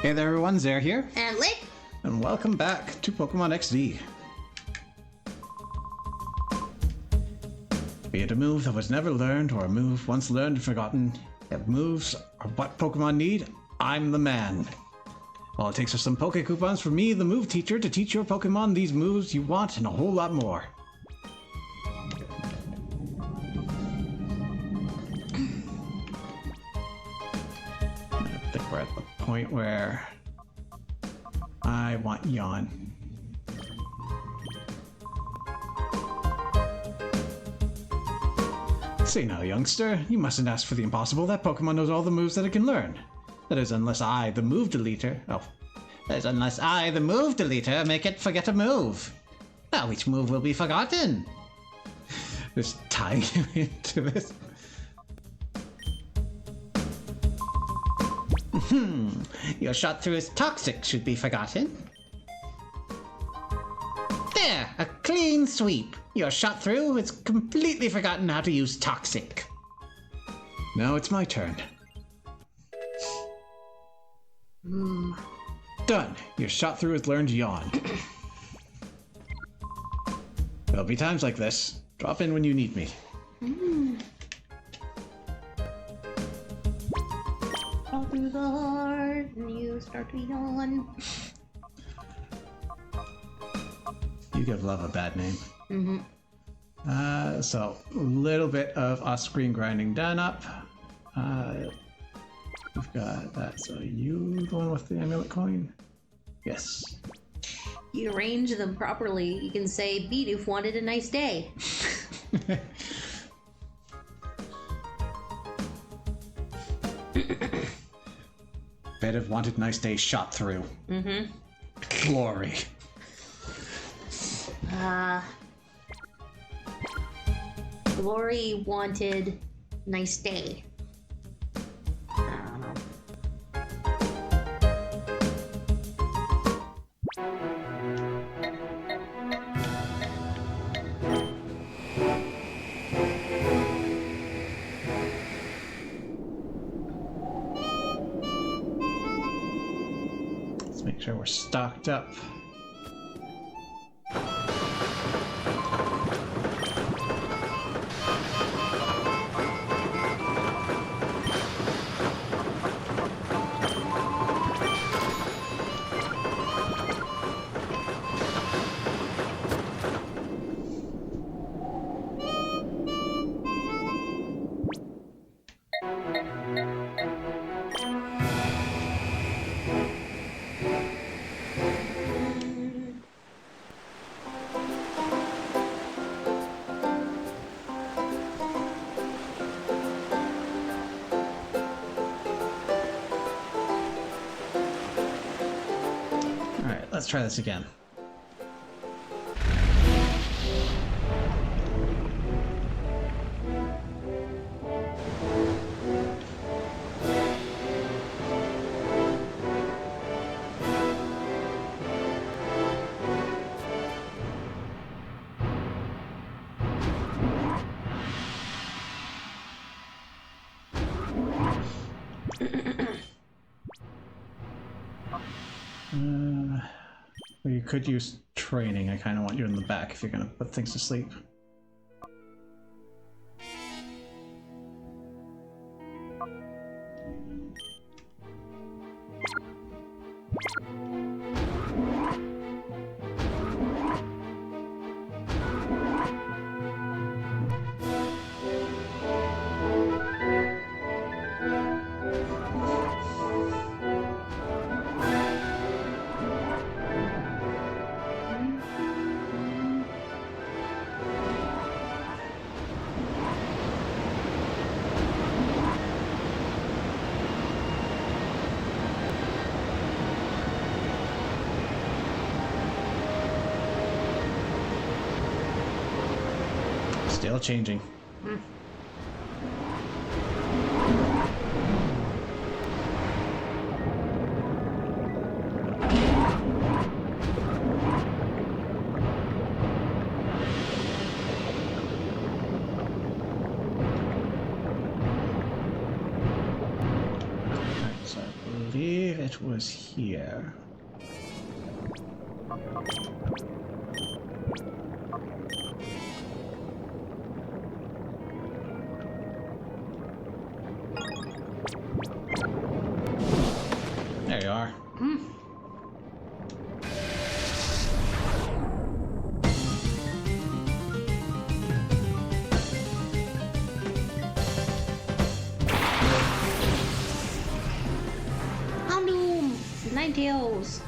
Hey there everyone, Zare here. And Lick. And welcome back to Pokemon XD. Be it a move that was never learned or a move once learned and forgotten, if moves are what Pokemon need, I'm the man. All it takes are some Poke Coupons from me, the move teacher, to teach your Pokemon these moves you want and a whole lot more. I think we're at the point where I want Yawn. Say now, youngster, you mustn't ask for the impossible. That Pokemon knows all the moves that it can learn. That is, unless I, the move deleter... make it forget a move. Now which move will be forgotten? Just tying him into this. Your shot through is toxic should be forgotten. There, a clean sweep. Your shot through is completely forgotten how to use toxic. Now it's my turn. Done. Your shot through has learned Yawn. There'll be times like this. Drop in when you need me. All through the heart, and you start to yawn. You give love a bad name. So a little bit of off-screen grinding done up. We've got that. So you the one with the amulet coin? Yes. You arrange them properly. You can say, Bidoof wanted a nice day. Bidoof wanted nice day shot through. Glory. Glory wanted nice day. I don't know. Let's make sure we're stocked up. Let's try this again. You could use training. I kind of want you in the back if you're going to put things to sleep. Still changing. believe it was here. There you are. Houndoom! Ninetales!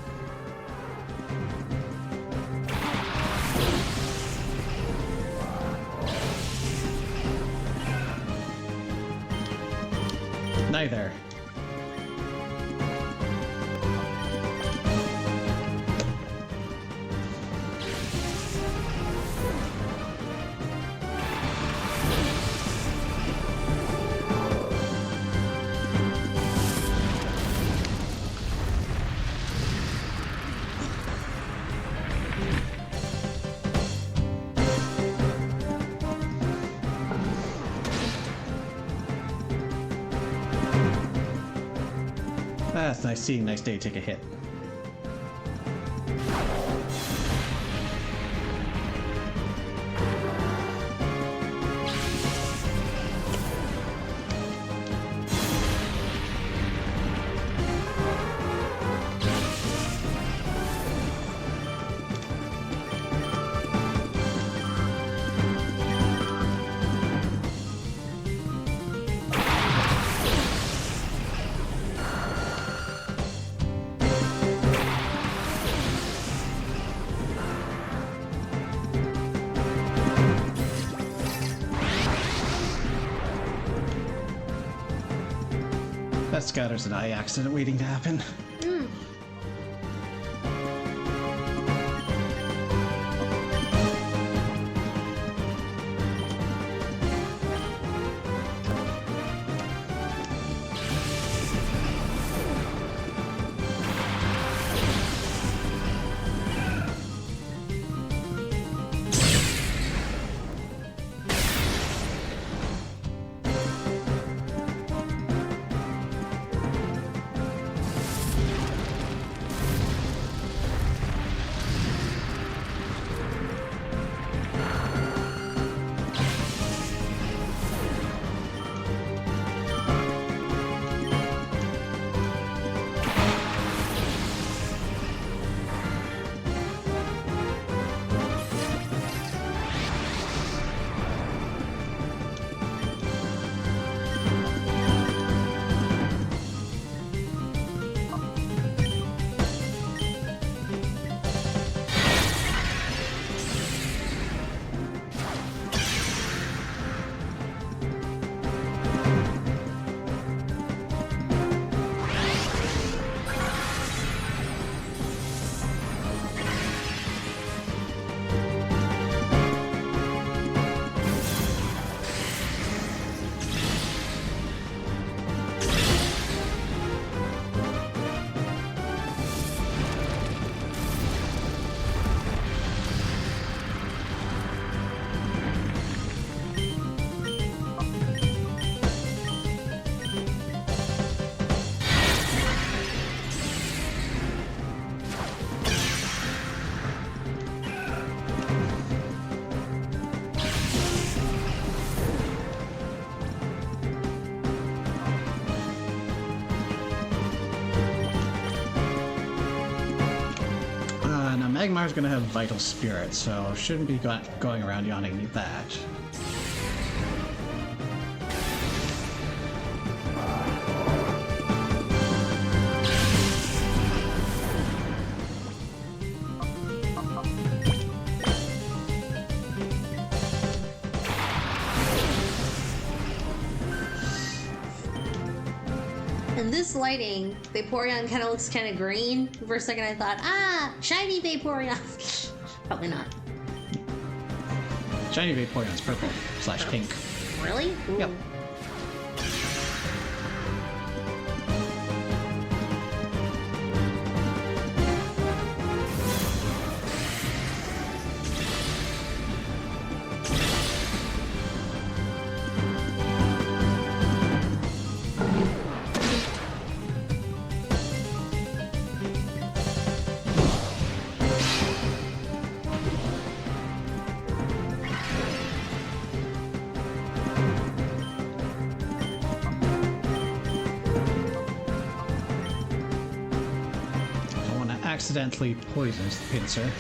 Neither. That's nice seeing Nice Day take a hit. That scatter's an eye accident waiting to happen. Magmar's gonna have Vital Spirit, so shouldn't be going around yawning that. And this lighting, Vaporeon kind of looks kind of green. For a second I thought, ah, shiny Vaporeon. Probably not. Shiny Vaporeon's purple / pink. Really? Ooh. Yep. accidentally poisons the pincer.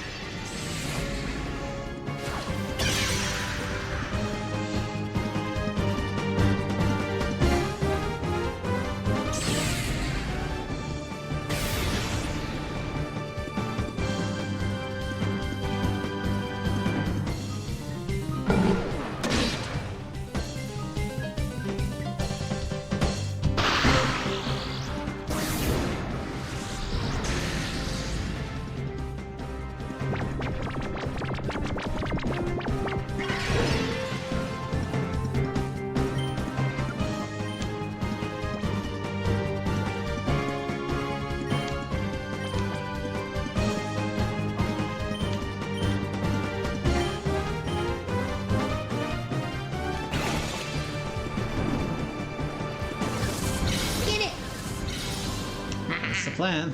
Plan.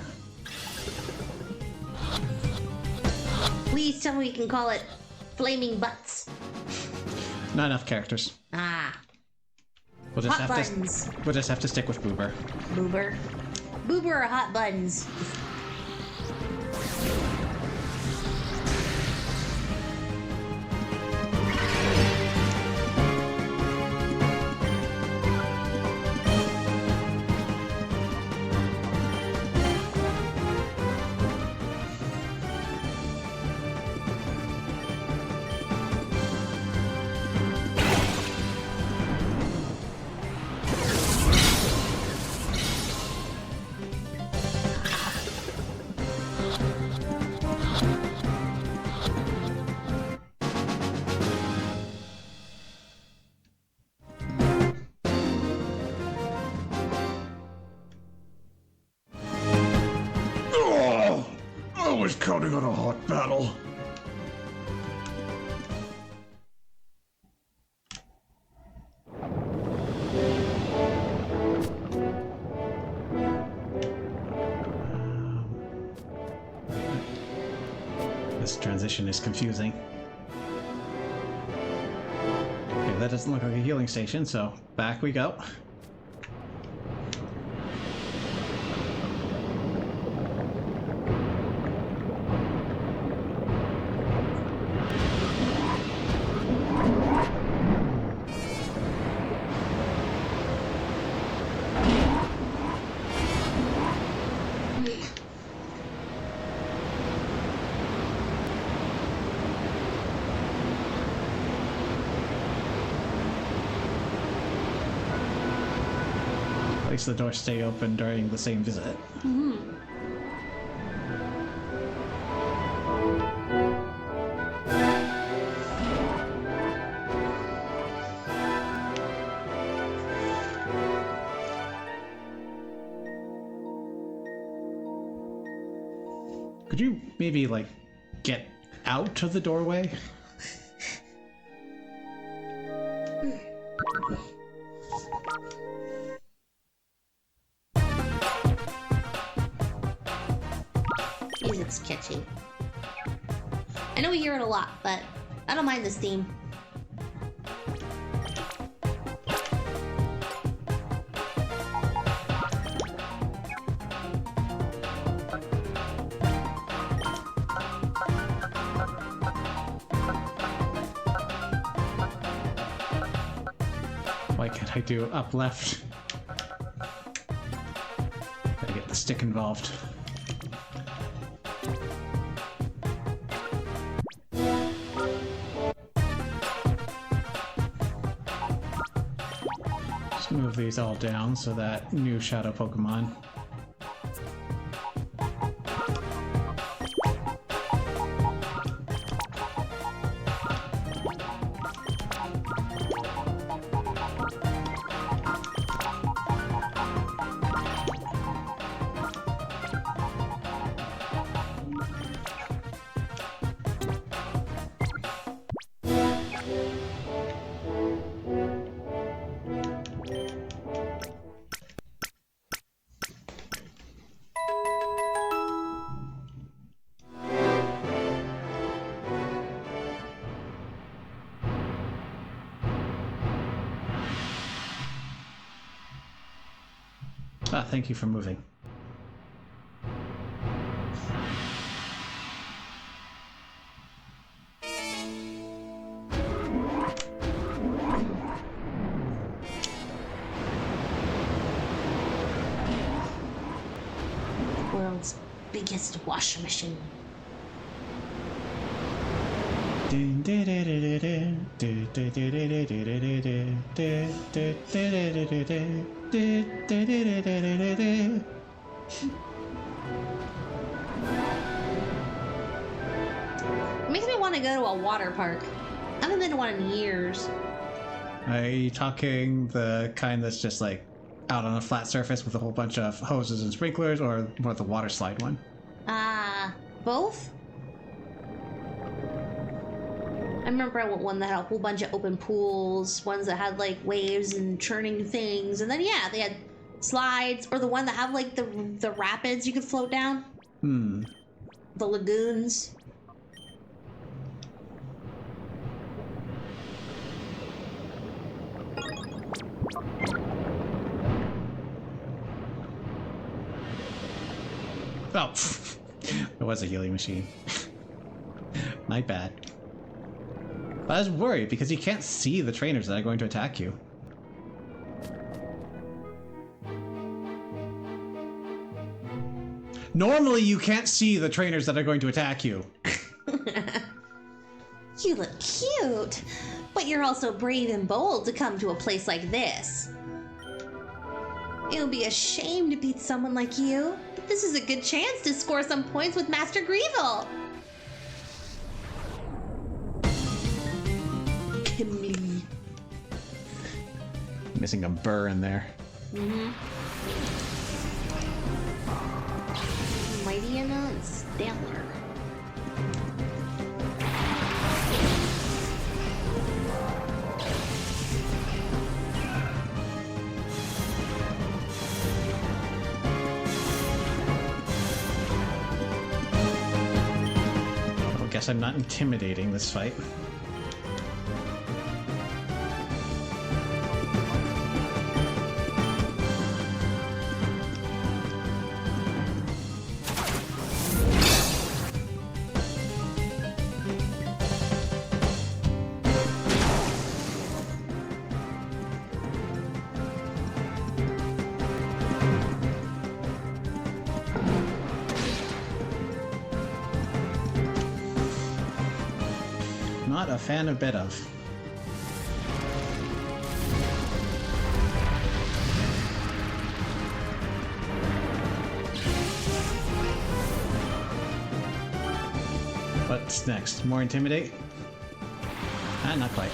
Please tell me we can call it Flaming Butts. Not enough characters. Ah. We'll just Hot buns. We'll just have to stick with Boober. Boober. Boober or hot buns? I was counting on a hot battle. This transition is confusing. Okay, that doesn't look like a healing station, so back we go. At least the doors stay open during the same visit. Mm-hmm. Could you maybe, like, get out of the doorway? Music's catchy. I know we hear it a lot, but I don't mind this theme. Why can't I do up left? Gotta get the stick involved. Just move these all down so that new shadow Pokemon. Ah, thank you for moving. World's biggest washing machine. It makes me want to go to a water park. I haven't been to one in years. Are you talking the kind that's just like out on a flat surface with a whole bunch of hoses and sprinklers, or more the water slide one? Both? I remember I went one that had a whole bunch of open pools, ones that had like waves and churning things, and then yeah, they had slides, or the one that had like the rapids you could float down. The lagoons. Oh, it was a healing machine. My bad. But I was worried because you can't see the trainers that are going to attack you. Normally, you can't see the trainers that are going to attack you. You look cute, but you're also brave and bold to come to a place like this. It would be a shame to beat someone like you, but this is a good chance to score some points with Master Greevil. Kimmy. Missing a burr in there. Mighty and Stellar. I guess I'm not intimidating this fight. Not a fan a bit of. What's next? More intimidate? Ah, not quite.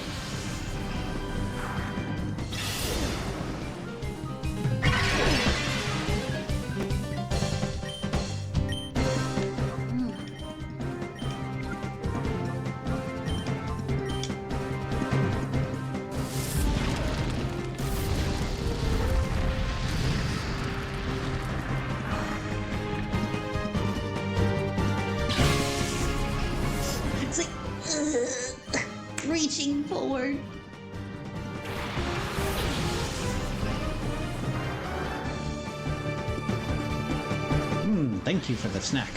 It's like, reaching forward. Thank you for the snack.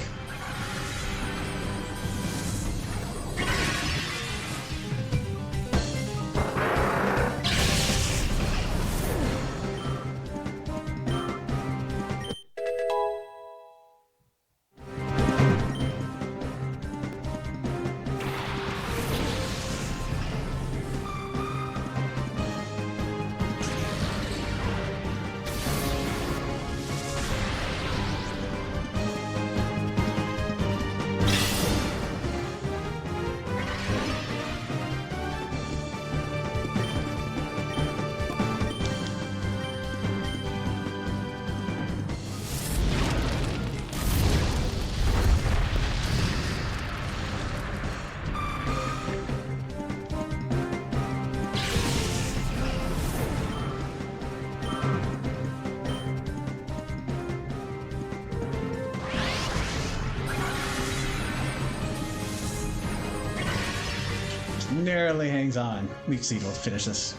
Narrowly hangs on. Leech Seed will finish this.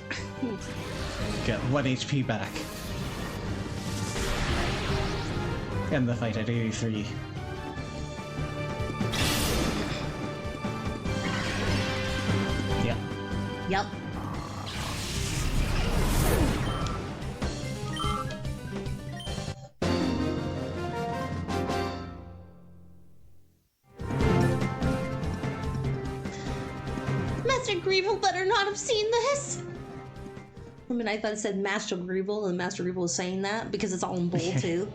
Get 1 HP back. End the fight at 83. Yep. Yup. Master Greevil better not have seen this. I mean, I thought it said Master Greevil, and Master Greevil was saying that because it's all in bold too.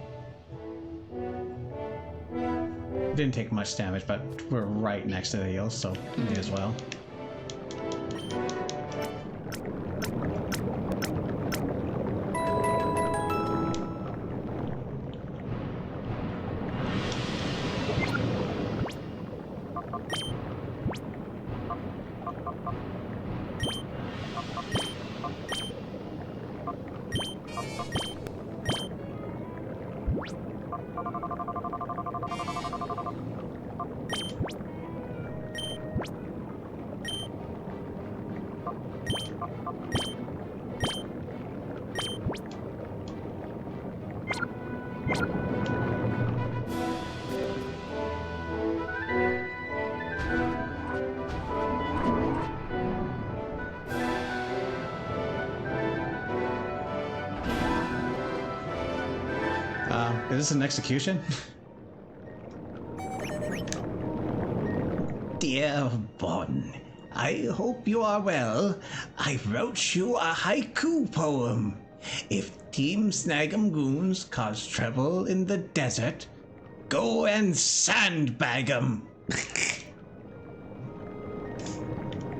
Didn't take much damage, but we're right next to the heels, so may as well. Is this an execution? Dear Bon, I hope you are well. I wrote you a haiku poem. If Team Snag'em goons cause trouble in the desert, go and sandbag 'em.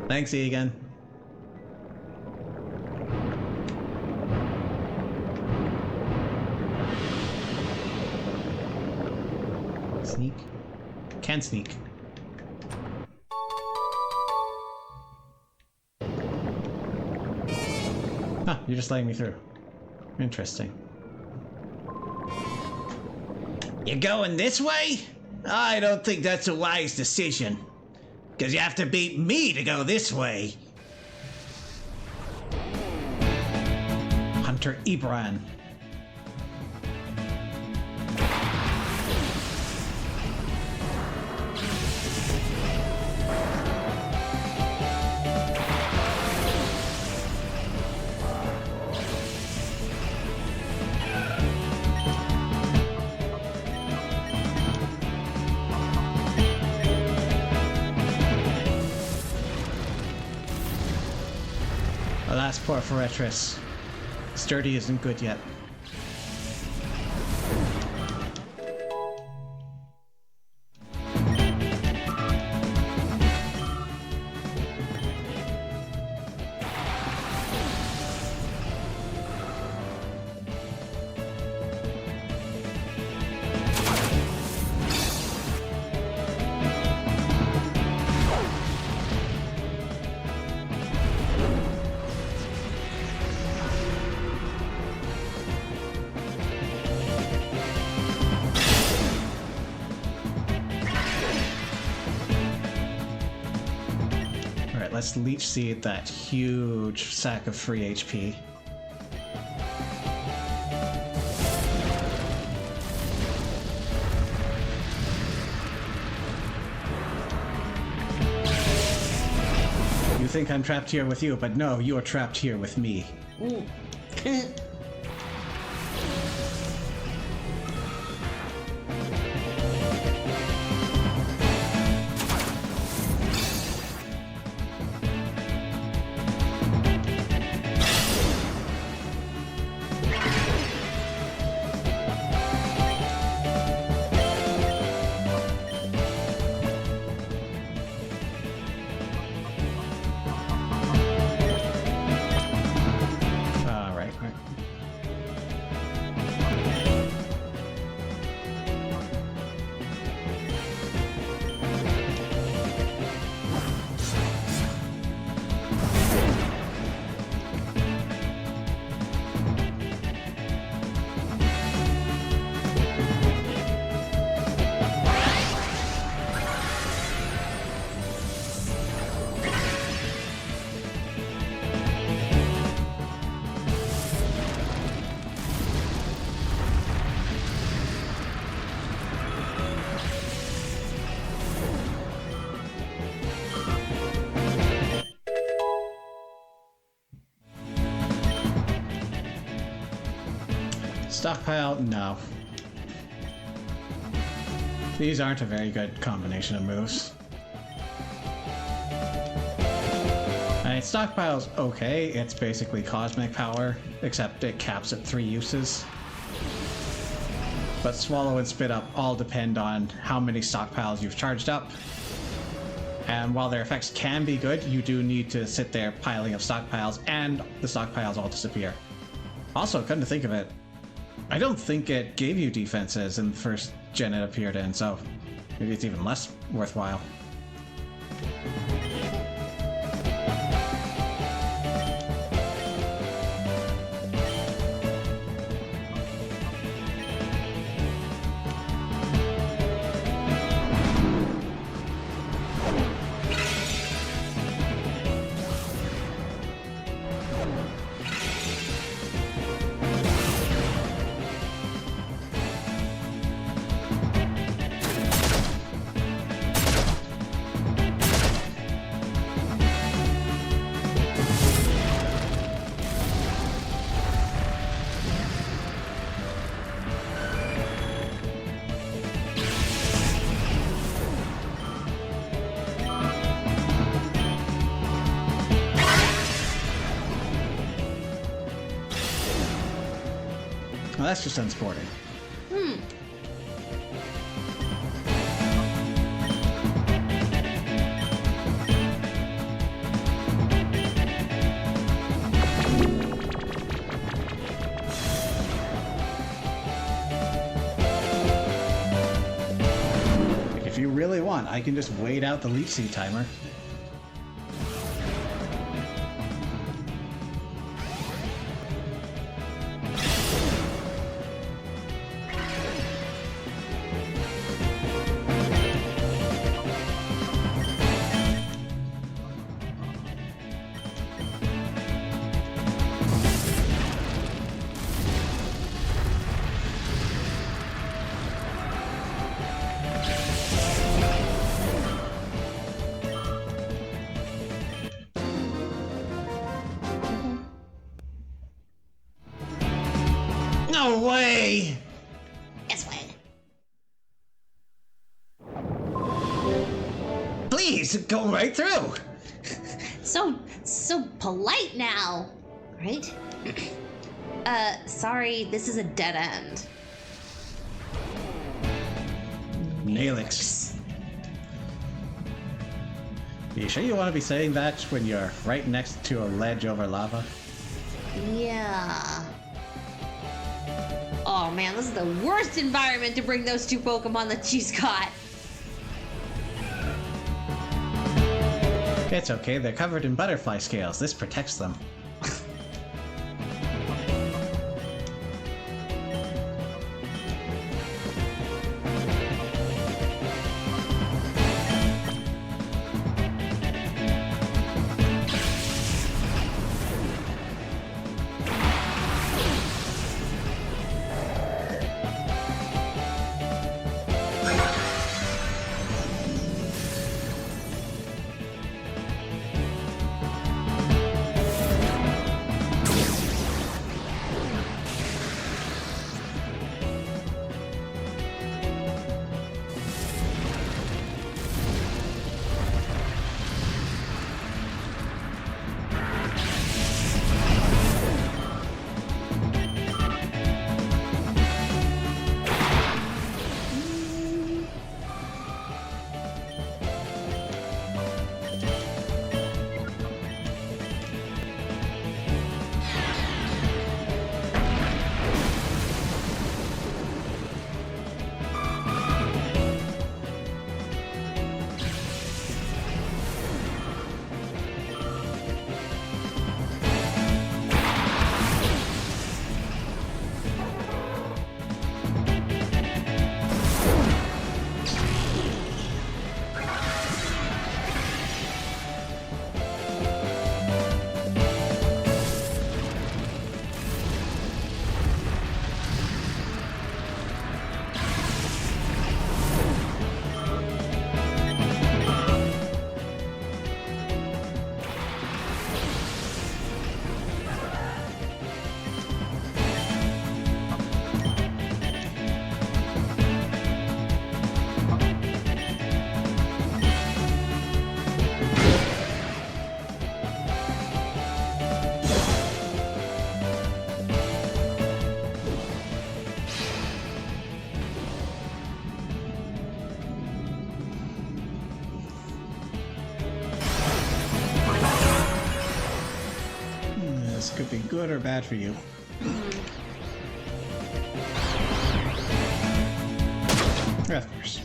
Thanks, Egan. Sneak. Can sneak. Huh, you're just letting me through. Interesting. You going this way? I don't think that's a wise decision. Because you have to beat me to go this way. Hunter Ibran. Alas, poor Feretris. Sturdy isn't good yet. Let's leech seed that huge sack of free HP. You think I'm trapped here with you, but no, you're trapped here with me. Stockpile? No. These aren't a very good combination of moves. mean, stockpile's okay. It's basically cosmic power, except it caps at 3 uses. But swallow and spit up all depend on how many stockpiles you've charged up. And while their effects can be good, you do need to sit there piling up stockpiles, and the stockpiles all disappear. Also, come to think of it, I don't think it gave you defenses in the first gen it appeared in, so maybe it's even less worthwhile. Well, that's just unsporting. If you really want, I can just wait out the leech seed timer. No way! This way. Please, go right through. So polite now, right? Sorry, this is a dead end. Nailix. Are you sure you want to be saying that when you're right next to a ledge over lava? Yeah. Oh man, this is the worst environment to bring those 2 Pokemon that she's got. It's okay, they're covered in butterfly scales. This protects them. could be good or bad for you. Of course.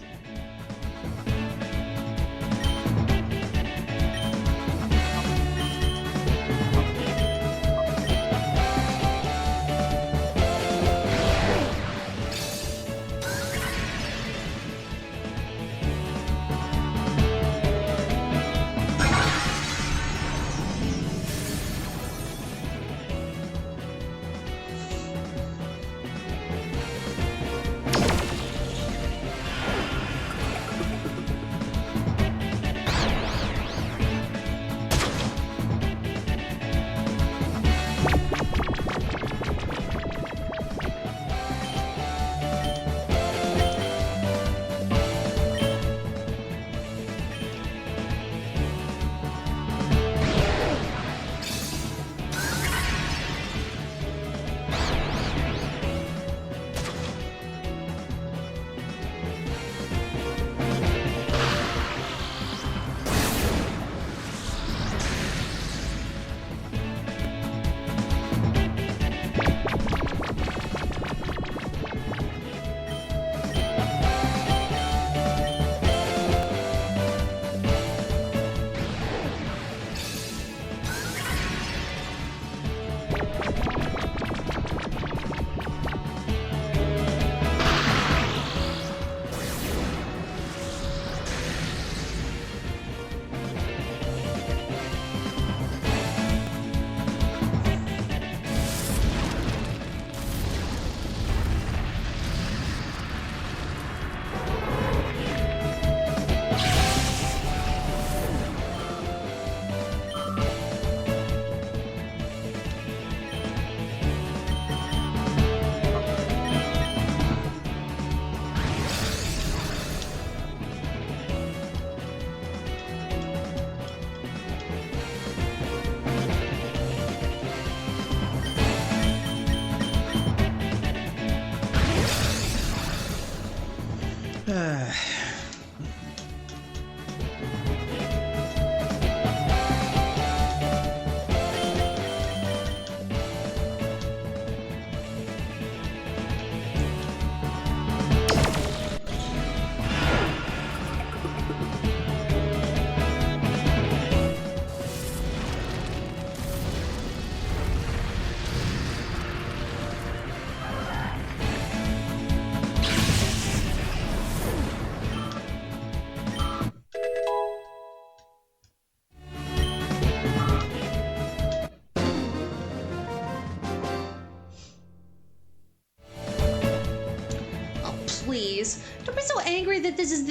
Please, don't be so angry that this is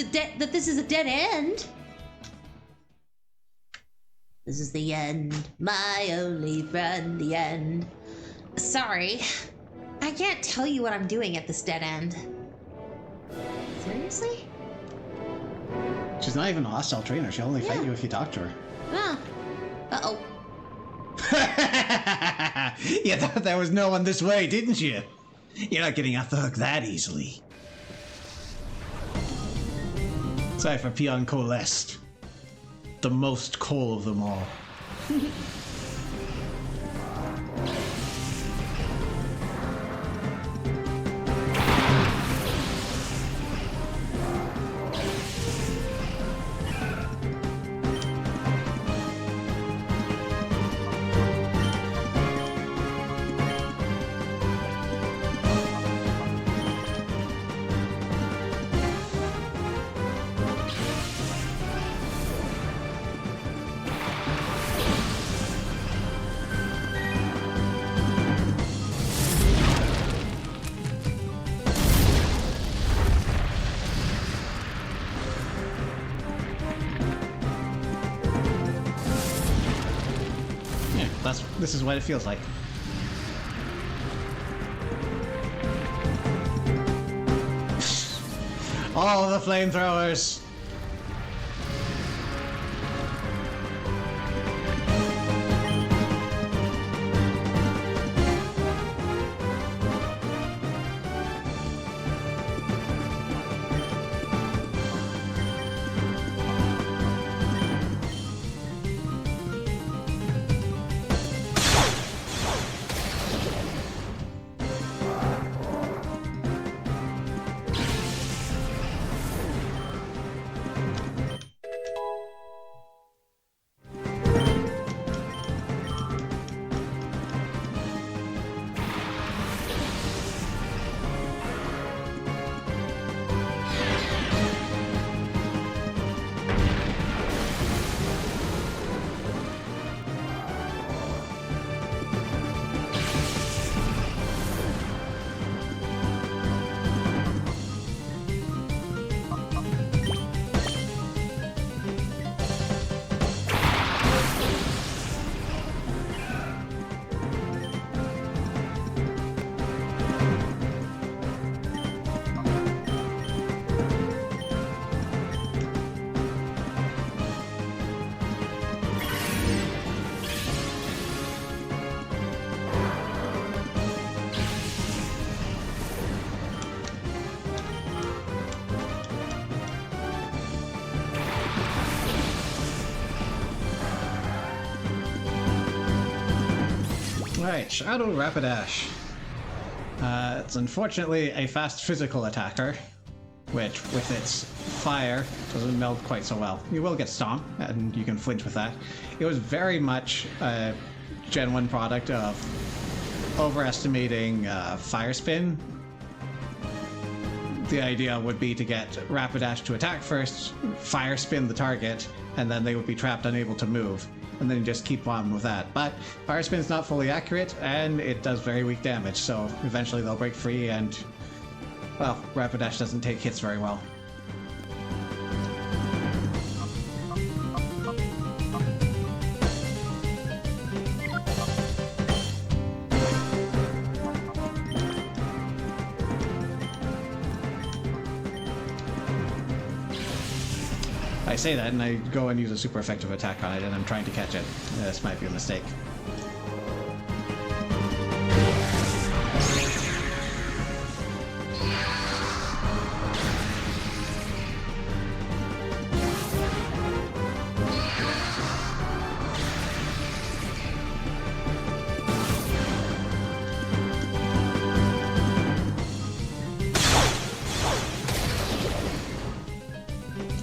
a dead end. This is the end, my only friend, the end. Sorry, I can't tell you what I'm doing at this dead end. Seriously? She's not even a hostile trainer. She'll only fight Yeah. you if you talk to her. Huh. Uh-oh. You thought there was no one this way, didn't you? You're not getting off the hook that easily. Sorry for Peon Coalesced. The most coal of them all. This is what it feels like. All the flamethrowers. Right, Shadow Rapidash. It's unfortunately a fast physical attacker, which with its fire doesn't meld quite so well. You will get Stomp, and you can flinch with that. It was very much a Gen 1 product of overestimating Fire Spin. The idea would be to get Rapidash to attack first, Fire Spin the target, and then they would be trapped unable to move. And then you just keep on with that. But Fire Spin's not fully accurate, and it does very weak damage, so eventually they'll break free, and, well, Rapidash doesn't take hits very well. I say that, and I go and use a super effective attack on it, and I'm trying to catch it. This might be a mistake.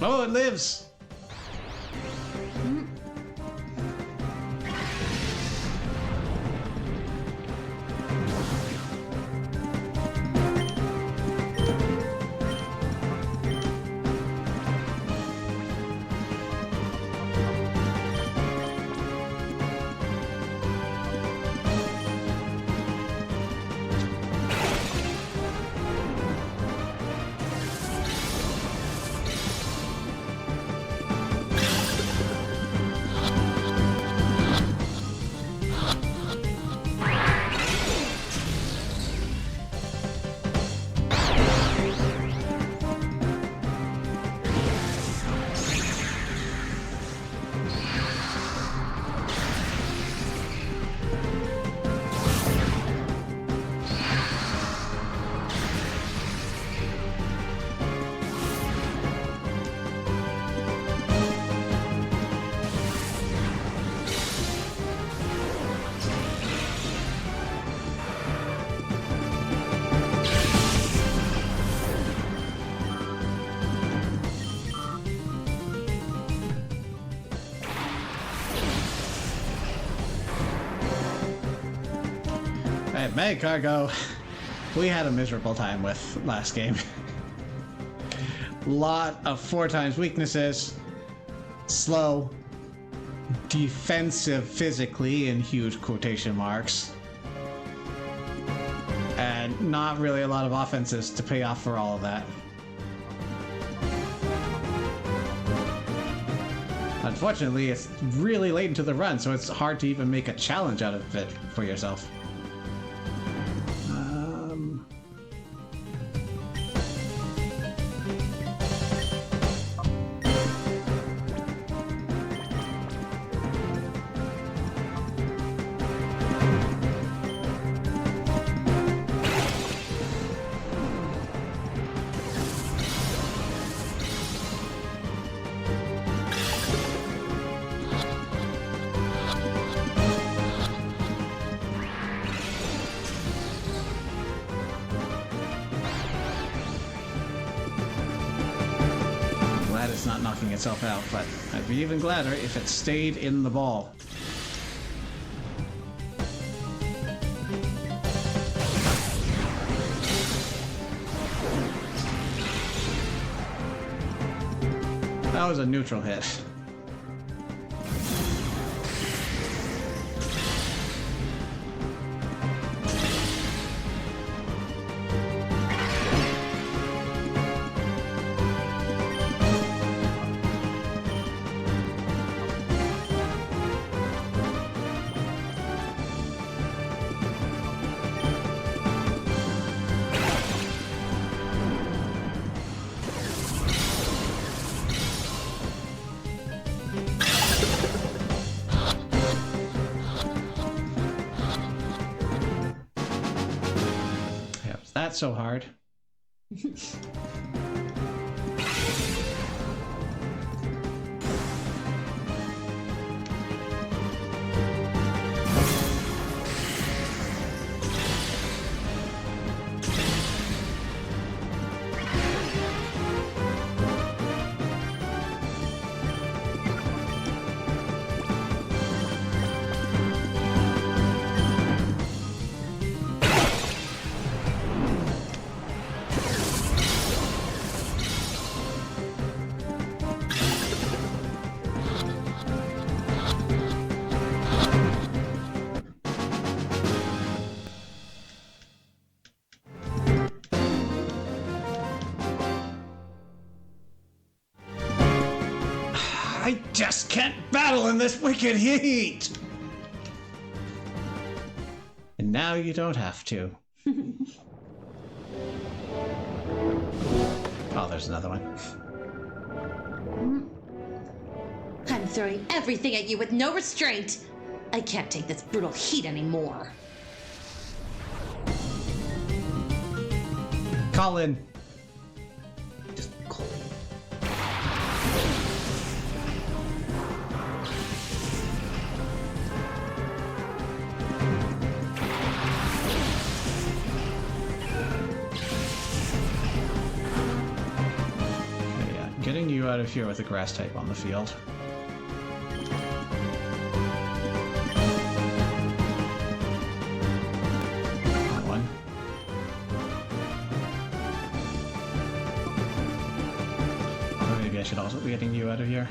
Oh, it lives! Alright, Mag Cargo. We had a miserable time with last game. Lot of 4 times weaknesses. Slow. Defensive physically in huge quotation marks. And not really a lot of offenses to pay off for all of that. Unfortunately, it's really late into the run, so it's hard to even make a challenge out of it for yourself. It's not knocking itself out, but I'd be even gladder if it stayed in the ball. That was a neutral hit. That's so hard. I just can't battle in this wicked heat! And now you don't have to. Oh, there's another one. I'm throwing everything at you with no restraint. I can't take this brutal heat anymore. Colin. Just call it. Okay, yeah. Getting you out of here with a grass type on the field. I should also be getting you out of here.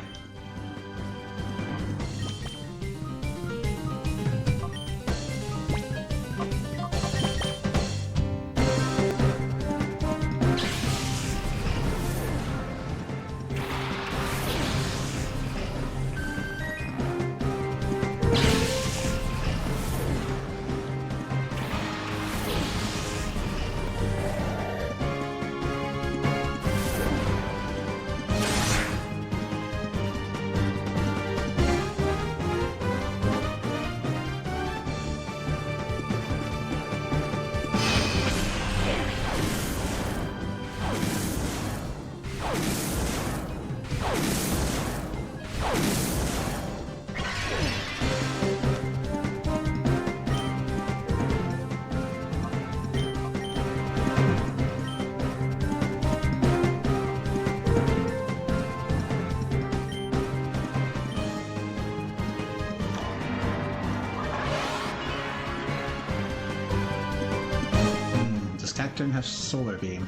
Cacturn have solar beam.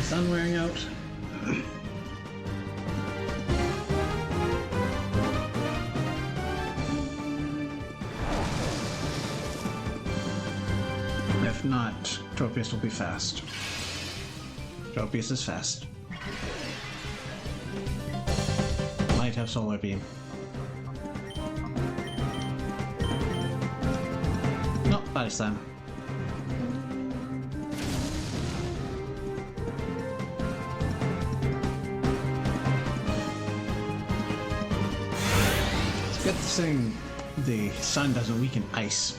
Sun wearing out. If not, Tropius will be fast. Tropius is fast. Might have Solar Beam. No, Body Slam. It's a good thing the sun doesn't weaken ice.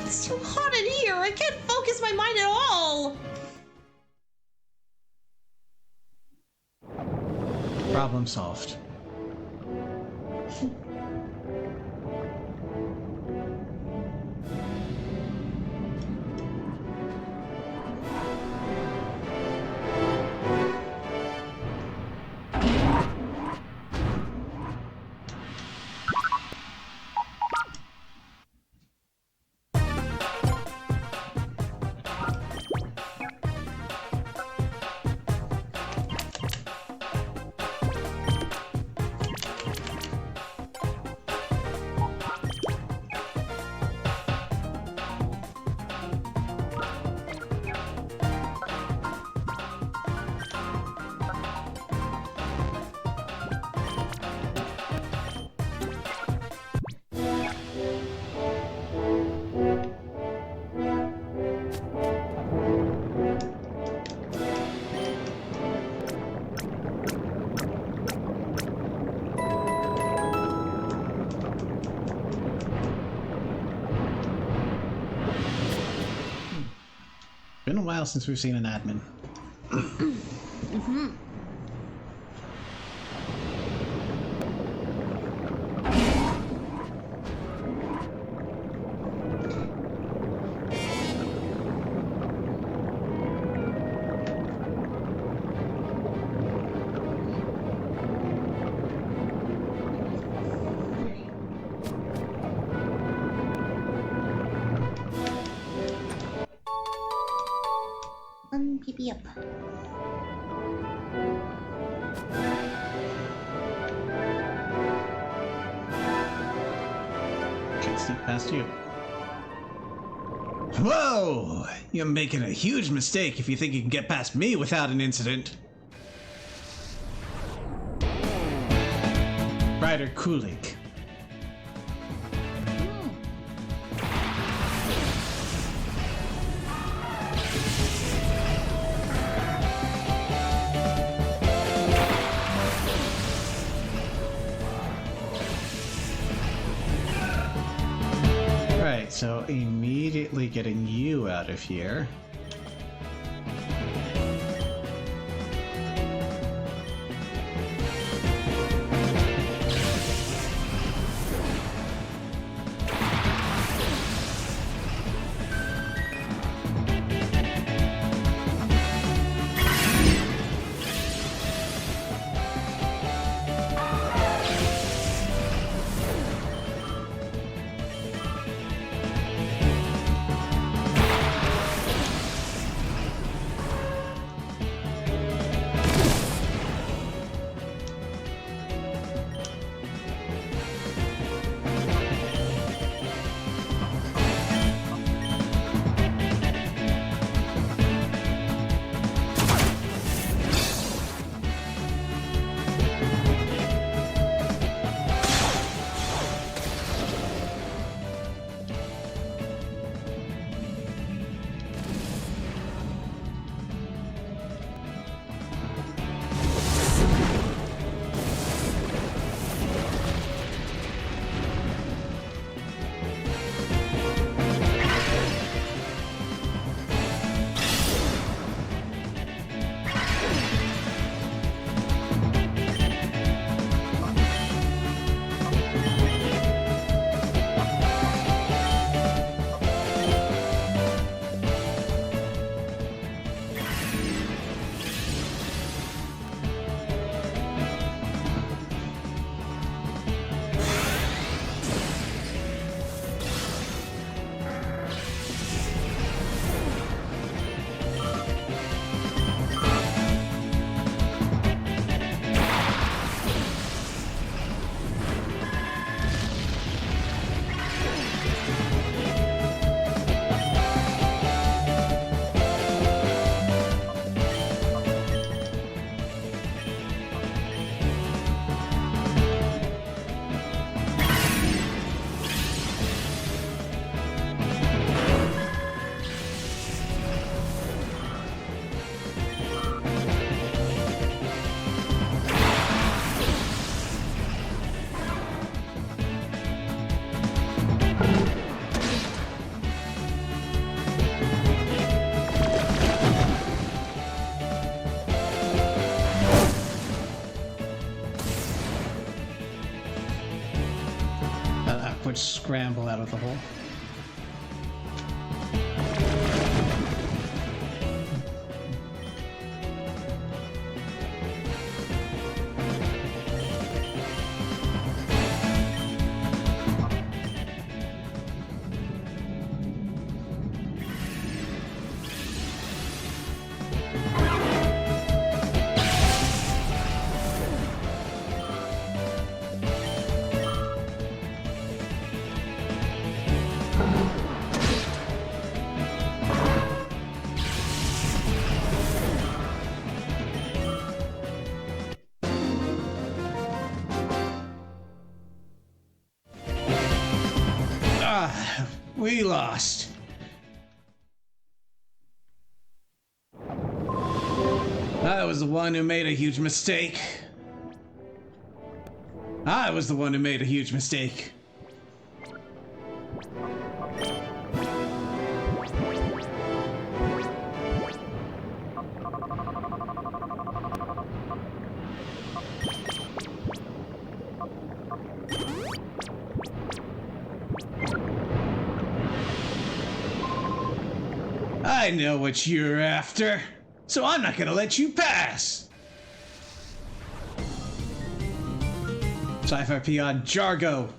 It's too hot in here. I can't focus my mind at all. Problem solved. Been a while since we've seen an admin. Mm-hmm. Pee-pee up. Can't sneak past you. Whoa! You're making a huge mistake if you think you can get past me without an incident. Ryder Kulik. Right, so immediately getting you out of here. scramble out of the hole. We lost. I was the one who made a huge mistake. I was the one who made a huge mistake. I know what you're after, so I'm not gonna let you pass! Sci-Fi Peon Jargo.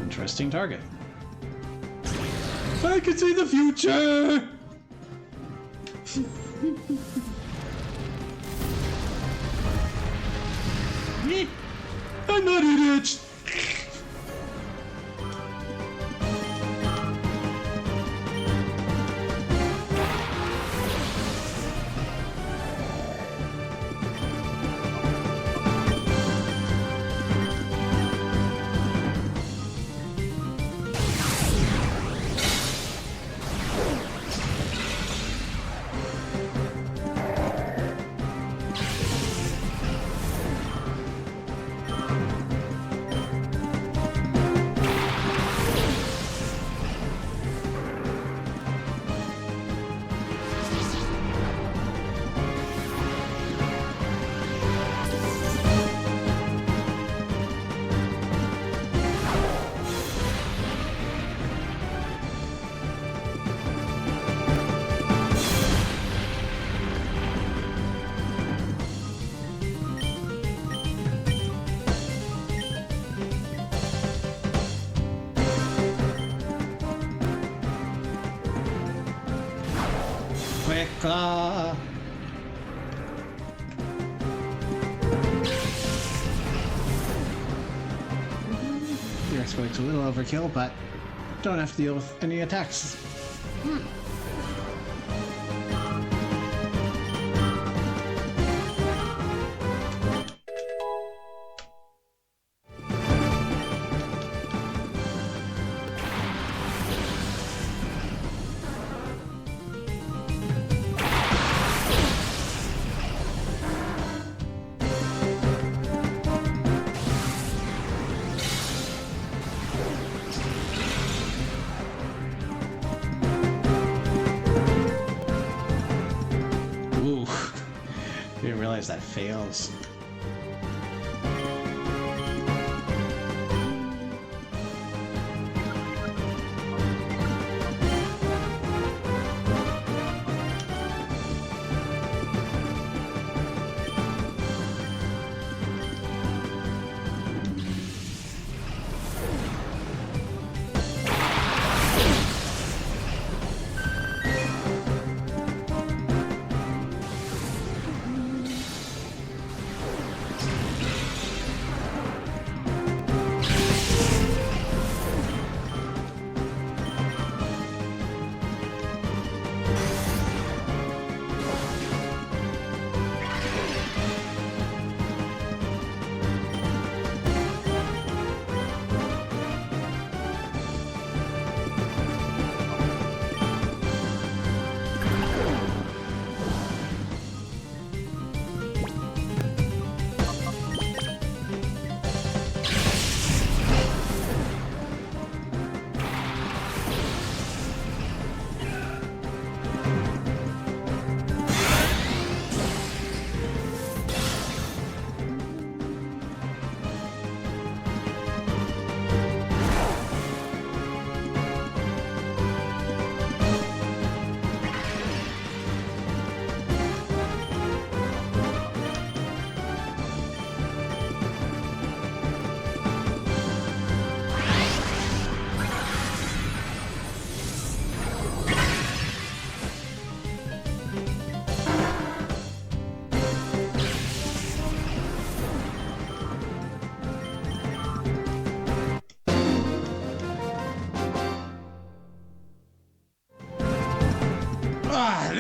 Interesting target. I can see the future! I'm not an idiot! Quicker! Your exploit's a little overkill, but don't have to deal with any attacks. Didn't realize that fails.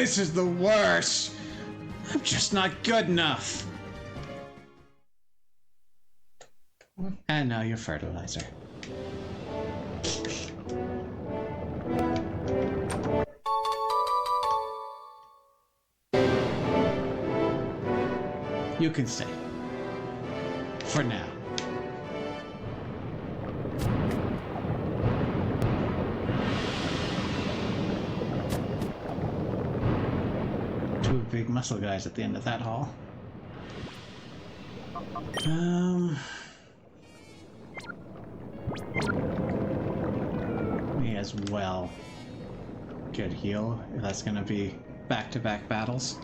this is the worst. I'm just not good enough. And now your fertilizer. You can stay. For now. Two big muscle guys at the end of that hall. Me as well. Good heal, if that's gonna be back-to-back battles.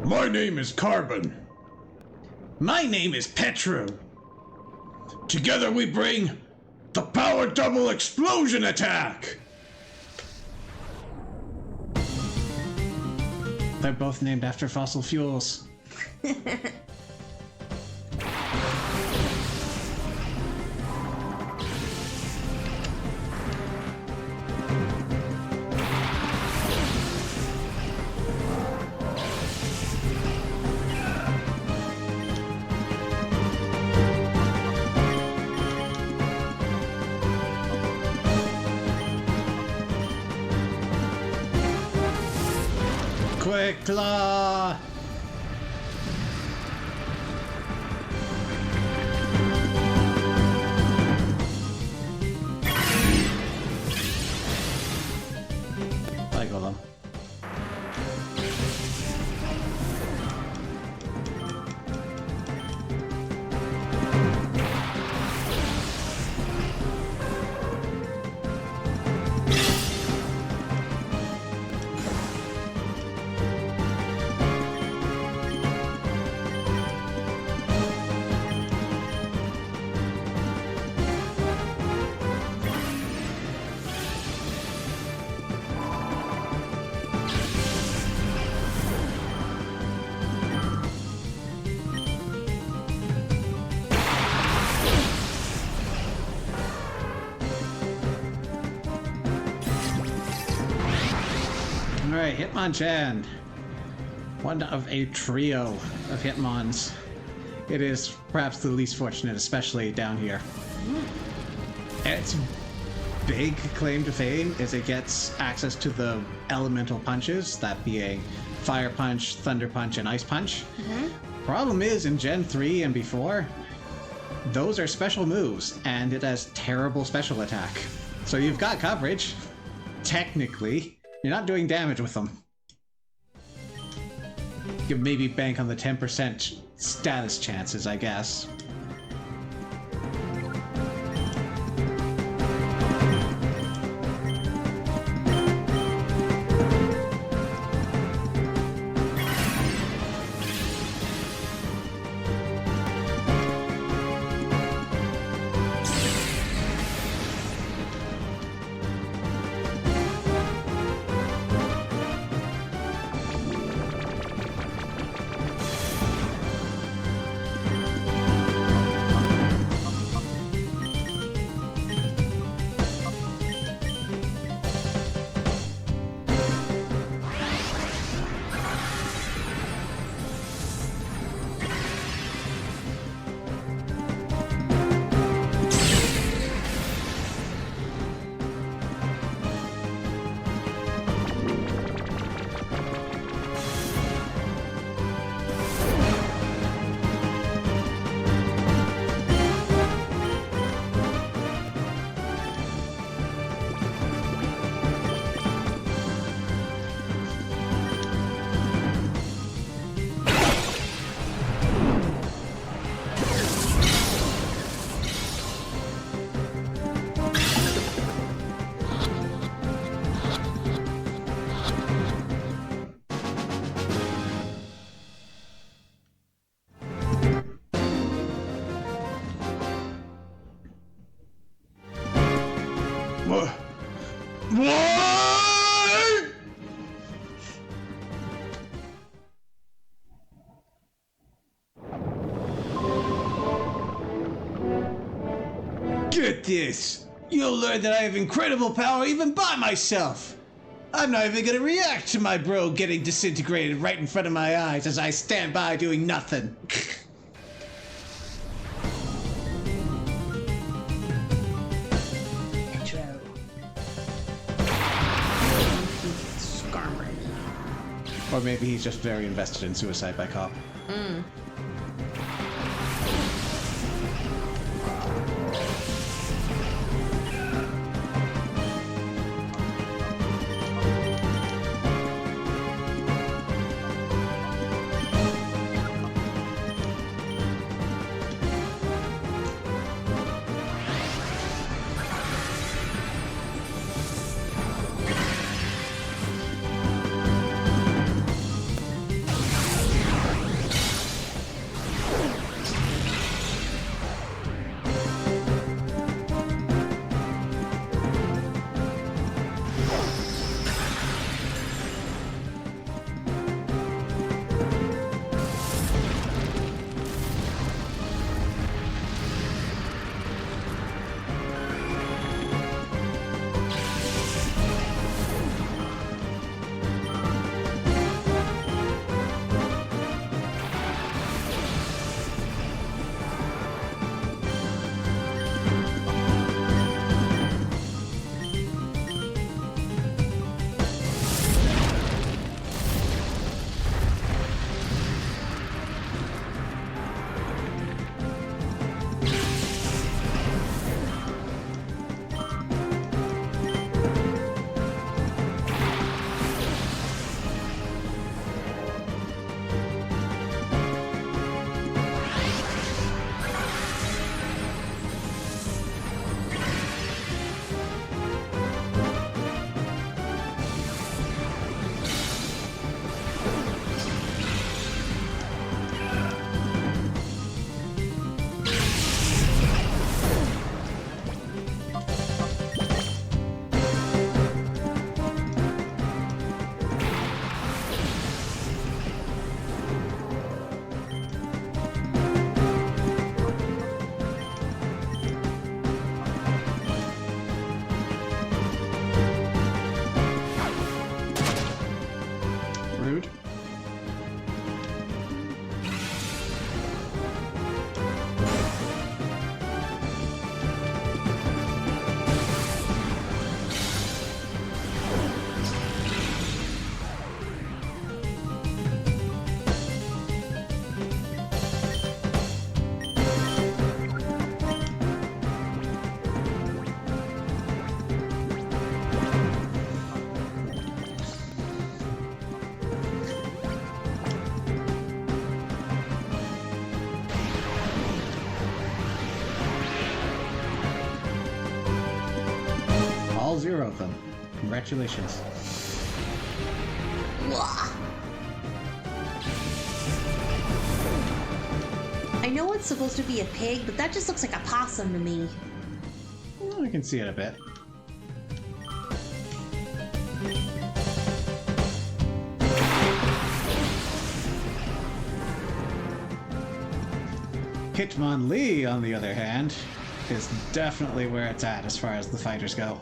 My name is Carbon. My name is Petru. Together we bring the Power Double Explosion Attack! They're both named after fossil fuels. Quick Claw! Bye, Golem. Alright, Hitmonchan. One of a trio of Hitmons. It is perhaps the least fortunate, especially down here. Its big claim to fame is it gets access to the elemental punches, that being Fire Punch, Thunder Punch, and Ice Punch. Problem is, in Gen 3 and before, those are special moves, and it has terrible special attack. So you've got coverage, technically. You're not doing damage with them. You can maybe bank on the 10% status chances, I guess. What? Get this! You'll learn that I have incredible power even by myself! I'm not even gonna react to my bro getting disintegrated right in front of my eyes as I stand by doing nothing. Intro. Skarmory. Or maybe he's just very invested in suicide by cop. Rude. All 0 of them. Congratulations. Wah. I know it's supposed to be a pig, but that just looks like a possum to me. Well, I can see it a bit. Hitmonlee, on the other hand, is definitely where it's at as far as the fighters go.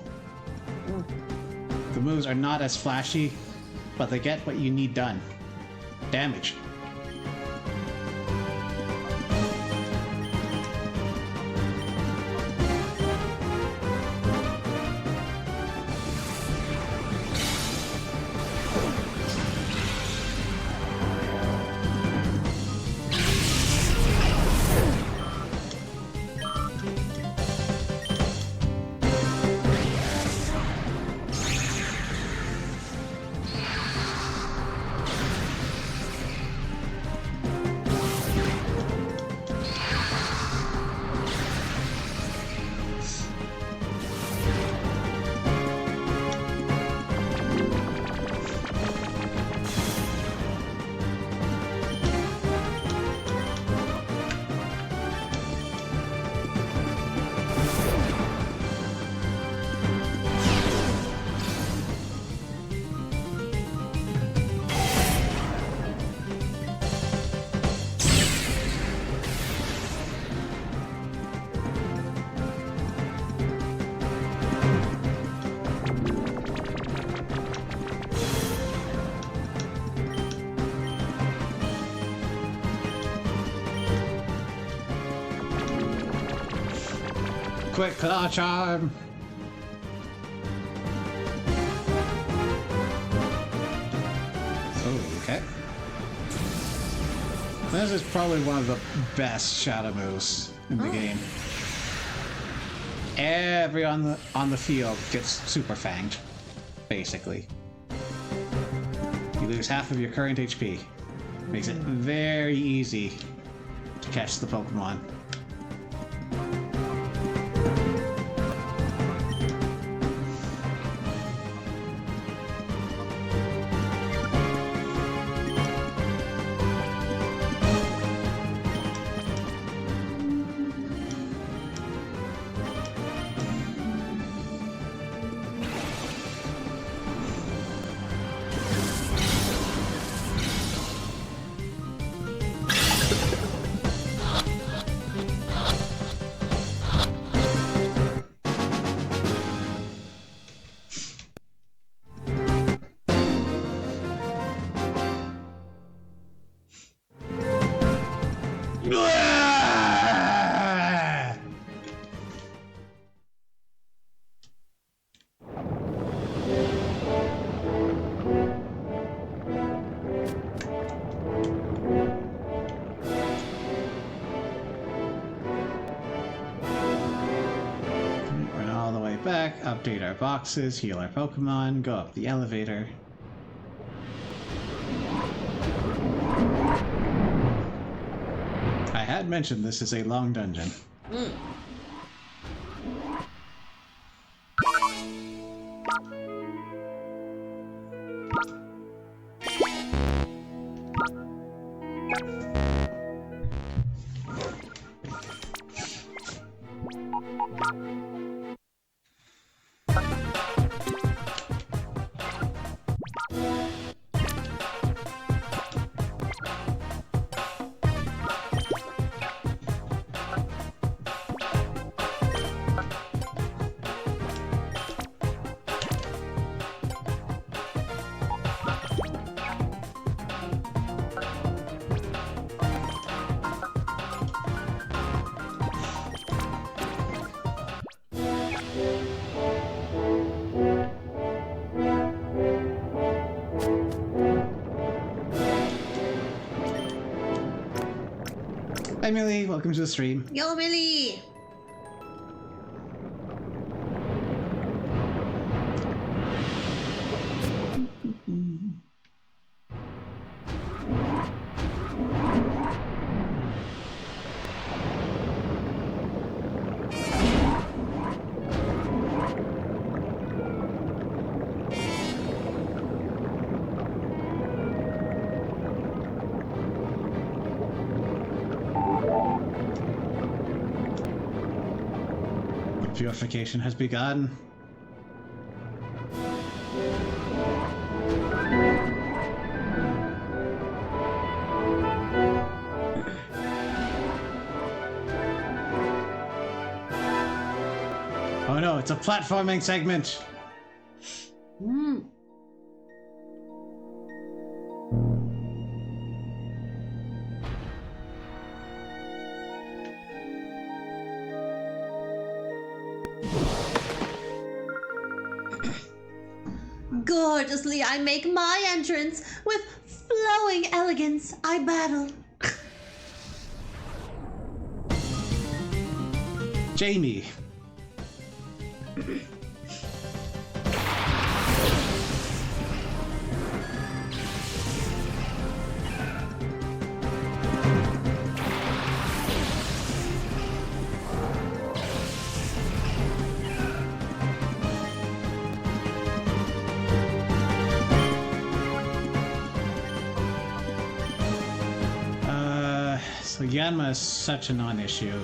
The moves are not as flashy, but they get what you need done. Damage. quick claw charm. Oh, okay. This is probably one of the best shadow moves in the game. Every on the field gets super fanged, basically. You lose half of your current HP. Makes it very easy to catch the Pokemon. Back, update our boxes, heal our Pokemon, go up the elevator. I had mentioned this is a long dungeon. Hi Millie, welcome to the stream. Yo, Millie! Purification has begun. Oh no, it's a platforming segment! Gorgeously I make my entrance, with flowing elegance I battle. Jamie. So Yanma is such a non-issue.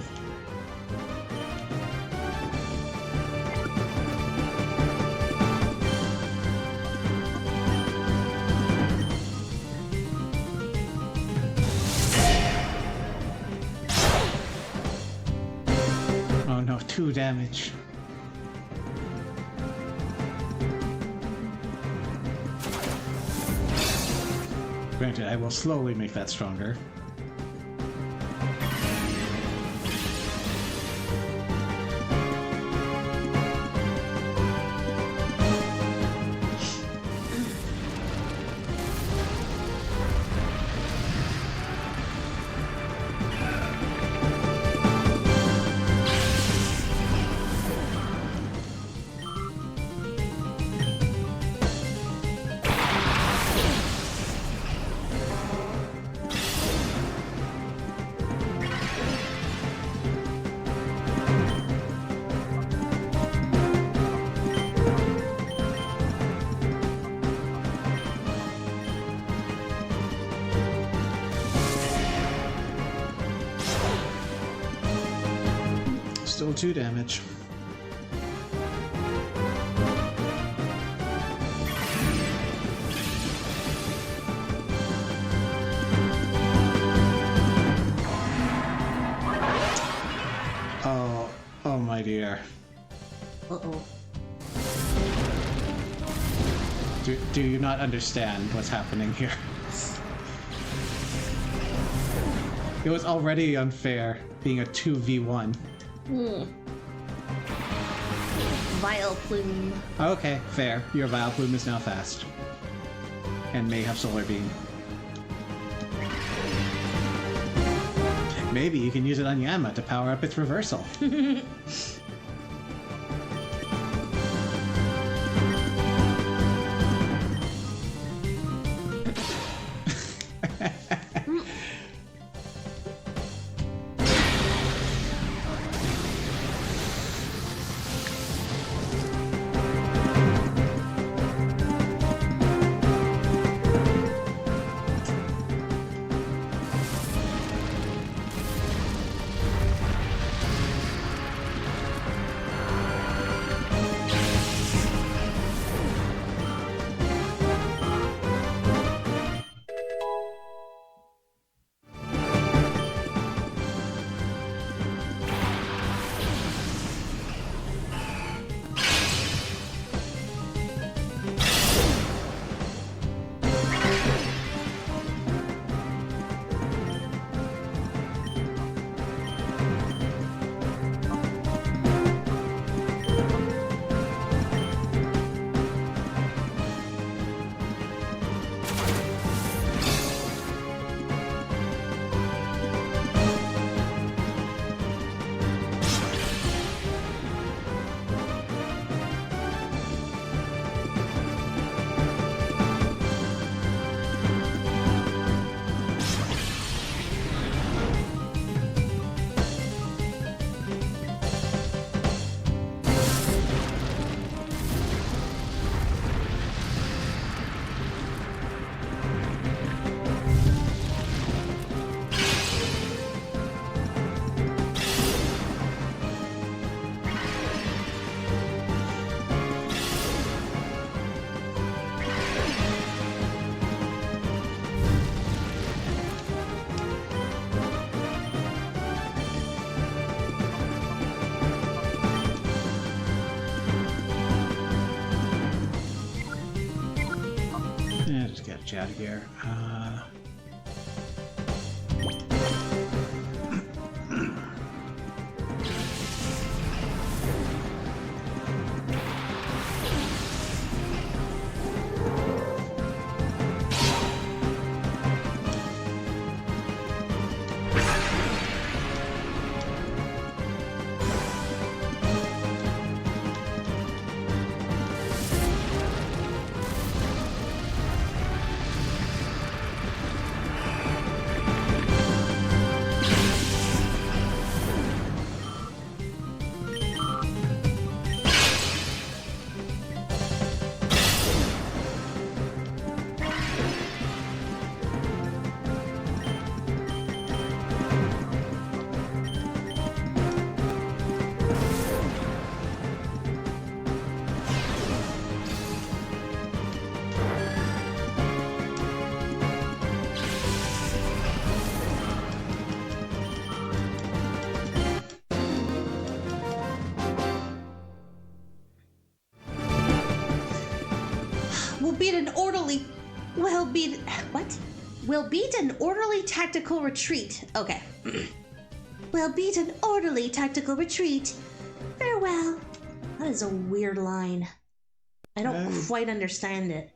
Oh no, 2 damage. Granted, I will slowly make that stronger. Still 2 damage. Oh my dear. Uh-oh. Do you not understand what's happening here? It was already unfair being a 2v1. Vile Plume. Okay, fair. Your Vile Plume is now fast. And may have Solar Beam. Maybe you can use it on Yama to power up its reversal. Out of here. We'll beat an orderly tactical retreat. Okay. We'll beat an orderly tactical retreat. Farewell. That is a weird line. I don't quite understand it.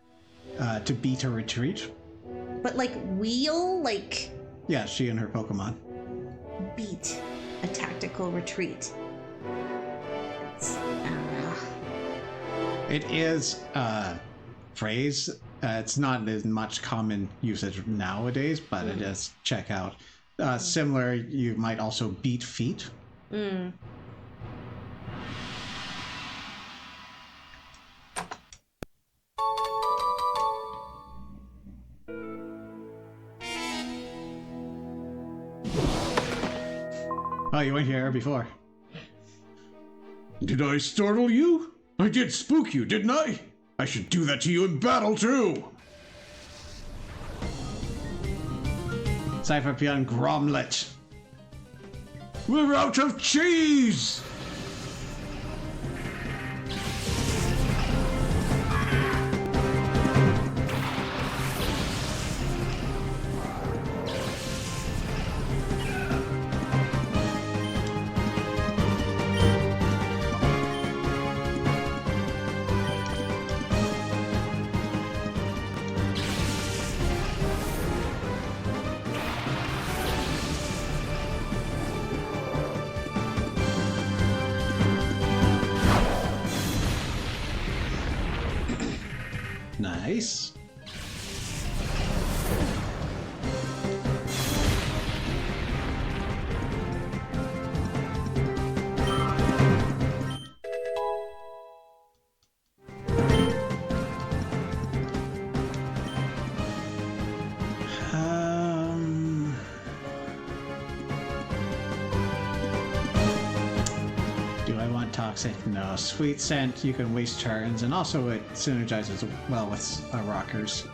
To beat a retreat? But like wheel, like... Yeah, she and her Pokemon. Beat a tactical retreat. I don't know. It is a phrase. It's not as much common usage nowadays, but it is. Check out. Similar, you might also beat feet. Mm. Oh, you weren't here before. Did I startle you? I did spook you, didn't I? I should do that to you in battle, too! Cypherpion Gromlet. We're out of cheese! Nice. Do I want toxic? No. Sweet scent, you can waste turns, and also it synergizes well with rockers.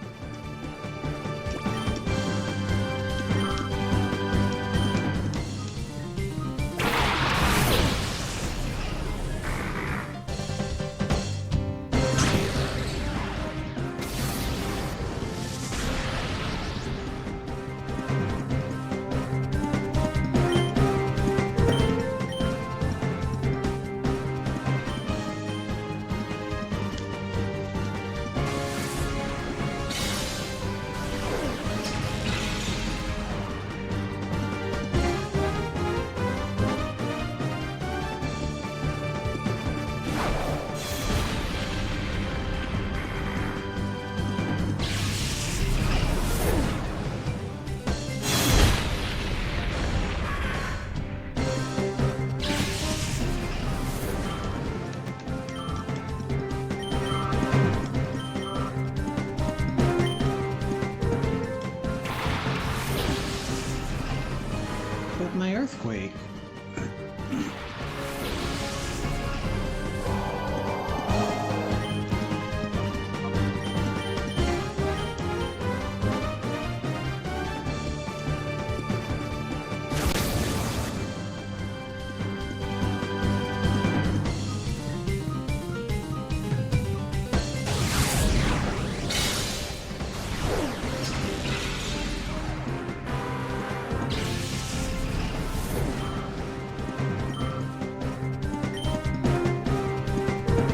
But my earthquake.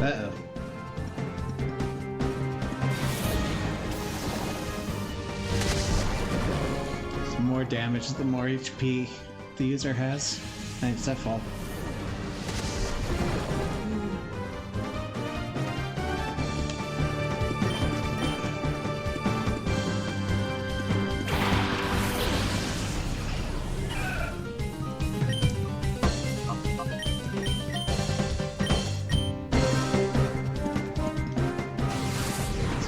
Uh-oh. Some more damage, the more HP the user has. Thanks, that fall.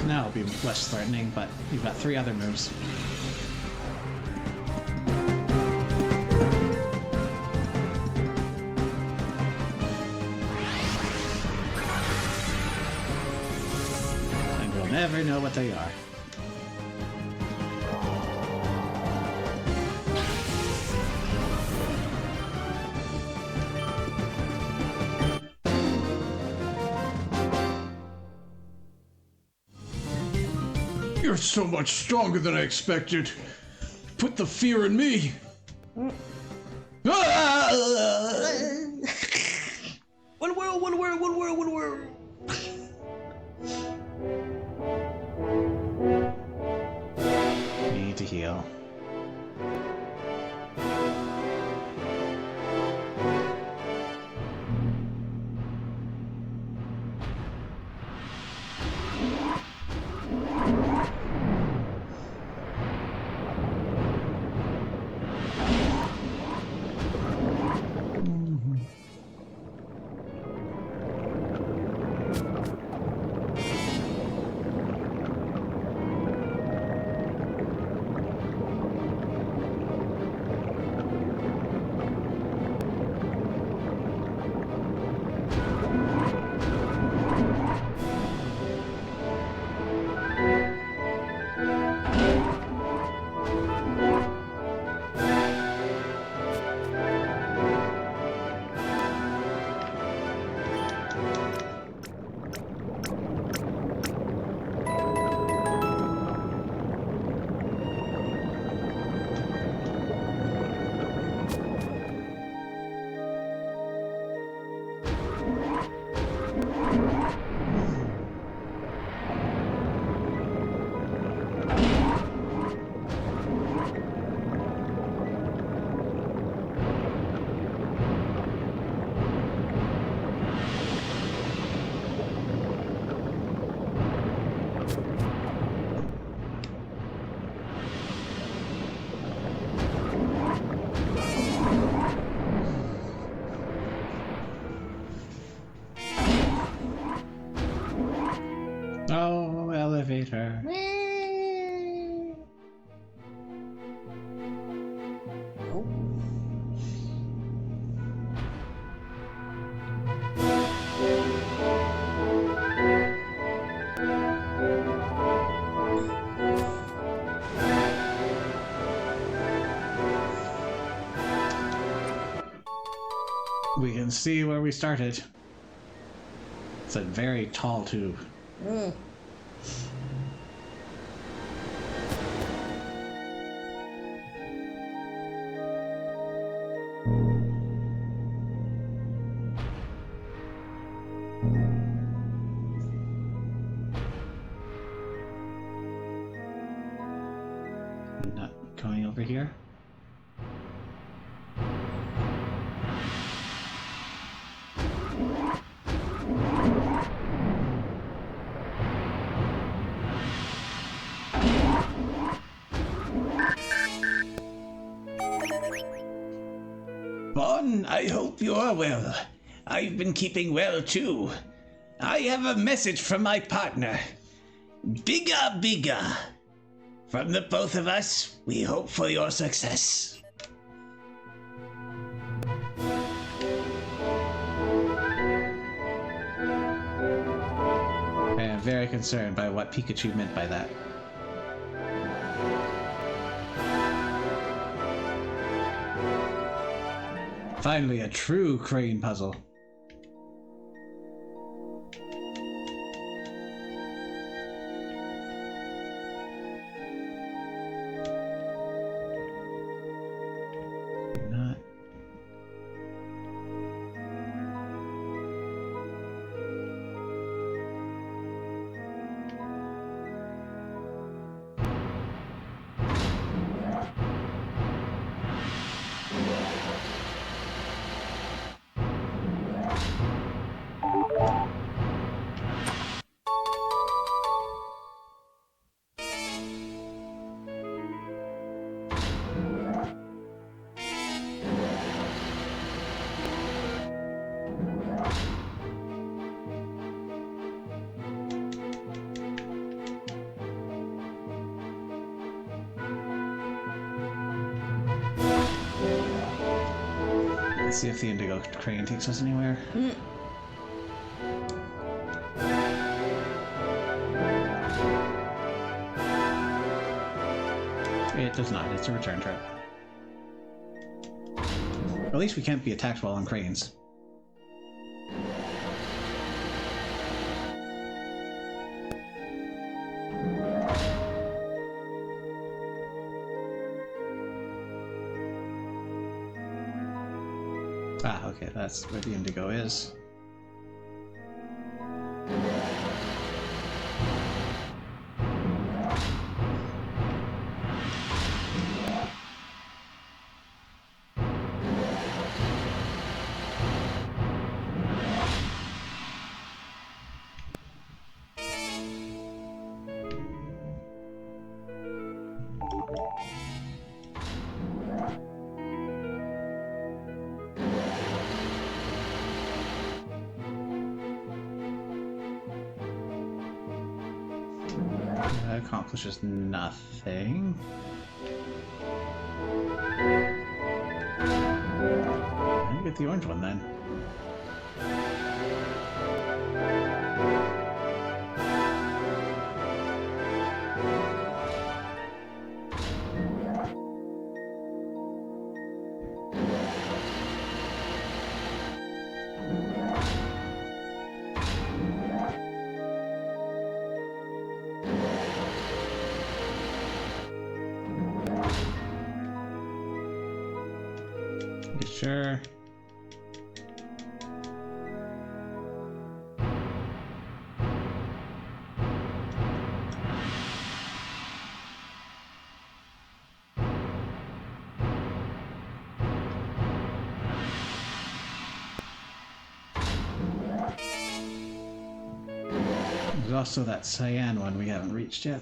Now it'll be less threatening, but you've got 3 other moves. And we'll never know what they are. You're so much stronger than I expected. Put the fear in me. One world, one world, one world, one world. Need to heal. We can see where we started. It's a very tall tube. Mm. Not going over here. Bon, I hope you are well. I've been keeping well too. I have a message from my partner. Bigger, bigger. From the both of us, we hope for your success. I am very concerned by what Pikachu meant by that. Finally, a true crane puzzle. Not. Let's see if the Indigo Crane takes us anywhere. Mm. It does not. It's a return trip. At least we can't be attacked while on cranes. Ah, okay, that's where the Indigo is. That accomplishes nothing. I get the orange one then. Sure. There's also that cyan one we haven't reached yet.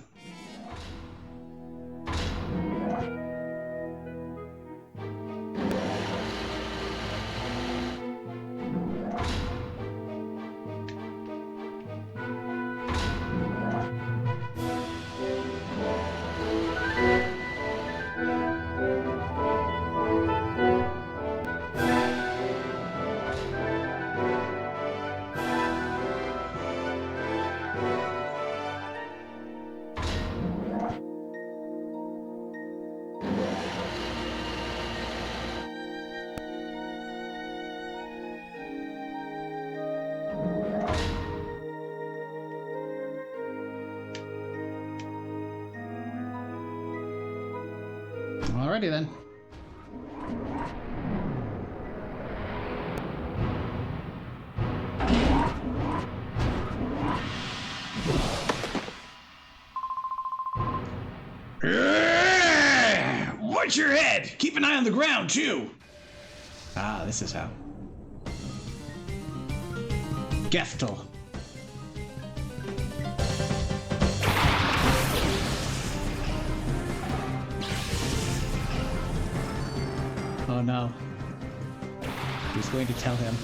Alrighty then. Watch your head! Keep an eye on the ground, too! Ah, this is how. Geftel. Oh no. He's going to tell him.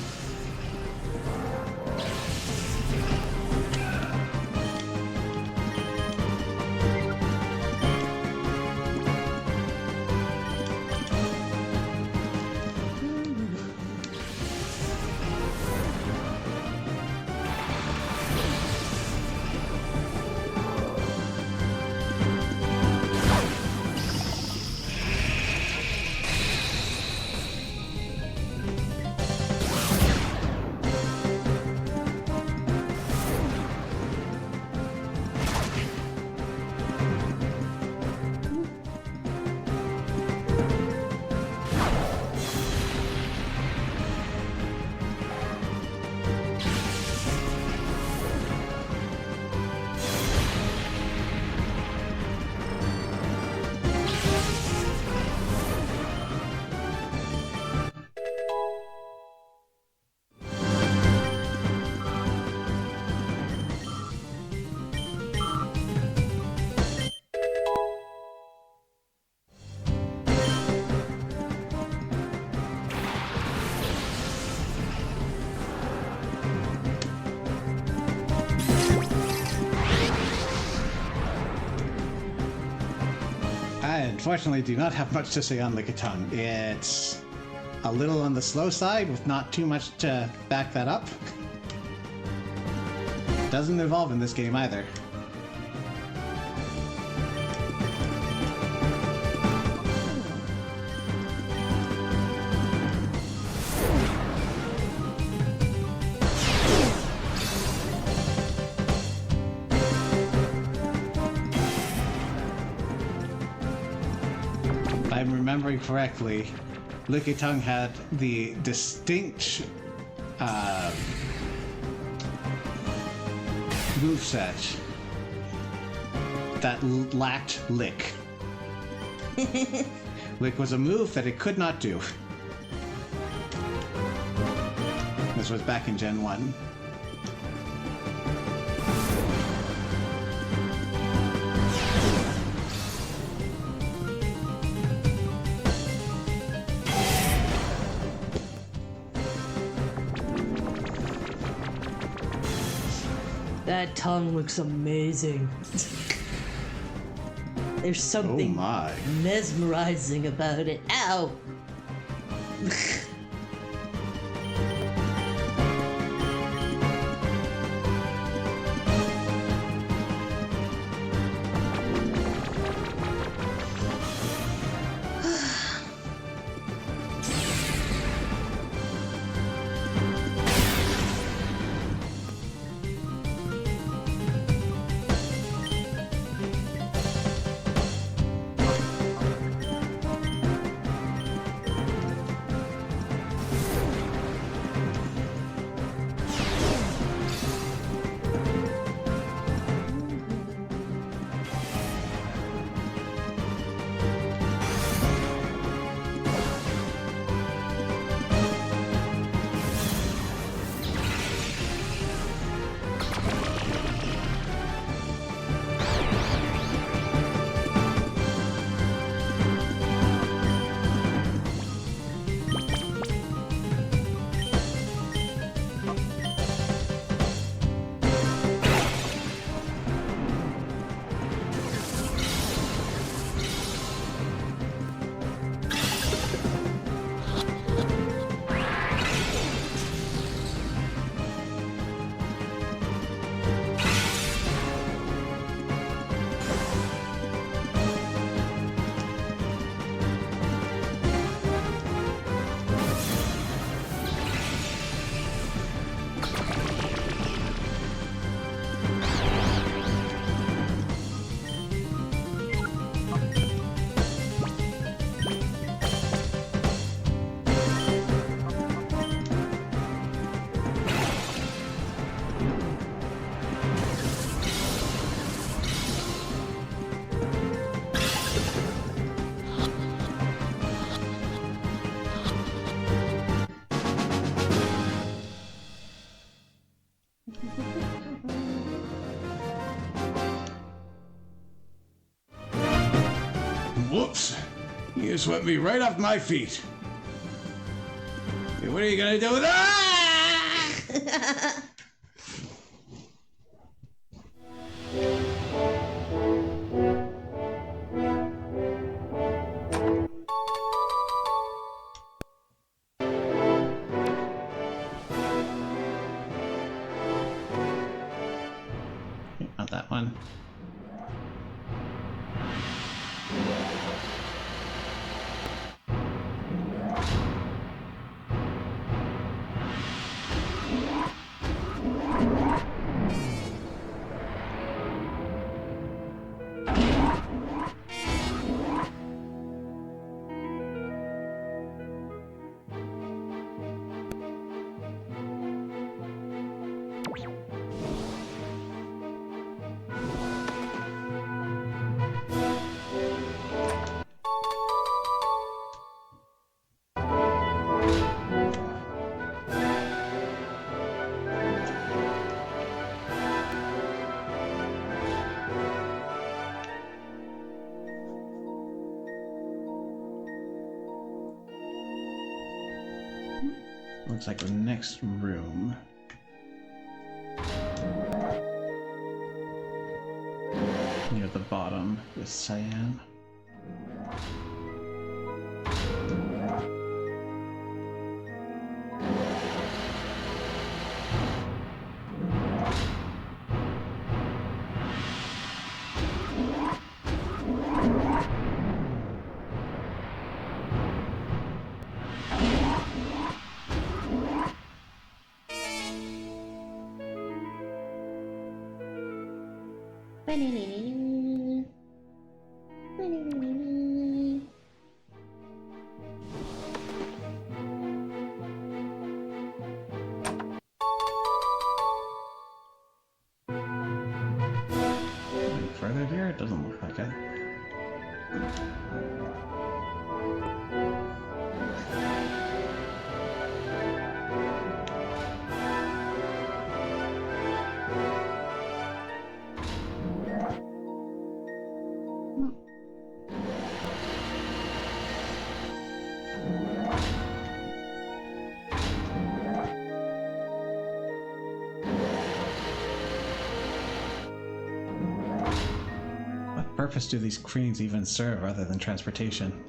I unfortunately do not have much to say on Lickitung. It's a little on the slow side with not too much to back that up. Doesn't evolve in this game either. If I'm remembering correctly, Lickitung had the distinct moveset that lacked Lick. Lick was a move that it could not do. This was back in Gen 1. That tongue looks amazing. There's something Oh my. mesmerizing about it. Ow! Whoops. You swept me right off my feet. Hey, what are you gonna do with that? Not that one. Looks like the next room. Near the bottom is cyan. Further here, it doesn't look like it. What purpose do these cranes even serve other than transportation?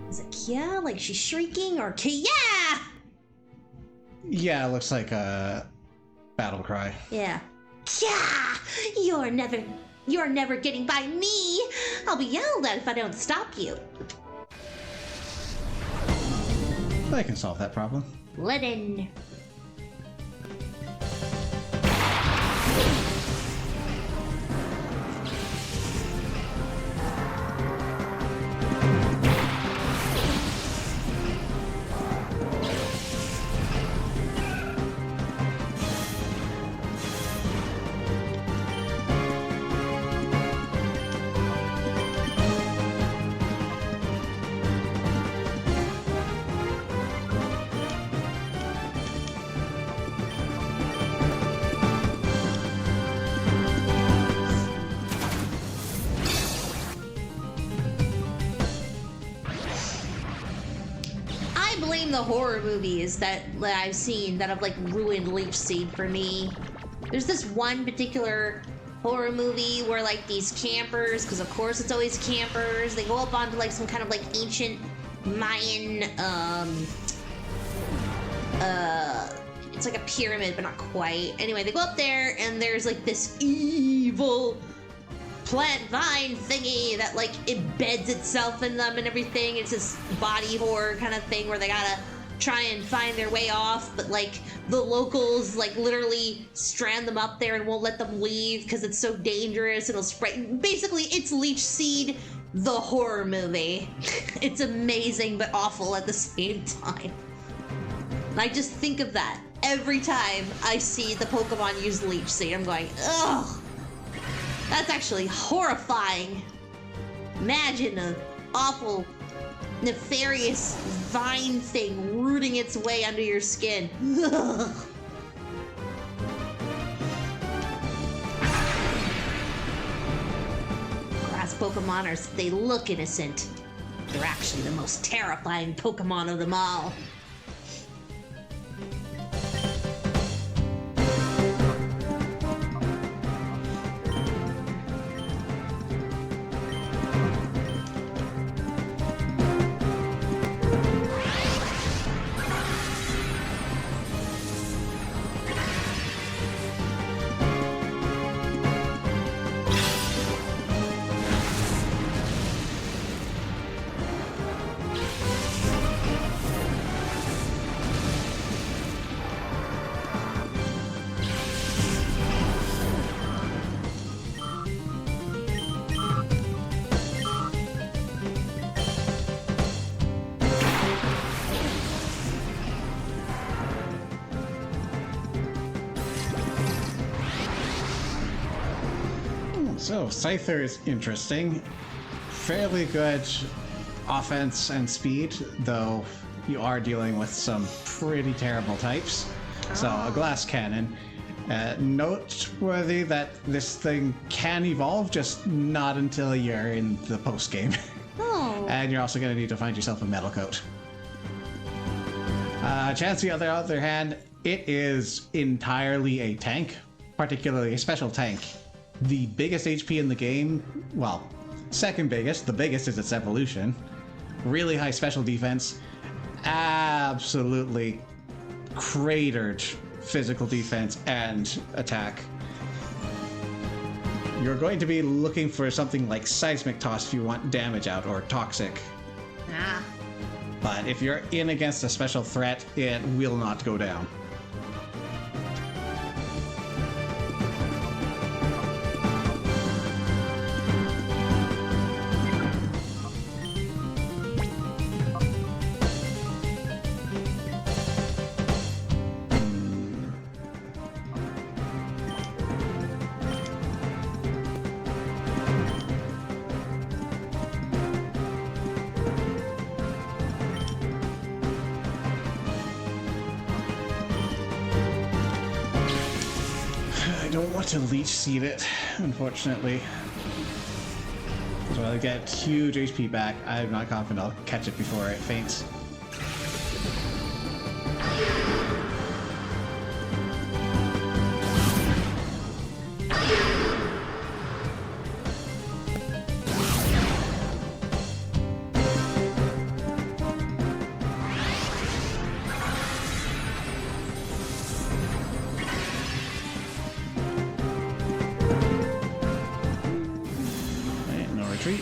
Is it Kia? Like she's shrieking, or Kia? Yeah, it looks like a battle cry. Yeah. Kia! You're never getting by me! I'll be yelled at if I don't stop you. I can solve that problem. Let in. The horror movies that I've seen that have like ruined Leech Seed for me. There's this one particular horror movie where like these campers, because of course it's always campers, they go up onto like some kind of like ancient Mayan it's like a pyramid but not quite. Anyway, they go up there and there's like this evil plant vine thingy that like embeds itself in them and everything. It's this body horror kind of thing where they gotta try and find their way off, but like the locals like literally strand them up there and won't let them leave because it's so dangerous. It'll spray. Basically, it's Leech Seed the horror movie. It's amazing but awful at the same time. And I just think of that every time I see the Pokemon use Leech Seed. I'm going, ugh, that's actually horrifying. Imagine an awful, nefarious vine thing rooting its way under your skin. Ugh. Grass Pokemon they look innocent. They're actually the most terrifying Pokemon of them all. So, Scyther is interesting. Fairly good offense and speed, though you are dealing with some pretty terrible types. So, a glass cannon. Noteworthy that this thing can evolve, just not until you're in the post game. Oh. And you're also going to need to find yourself a metal coat. Chansey, on the other hand, it is entirely a tank, particularly a special tank. The biggest HP in the game, well, second biggest, the biggest is its evolution. Really high special defense, absolutely cratered physical defense and attack. You're going to be looking for something like Seismic Toss if you want damage out, or Toxic. Ah. But if you're in against a special threat, it will not go down. I don't want to leech seed it, unfortunately. So I get huge HP back. I'm not confident I'll catch it before it faints. No retreat.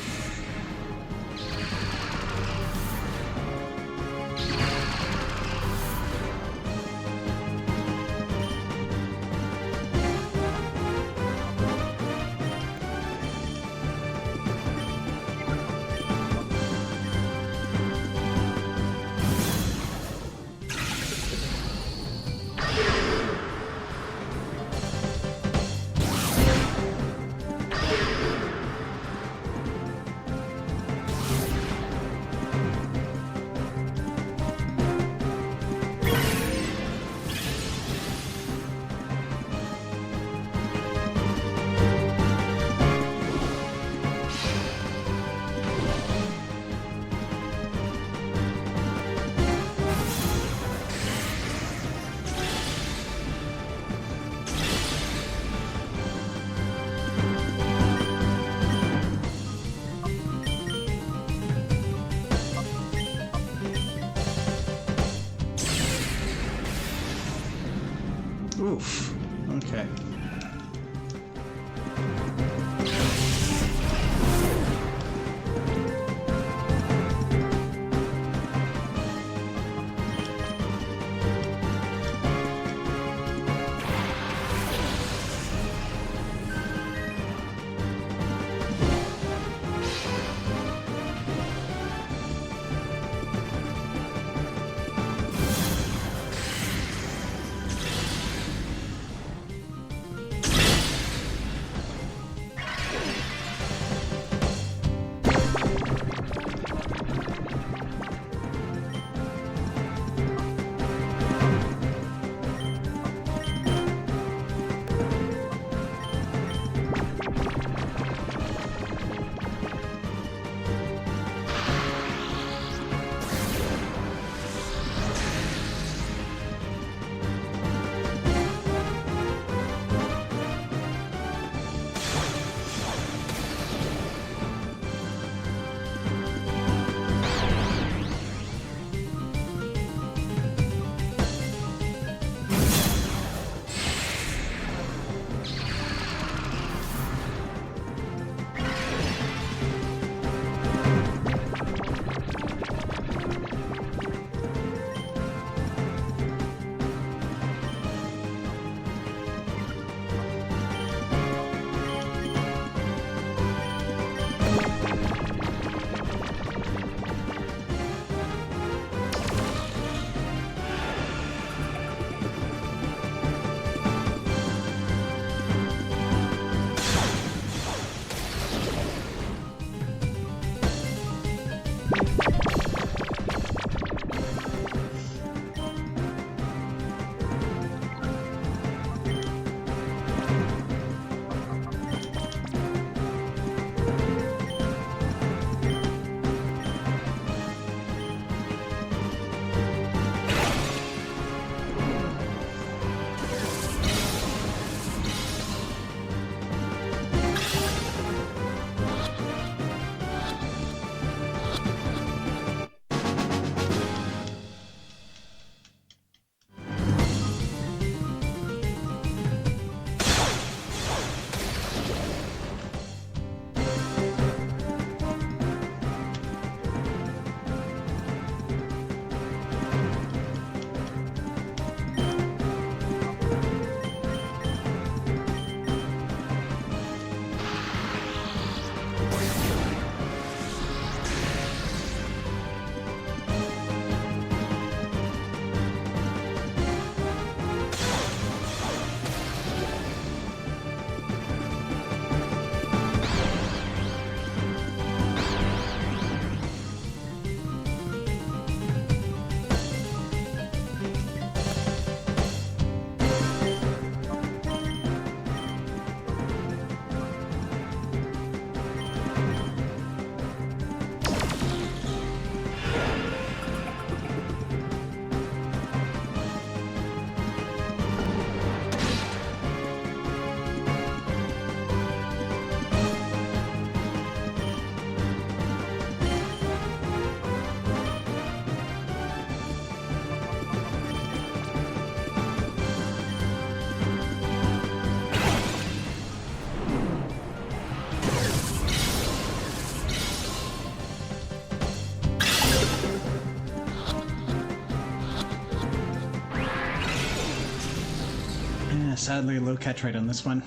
Oof. Okay. Sadly, low catch rate on this one.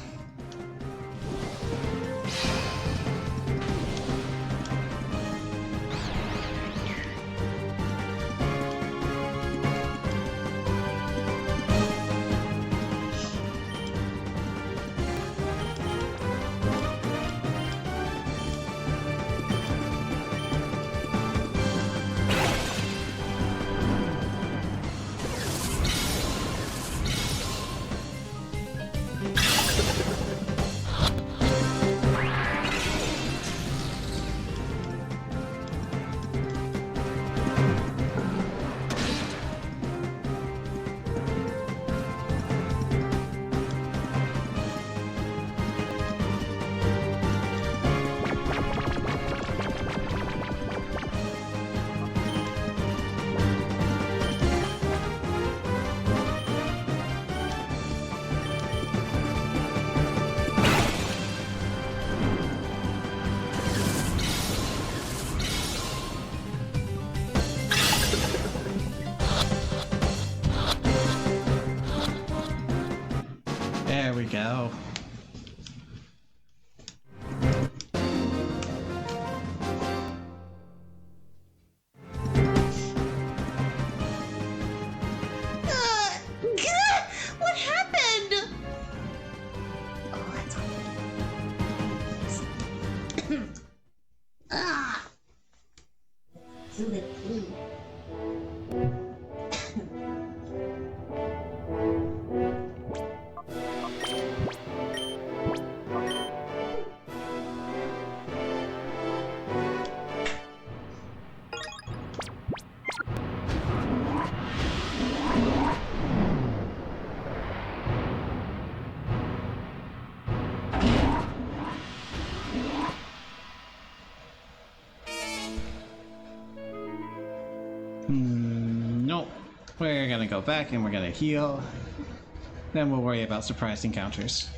There we go. What happened? Oh, that's awful. Ah. So the key. Nope. We're gonna go back and we're gonna heal. Then we'll worry about surprise encounters.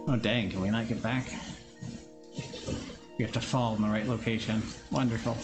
Oh dang, can we not get back? We have to fall in the right location. Wonderful.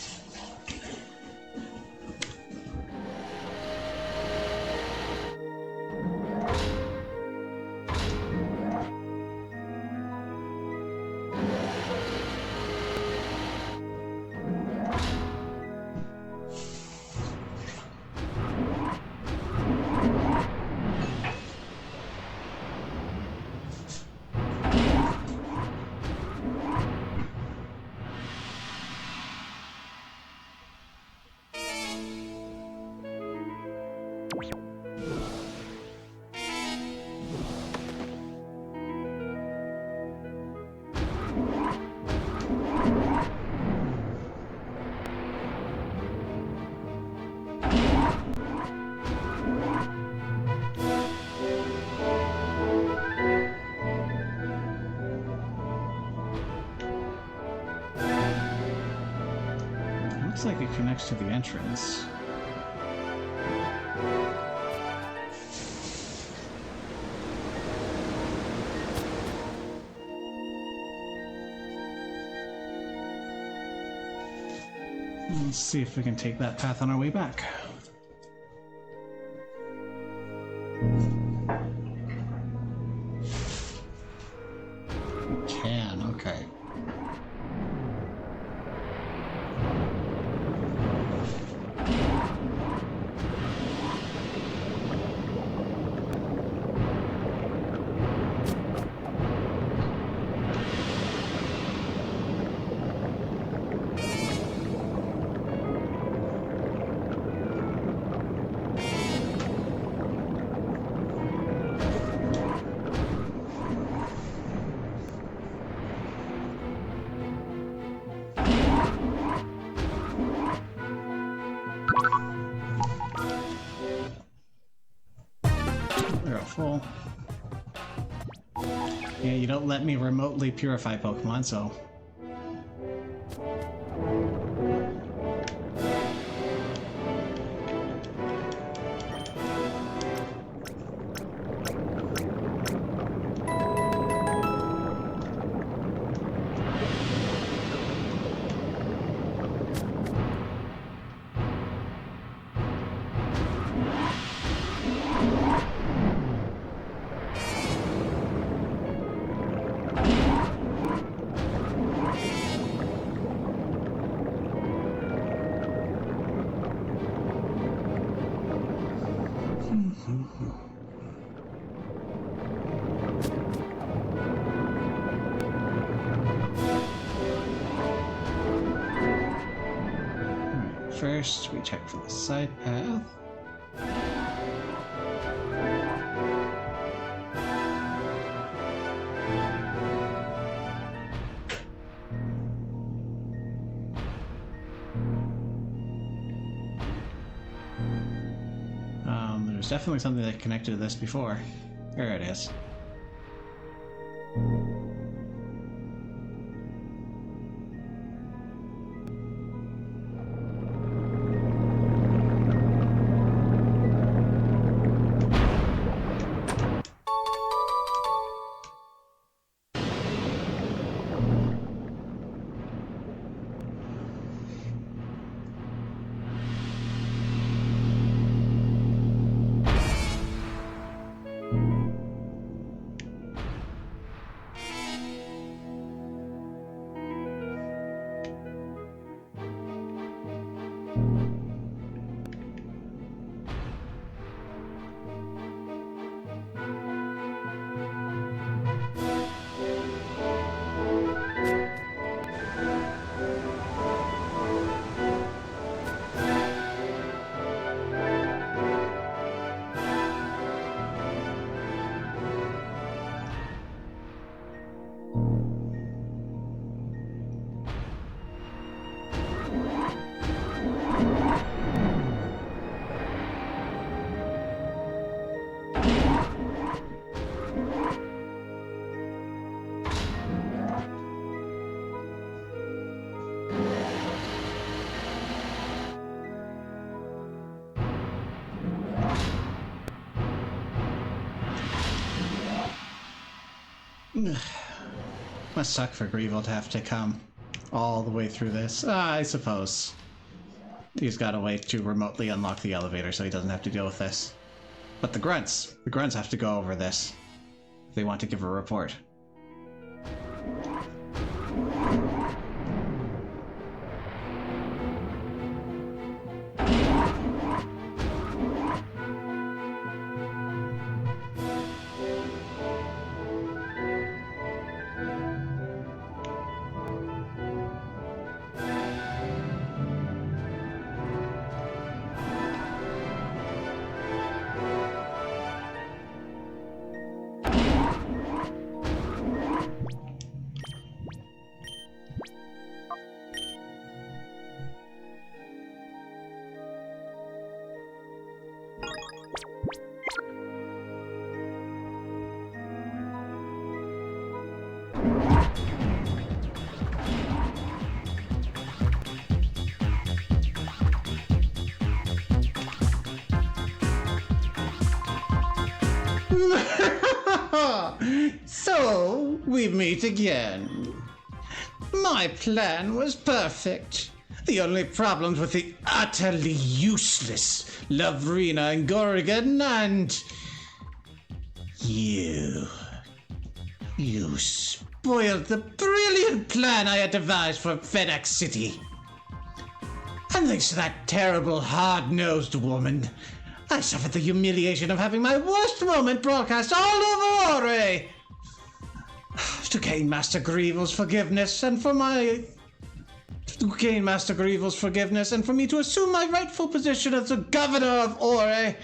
Looks like it connects to the entrance. Let's see if we can take that path on our way back. We can, okay. They're all full. Yeah, you don't let me remotely purify Pokemon, so Alright, first we check for the side path. There's definitely something that connected to this before. There it is. Must suck for Greevil to have to come all the way through this. I suppose. He's got a way to remotely unlock the elevator so he doesn't have to deal with this. But the grunts have to go over this if they want to give a report. So, we meet again. My plan was perfect. The only problems with the utterly useless Lavrina and Gorrigan and... You spoiled the brilliant plan I had devised for FedEx City. And thanks to that terrible, hard-nosed woman, I suffered the humiliation of having my worst moment broadcast all over Ore. To gain Master Greevil's forgiveness and for me to assume my rightful position as the governor of Ore,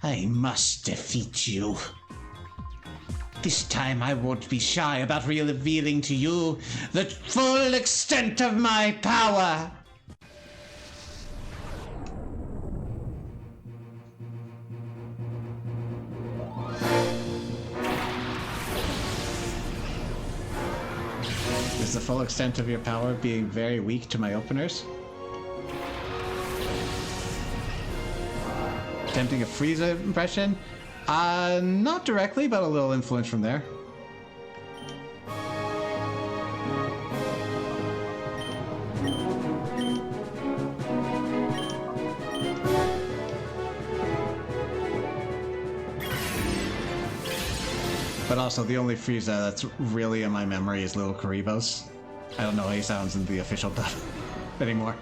I must defeat you. This time I won't be shy about revealing to you the full extent of my power. Is the full extent of your power being very weak to my openers? Attempting a Frieza impression? Not directly, but a little influence from there. But also, the only Frieza that's really in my memory is Little Karibos. I don't know how he sounds in the official dub anymore.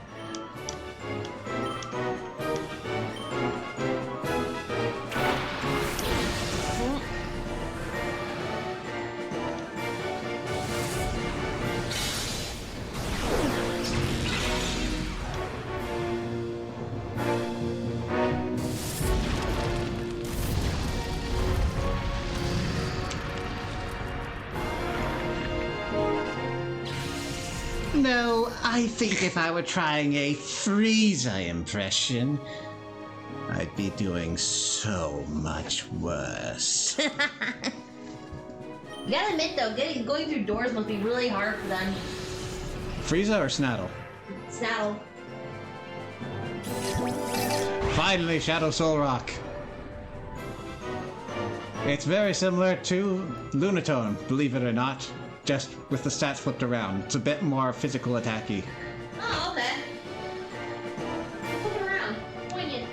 No, I think if I were trying a Frieza impression, I'd be doing so much worse. You gotta admit though, going through doors must be really hard for them. Frieza or Snaddle? Snaddle. Finally, Shadow Soul Rock. It's very similar to Lunatone, believe it or not, just with the stats flipped around. It's a bit more physical attacky. Oh, okay. Flip it around. Wing it.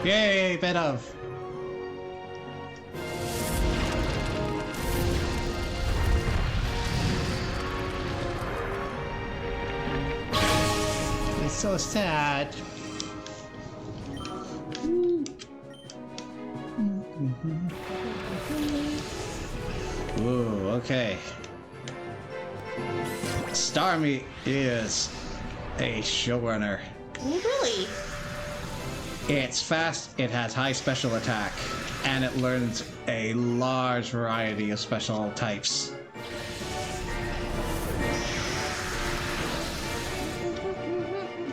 Yay, bit of. It's so sad. Ooh, okay. Starmie is a showrunner. Oh, really? It's fast, it has high special attack, and it learns a large variety of special types.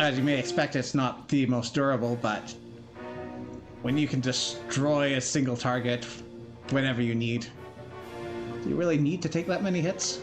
As you may expect, it's not the most durable, but when you can destroy a single target whenever you need, do you really need to take that many hits?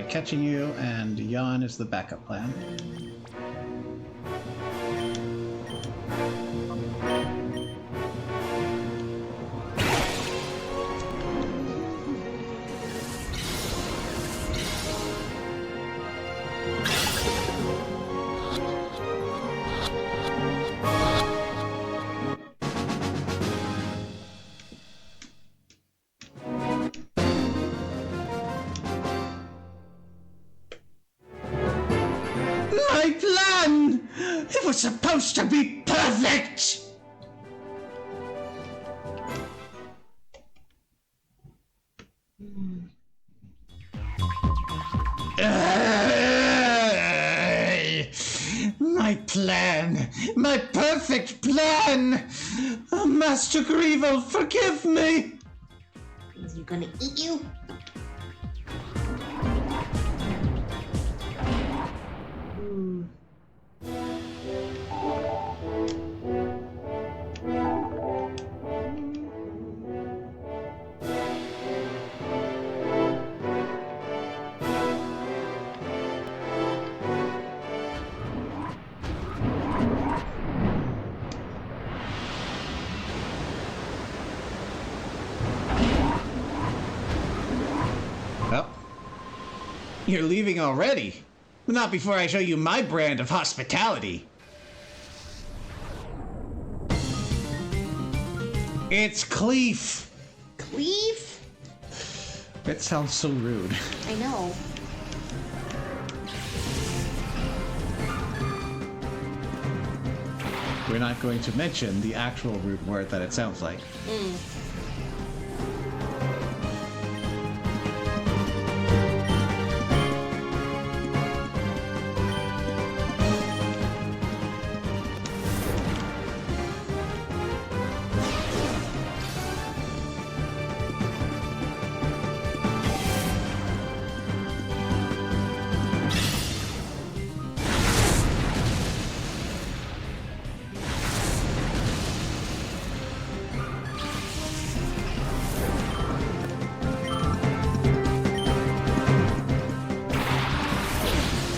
catching you, and yawn is the backup plan. My plan! It was supposed to be perfect! My plan! My perfect plan! Master Grievel, forgive me! Is he gonna eat you? Well, you're leaving already. Not before I show you my brand of hospitality. It's Cleef. Cleave? It sounds so rude. I know. We're not going to mention the actual rude word that it sounds like.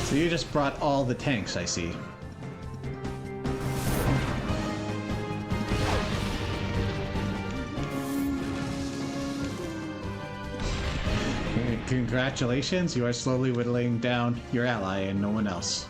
So you just brought all the tanks, I see. Congratulations, you are slowly whittling down your ally and no one else.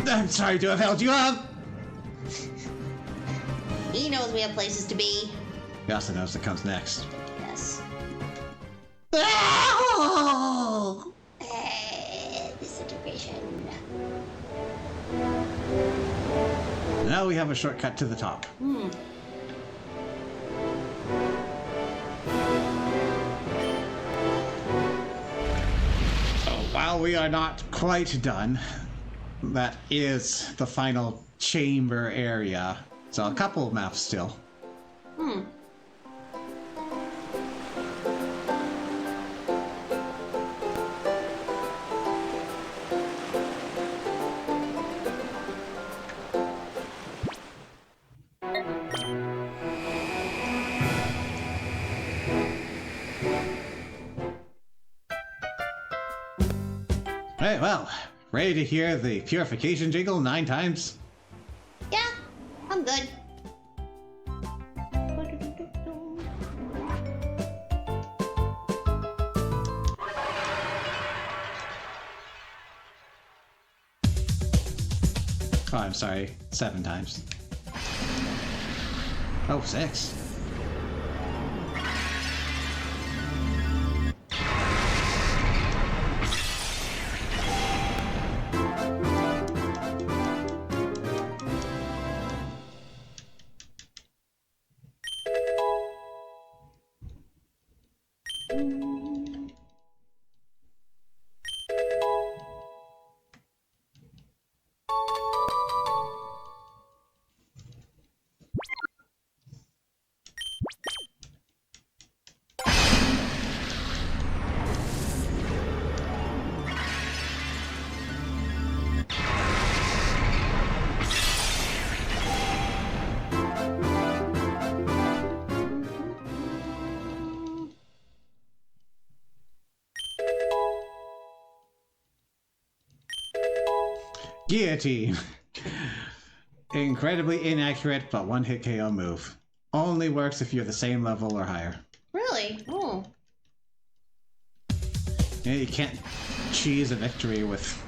I'm sorry to have held you up! He knows we have places to be. He also knows what comes next. Yes. Oh! Disintegration. Now we have a shortcut to the top. While we are not quite done, that is the final chamber area. So a couple of maps still. Hey, well, ready to hear the purification jingle 9 times? Yeah, I'm good. times, sorry. 7 times. Oh, 6. Guillotine. Incredibly inaccurate, but one hit KO move. Only works if you're the same level or higher. Really? Oh. Yeah, you can't cheese a victory with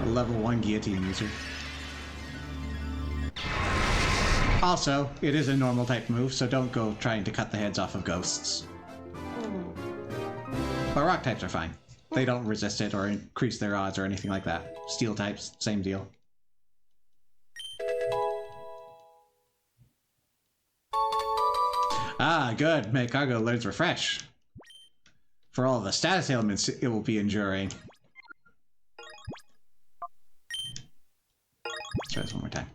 a level 1 guillotine user. Also, it is a normal type move, so don't go trying to cut the heads off of ghosts. But rock types are fine. They don't resist it or increase their odds or anything like that. Steel types, same deal. Ah, good. Cargo learns Refresh. For all the status ailments it will be enduring. Let's try this one more time.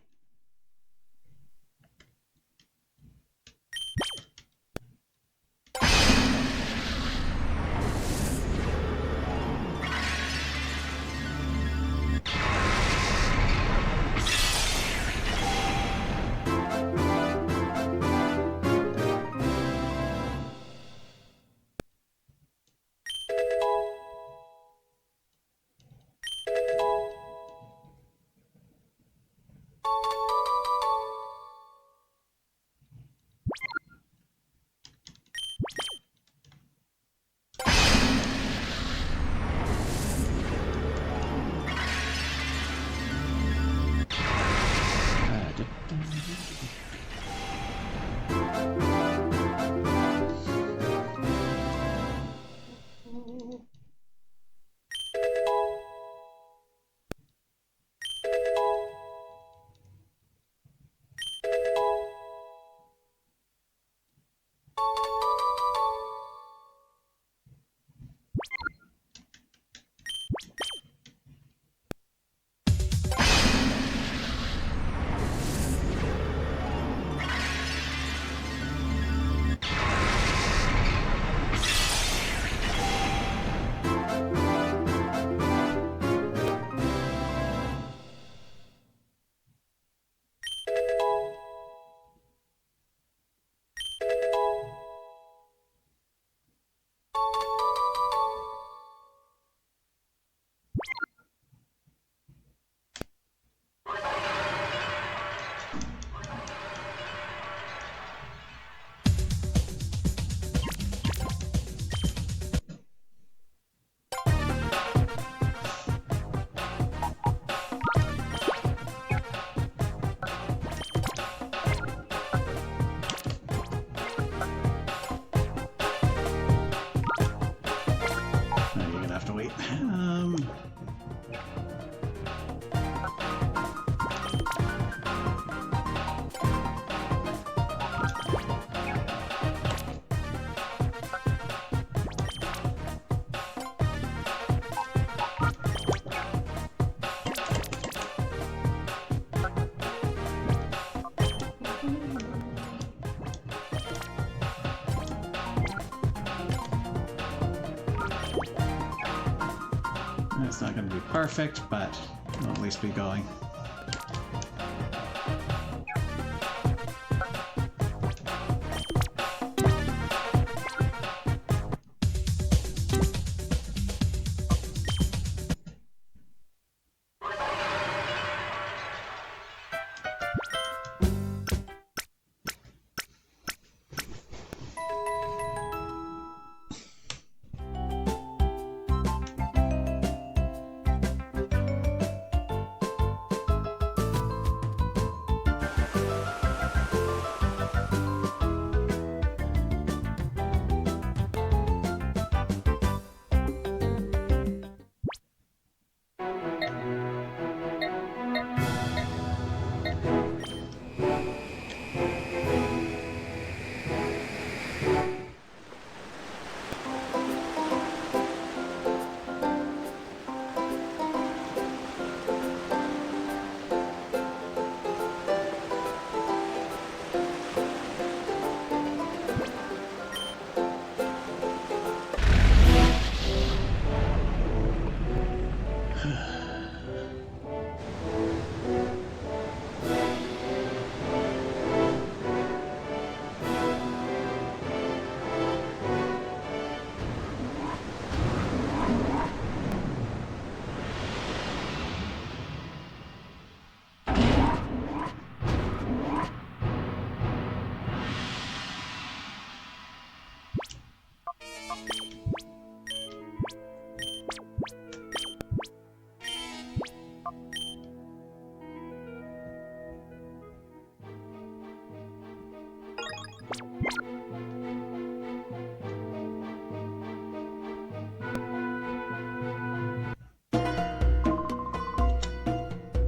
It's not going to be perfect, but we'll at least be going.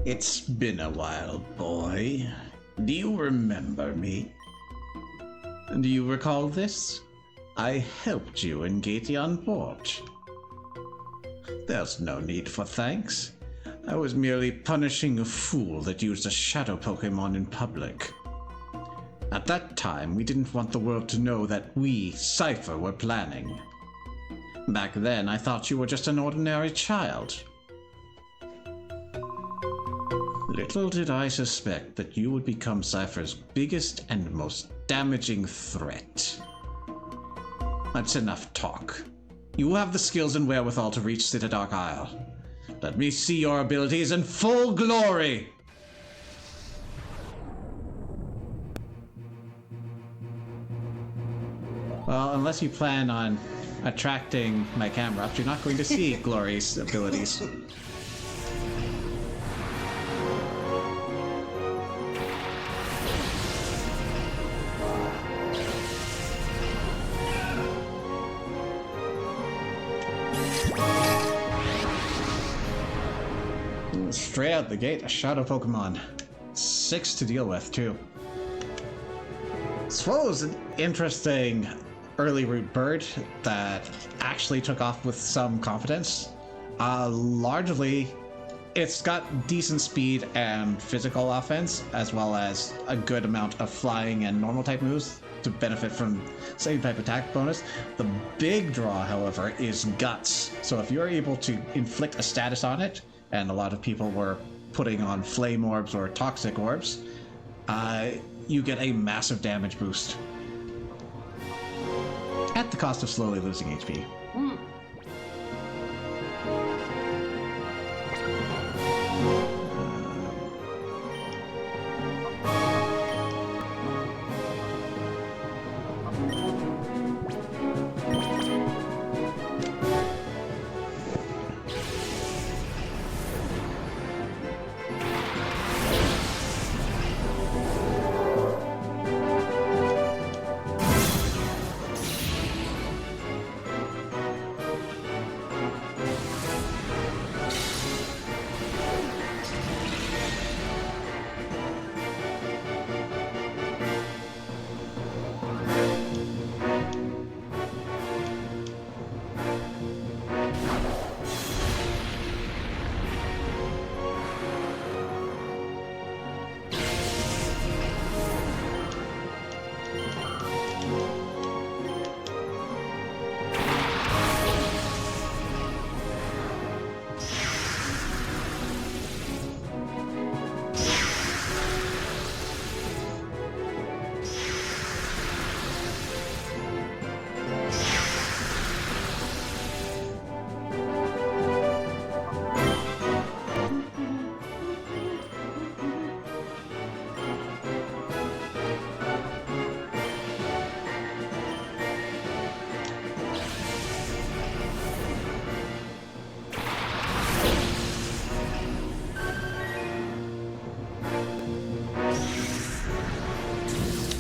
It's been a while, boy. Do you remember me? Do you recall this? I helped you in Gation Port. There's no need for thanks. I was merely punishing a fool that used a shadow Pokémon in public. At that time, we didn't want the world to know that we, Cypher, were planning. Back then, I thought you were just an ordinary child. Little did I suspect that you would become Cypher's biggest and most damaging threat. That's enough talk. You have the skills and wherewithal to reach Citadark Isle. Let me see your abilities in full glory! Well, unless you plan on attracting my camera up, you're not going to see Glory's abilities. Straight out the gate, a shadow Pokemon. 6 to deal with, too. Suppose an interesting early root bird that actually took off with some confidence. Largely, it's got decent speed and physical offense, as well as a good amount of flying and normal type moves to benefit from same type attack bonus. The big draw, however, is guts. So if you're able to inflict a status on it, and a lot of people were putting on flame orbs or toxic orbs, you get a massive damage boost. At the cost of slowly losing HP.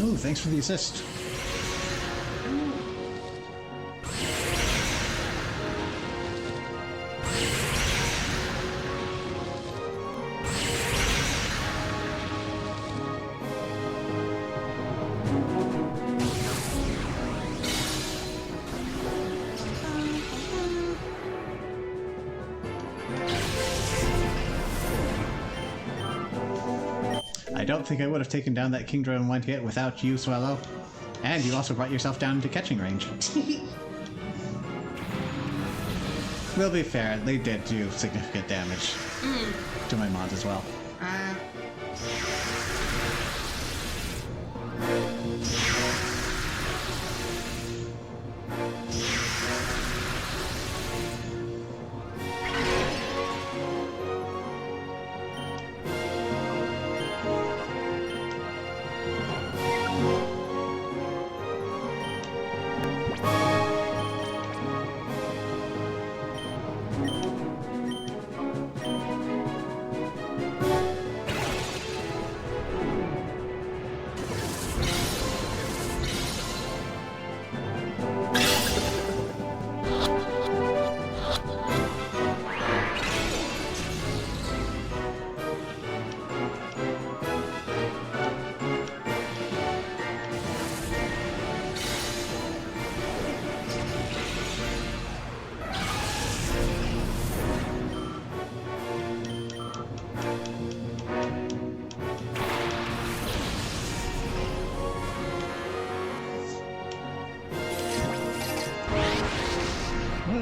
Ooh, thanks for the assist. I don't think I would have taken down that Kingdra in one hit without you, Swellow. And you also brought yourself down into catching range. We'll be fair, they did do significant damage to my mod as well.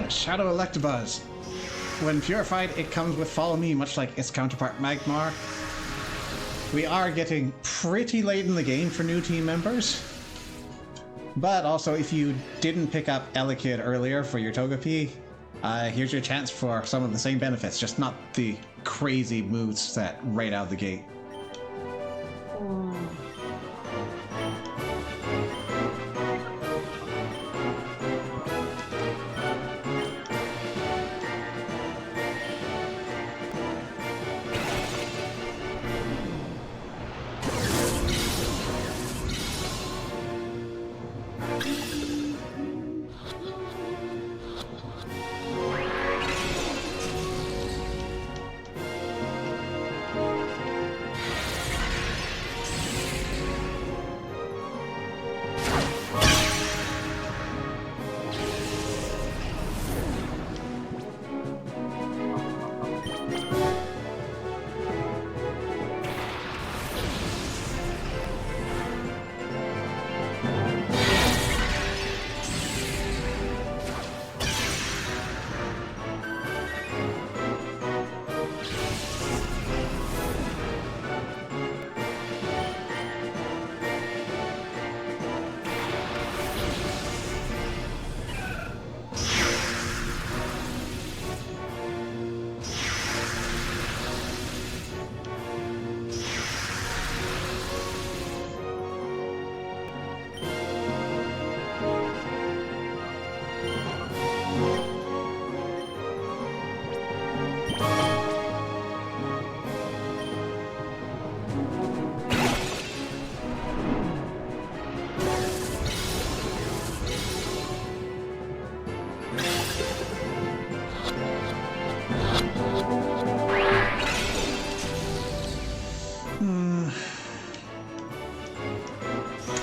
Shadow Electabuzz. When purified, it comes with Follow Me, much like its counterpart Magmar. We are getting pretty late in the game for new team members. But also, if you didn't pick up Elekid earlier for your Togepi, here's your chance for some of the same benefits, just not the crazy moves set right out of the gate.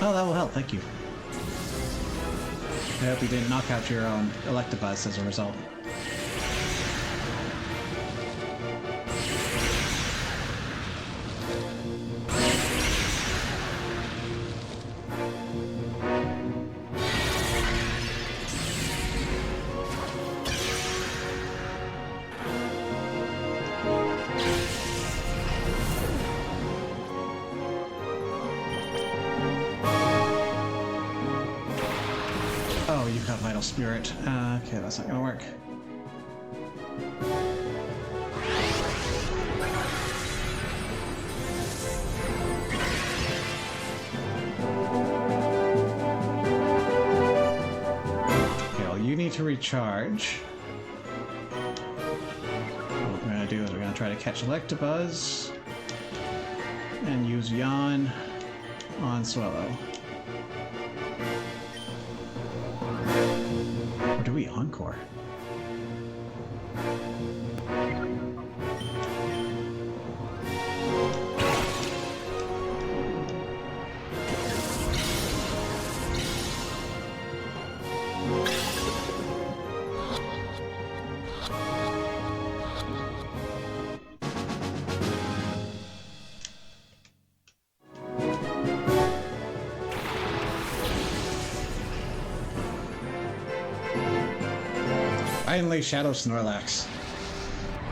Oh, that will help, thank you. I hope you didn't knock out your own Electabuzz as a result. Oh, you've got Vital Spirit. Okay, that's not gonna work. Okay, well, you need to recharge. What we're gonna do is we're gonna try to catch Electabuzz and use Yawn on Swallow. Or do we Encore? Finally, Shadow Snorlax.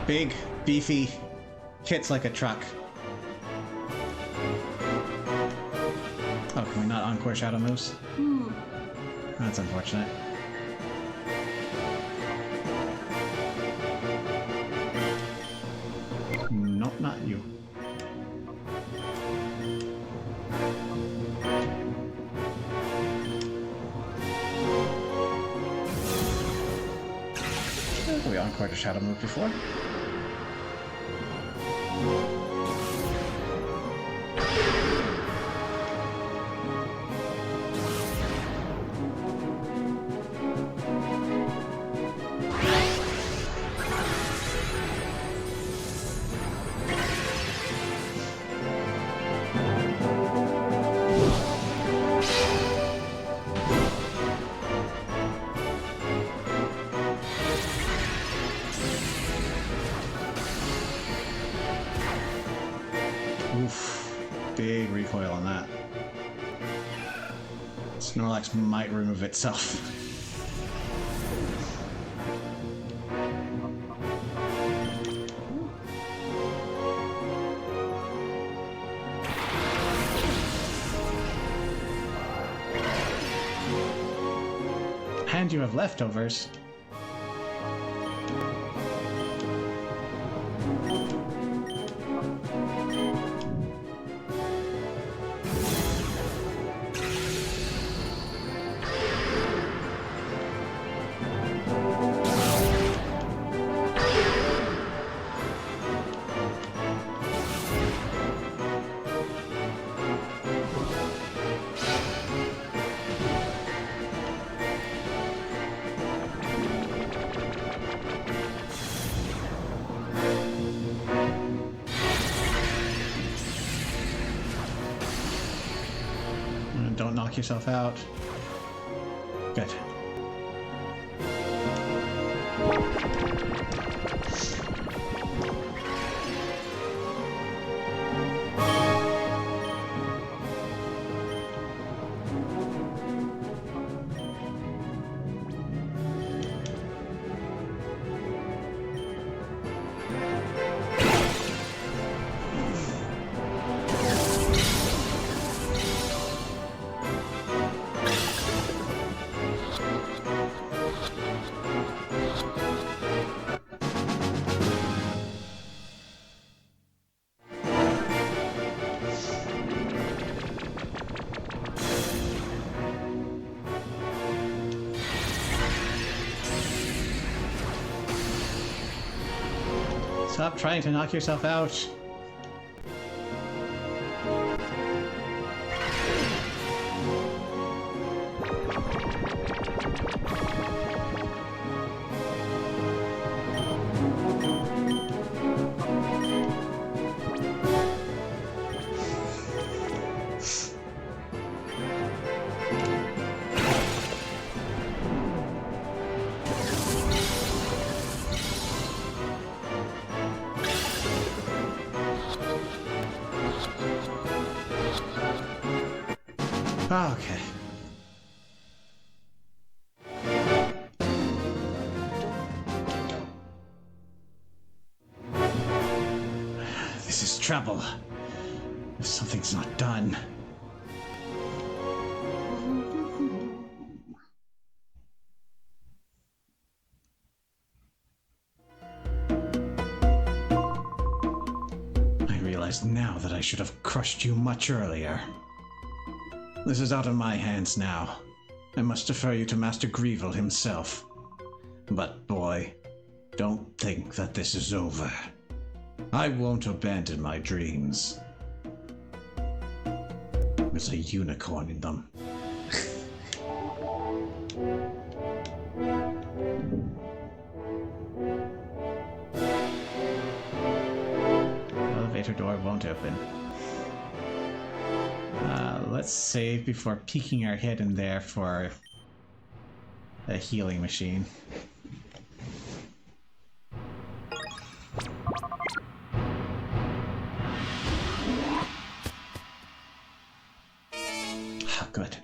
Big, beefy, hits like a truck. Oh, can we not Encore Shadow moves? That's unfortunate. Nope, not you. We Encore a Shadow move before. Oof, big recoil on that. Snorlax might remove itself. And you have leftovers. Don't knock yourself out. Good. Stop trying to knock yourself out. Okay. This is trouble. If something's not done. I realize now that I should have crushed you much earlier. This is out of my hands now. I must defer you to Master Greevil himself. But boy, don't think that this is over. I won't abandon my dreams. There's a unicorn in them. Elevator door won't open. Let's save before peeking our head in there for a healing machine. Good.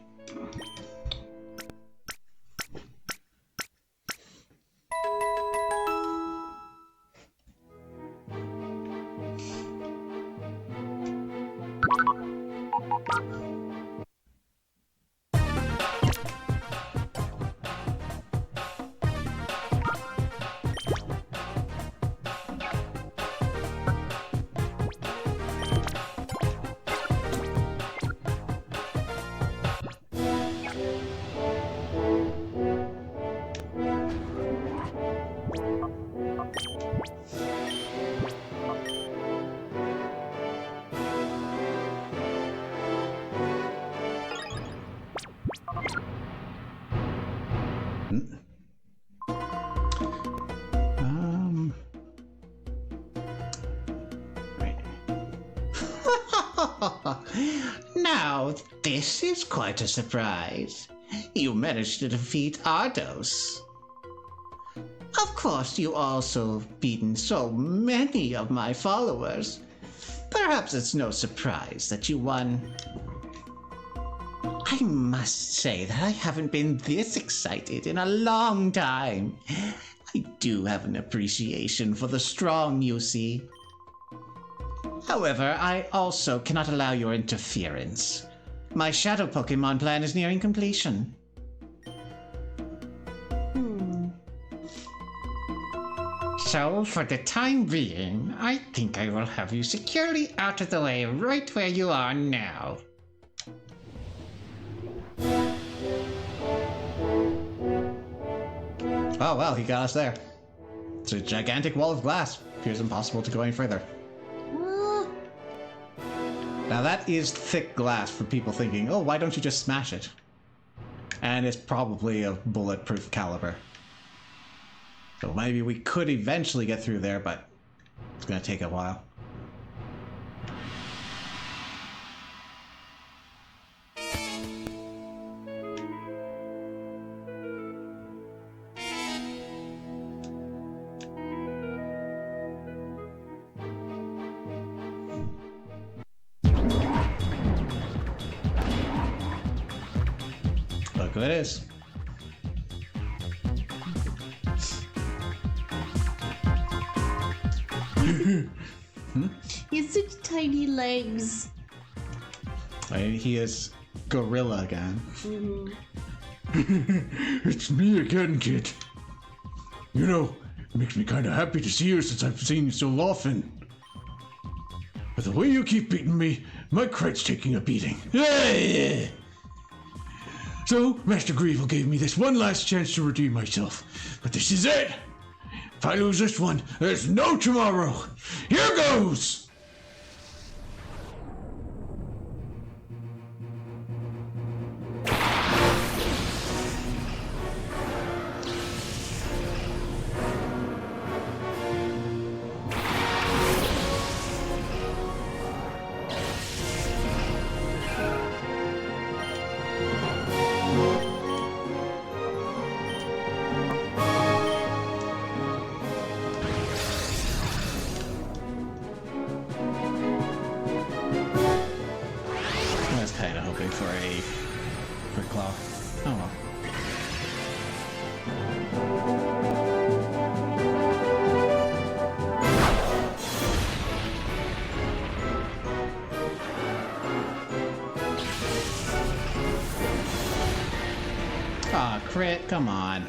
Now, this is quite a surprise. You managed to defeat Ardos. Of course, you also beaten so many of my followers. Perhaps it's no surprise that you won. I must say that I haven't been this excited in a long time. I do have an appreciation for the strong, you see. However, I also cannot allow your interference. My shadow Pokémon plan is nearing completion. So, for the time being, I think I will have you securely out of the way right where you are now. Oh well, he got us there. It's a gigantic wall of glass. Appears impossible to go any further. Now that is thick glass for people thinking, oh, why don't you just smash it? And it's probably a bulletproof caliber. So maybe we could eventually get through there, but it's gonna take a while. Look who it is. He has such tiny legs. He is gorilla again. It's me again, kid. You know, it makes me kind of happy to see you since I've seen you so often. But the way you keep beating me, my credit's taking a beating. So, Master Greevil gave me this one last chance to redeem myself. But this is it! If I lose this one, there's no tomorrow! Here goes! I was kind of hoping for a quick claw. Oh well. Ah, crit, come on.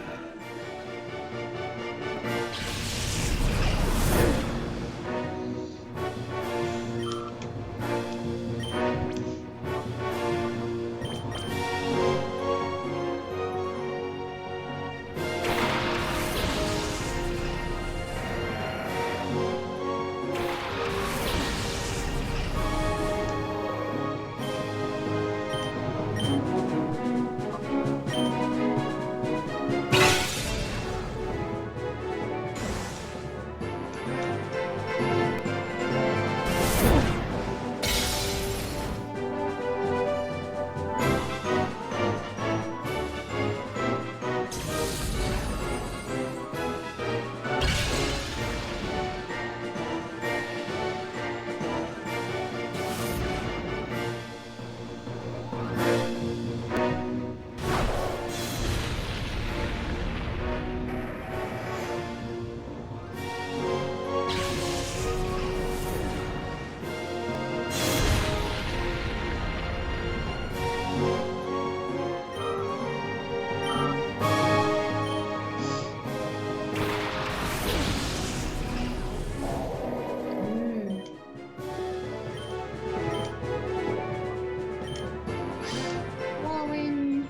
Warren.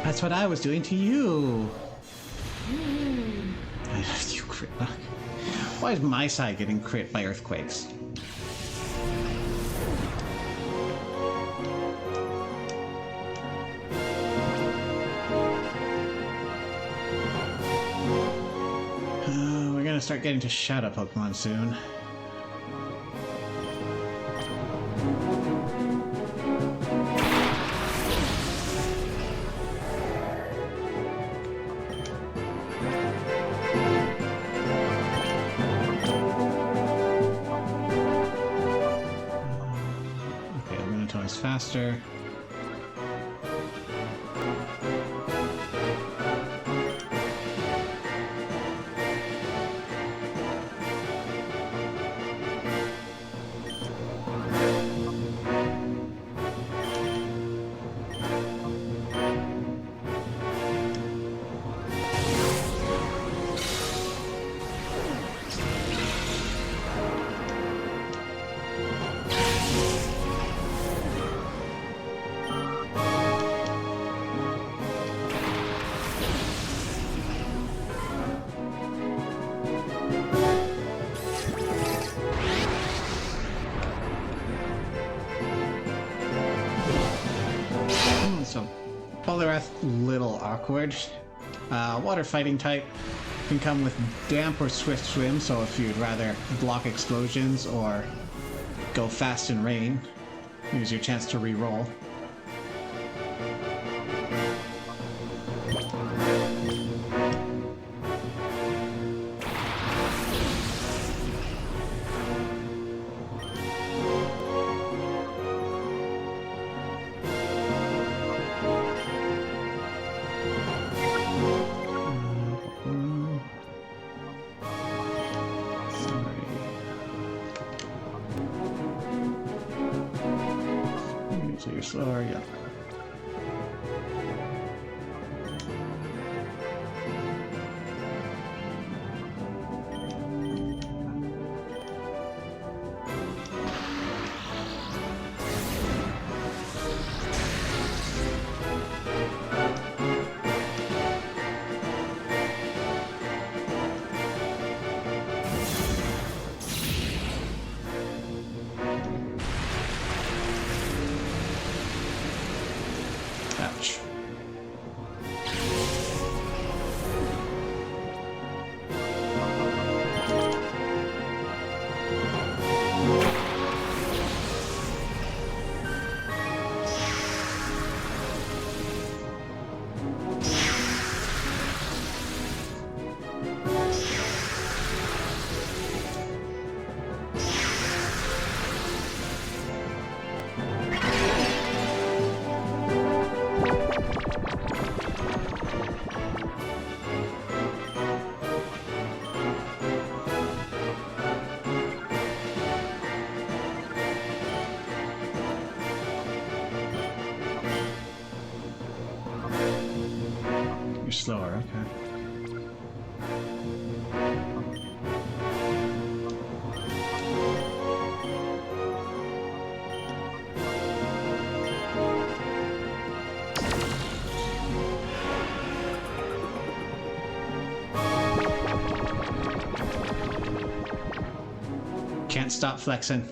That's what I was doing to you. You crit. Why is my side getting crit by earthquakes? We're gonna start getting to shadow Pokemon soon. Okay, Lunatoy is faster. so Poliwrath, little awkward. Water fighting type can come with damp or swift swim, so if you'd rather block explosions or go fast in rain, use your chance to re-roll. So you're slower, yeah. Ouch. You're slower, okay. Can't stop flexing.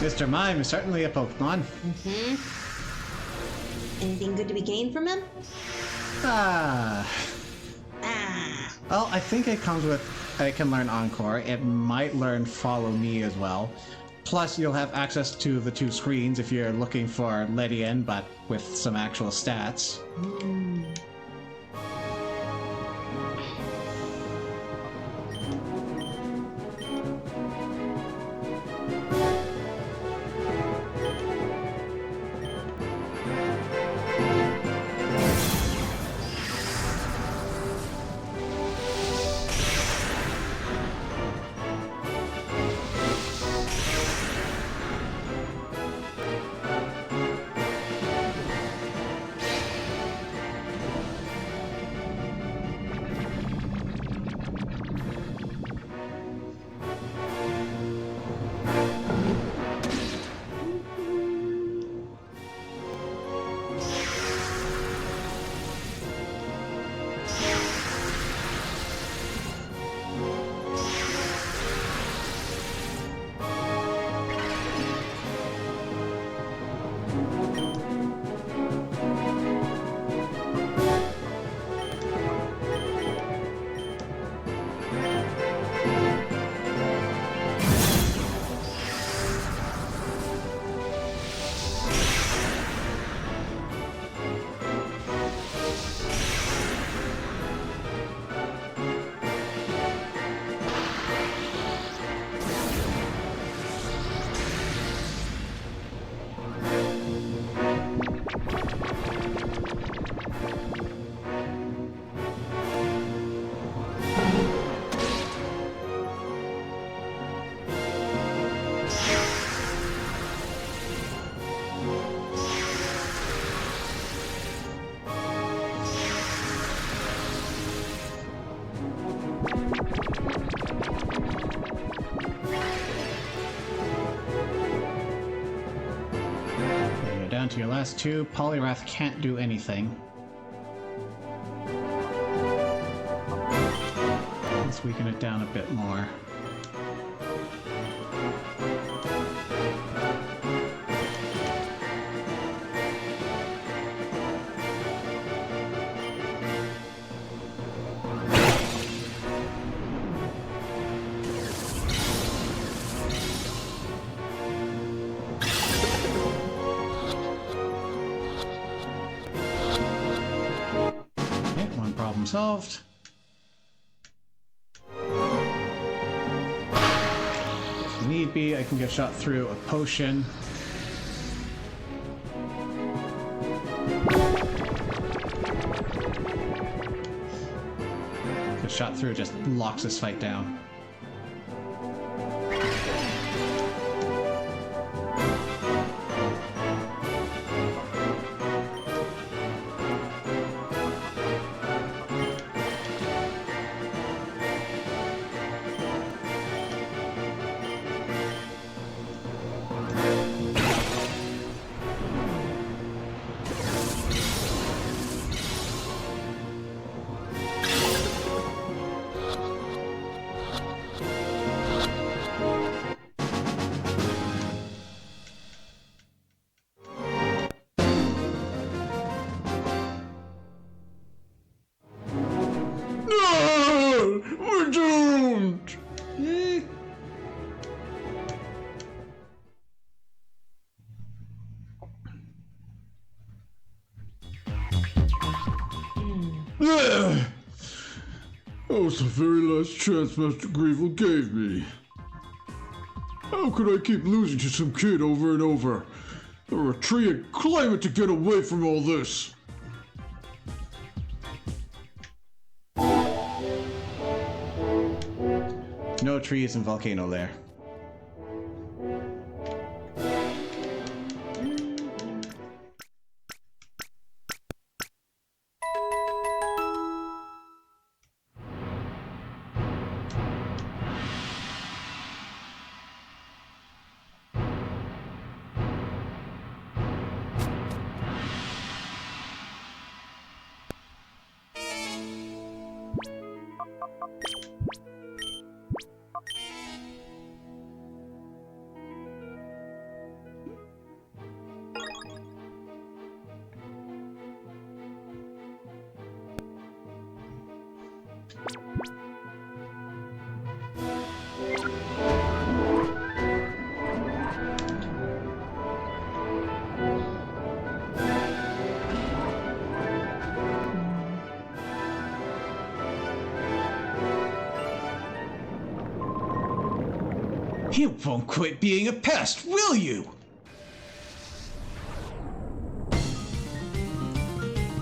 Mr. Mime is certainly a Pokemon. Anything good to be gained from him? Ah. Well, I think it comes with, it can learn Encore. It might learn Follow Me as well. Plus, you'll have access to the two screens if you're looking for Ledian, but with some actual stats. down to your last two. Poliwrath can't do anything. Let's weaken it down a bit more. Problem solved. If need be, I can get shot through a potion. Get shot through just locks this fight down. No! We're doomed! That was the very last chance Master Greevil gave me. How could I keep losing to some kid over and over? Or a tree and climb it to get away from all this? No trees and volcano lair. You won't quit being a pest, will you?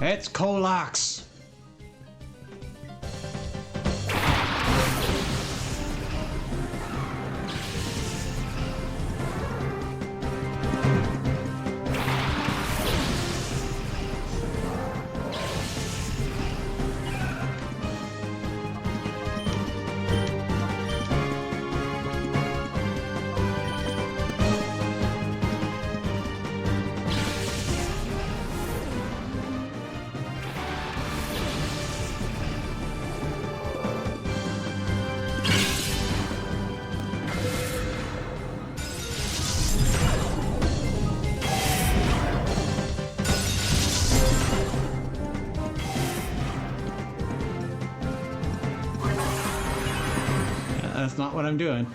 It's Colax. That's not what I'm doing.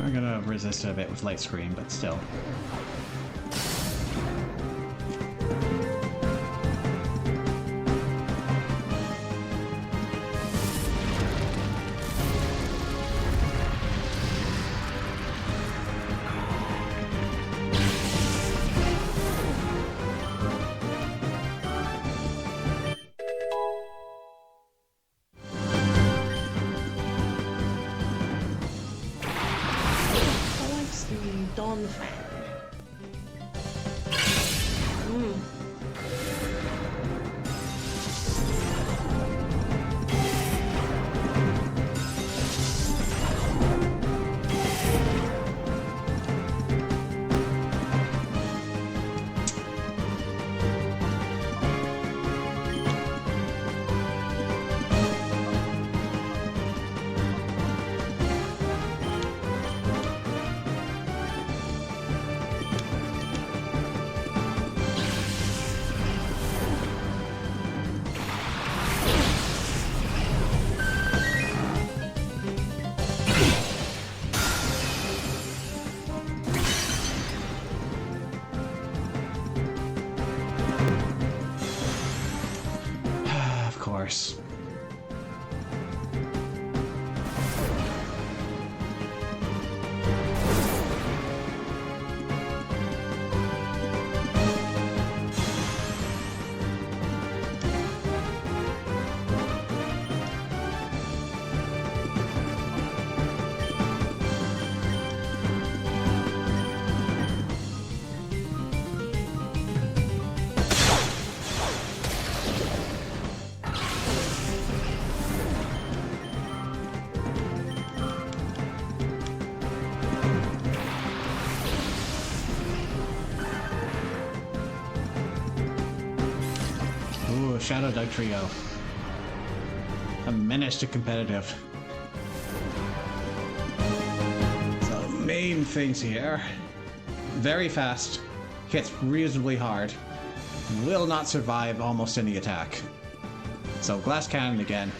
I'm gonna resist it a bit with Light Screen, but still. course. Ooh, Shadow Dug Trio. A menace to competitive. So, main things here. Very fast, hits reasonably hard, will not survive almost any attack. So, Glass Cannon again.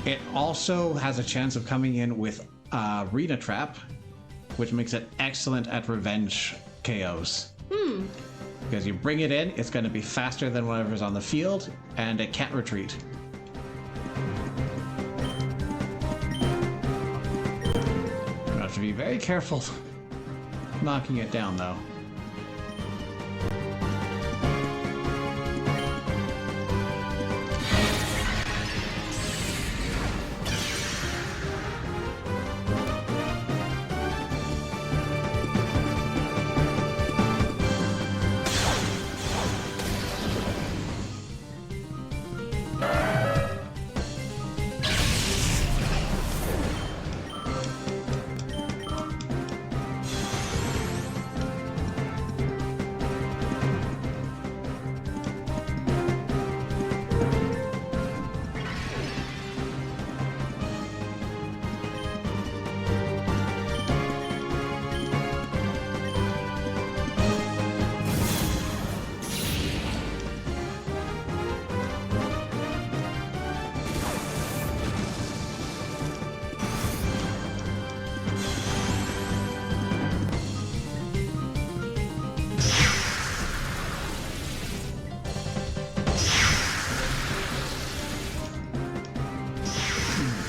It also has a chance of coming in with Arena Trap, which makes it excellent at revenge KOs. Because you bring it in, it's going to be faster than whatever's on the field, and it can't retreat. You have to be very careful knocking it down, though.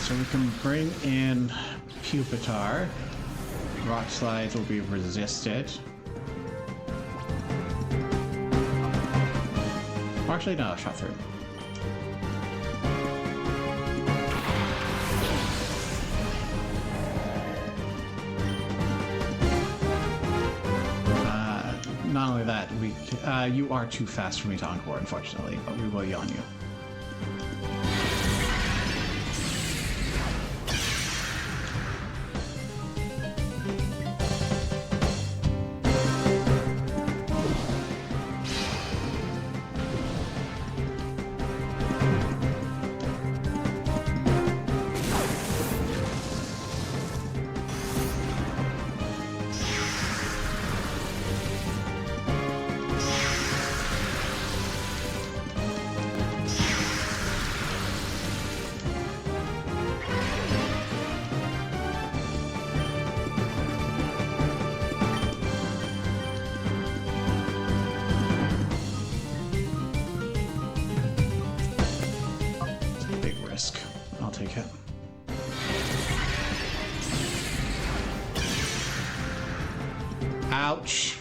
So we can bring in Pupitar. Rock slides will be resisted. Actually, no, shot through. Not only that, you are too fast for me to encore, unfortunately, but we will yawn you. I'll take it. Ouch.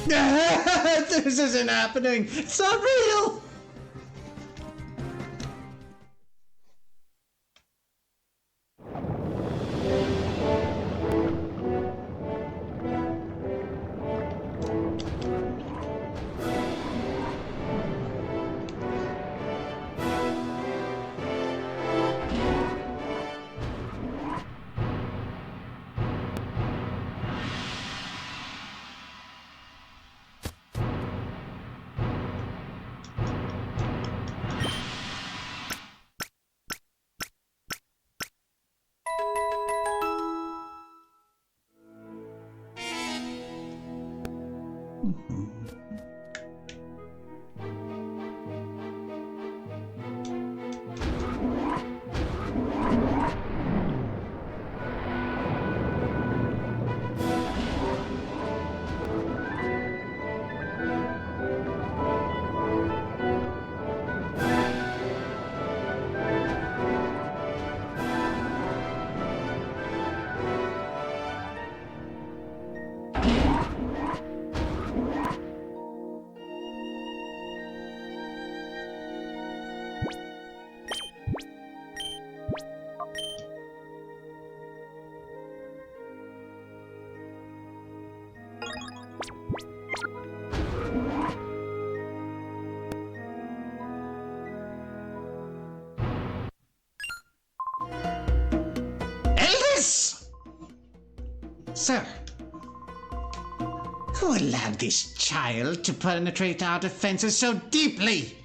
This isn't happening! It's not real! Elders! Sir, who allowed this child to penetrate our defenses so deeply?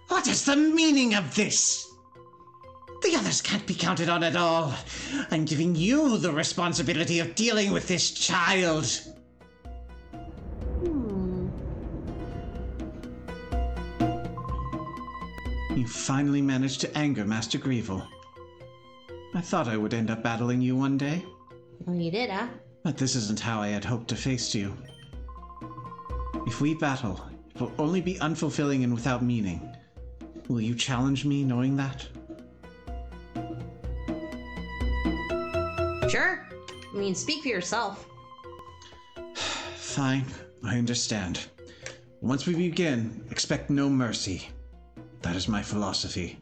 What is the meaning of this? The others can't be counted on at all. I'm giving you the responsibility of dealing with this child. You finally managed to anger Master Grievel. I thought I would end up battling you one day, Well, you did, huh? but this isn't how I had hoped to face you. If we battle, it will only be unfulfilling and without meaning. Will you challenge me knowing that? Sure. I mean, speak for yourself. Fine, I understand. Once we begin, expect no mercy. That is my philosophy.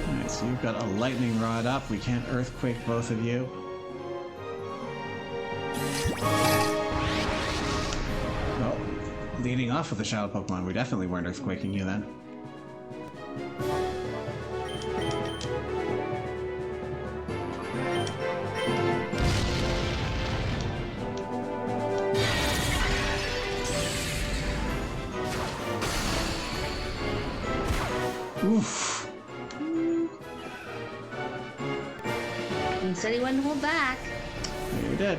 Alright, so you've got a lightning rod up. We can't earthquake both of you. Well, leading off with the Shadow Pokemon, we definitely weren't earthquaking you then. Oof. He said he wouldn't hold back. You did.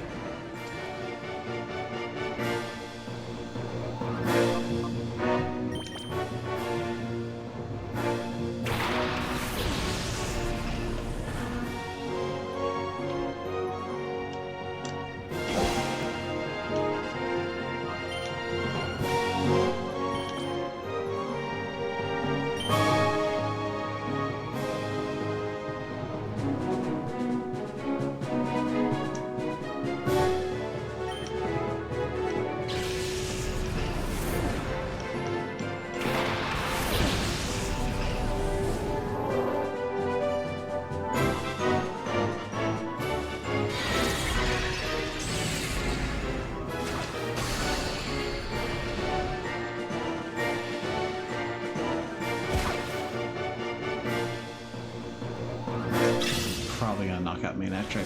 Probably gonna knock out main trick.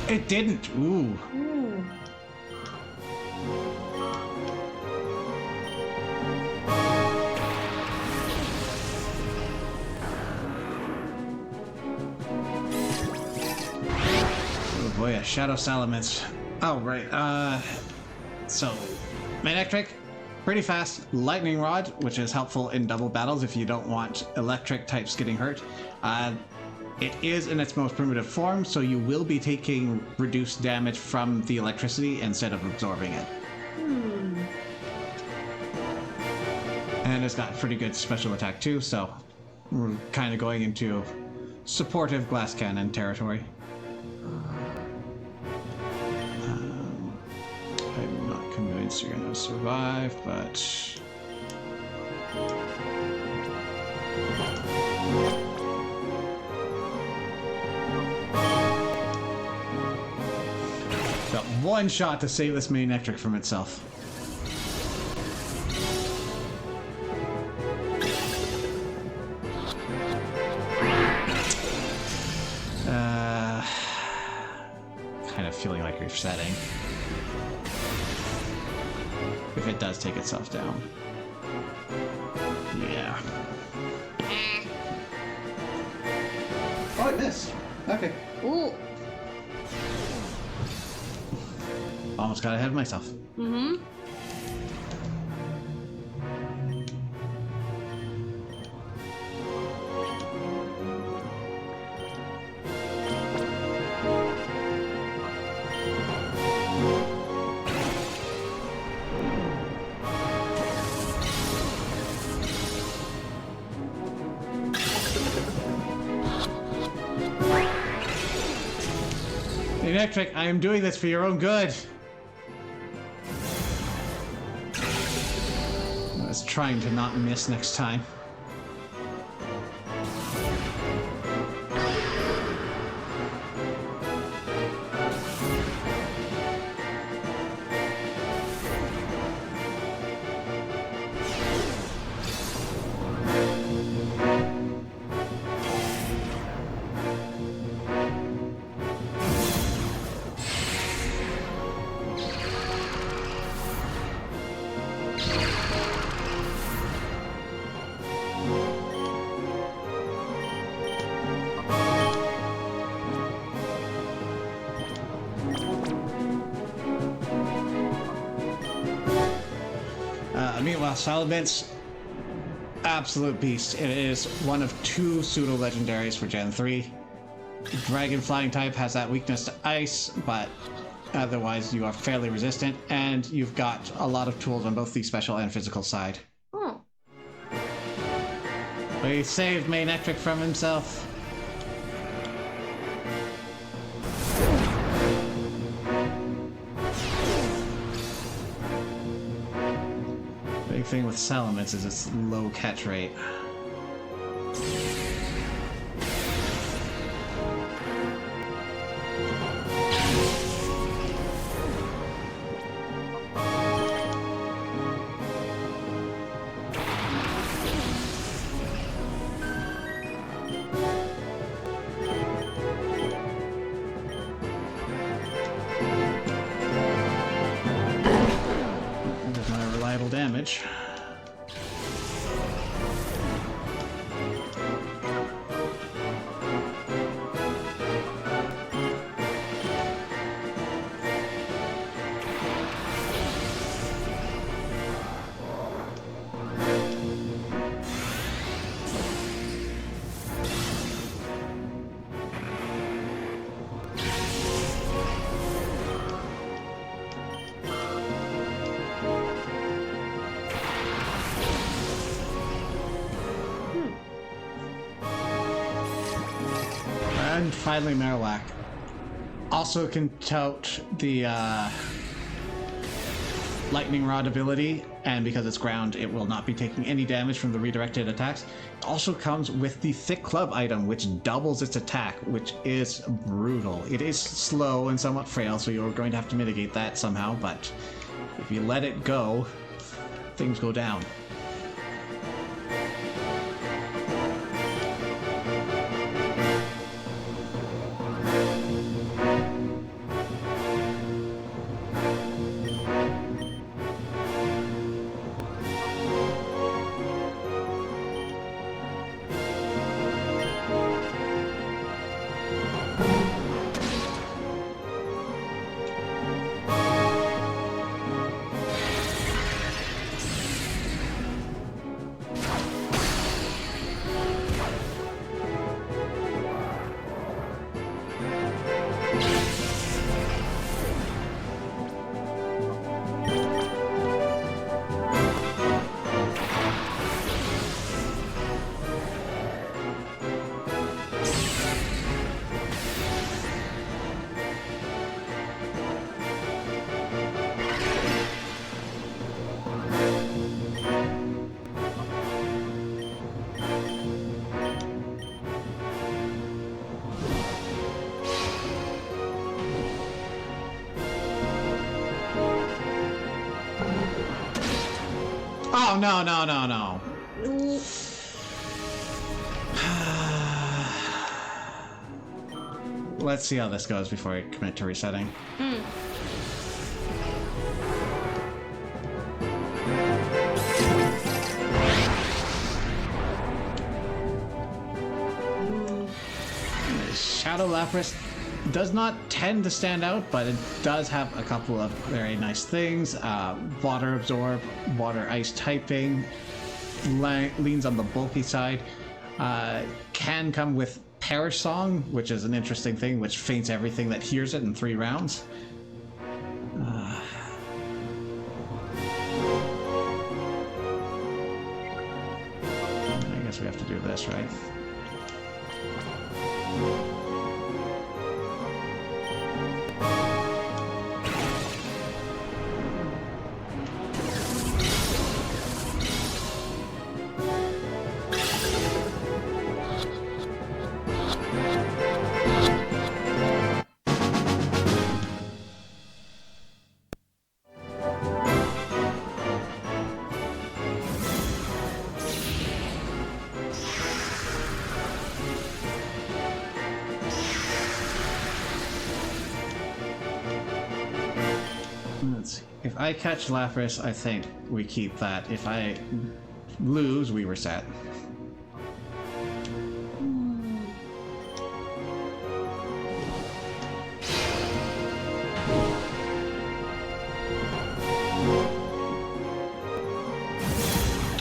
It didn't. Ooh. Oh boy, a Shadow Salamence. Oh, right. So, main trick, pretty fast. Lightning Rod, which is helpful in double battles if you don't want electric types getting hurt. It is in its most primitive form, so you will be taking reduced damage from the electricity instead of absorbing it. And it's got pretty good special attack too, so we're kind of going into supportive glass cannon territory. I'm not convinced you're going to survive, but... Got one shot to save this main Ectric from itself. Kind of feeling like resetting. If it does take itself down. Yeah. Oh, I missed. Okay. Ooh. Almost got ahead of myself. Mm-hmm. Electric, I am doing this for your own good. I was trying to not miss next time. Meanwhile, Salamence, absolute beast. It is one of 2 pseudo legendaries for Gen 3. Dragon Flying type has that weakness to ice, but otherwise you are fairly resistant, and you've got a lot of tools on both the special and physical side. Oh. We saved main Ectric from himself. Big thing with Salamence is its low catch rate. There's my reliable damage. And finally, Marowak. Also can tote the Lightning Rod ability, and because it's ground, it will not be taking any damage from the redirected attacks. It also comes with the Thick Club item, which doubles its attack, which is brutal. It is slow and somewhat frail, so you're going to have to mitigate that somehow, but if you let it go, things go down. Oh, no, no, no, no. Ooh. Let's see how this goes before I commit to resetting. Shadow Lapras does not tend to stand out, but it does have a couple of very nice things. Water Absorb, Water Ice typing, leans on the bulky side. Can come with Perish Song, which is an interesting thing, which faints everything that hears it in 3 rounds. I guess we have to do this, right? Let's see. If I catch Lapras, I think we keep that. If I lose, we reset.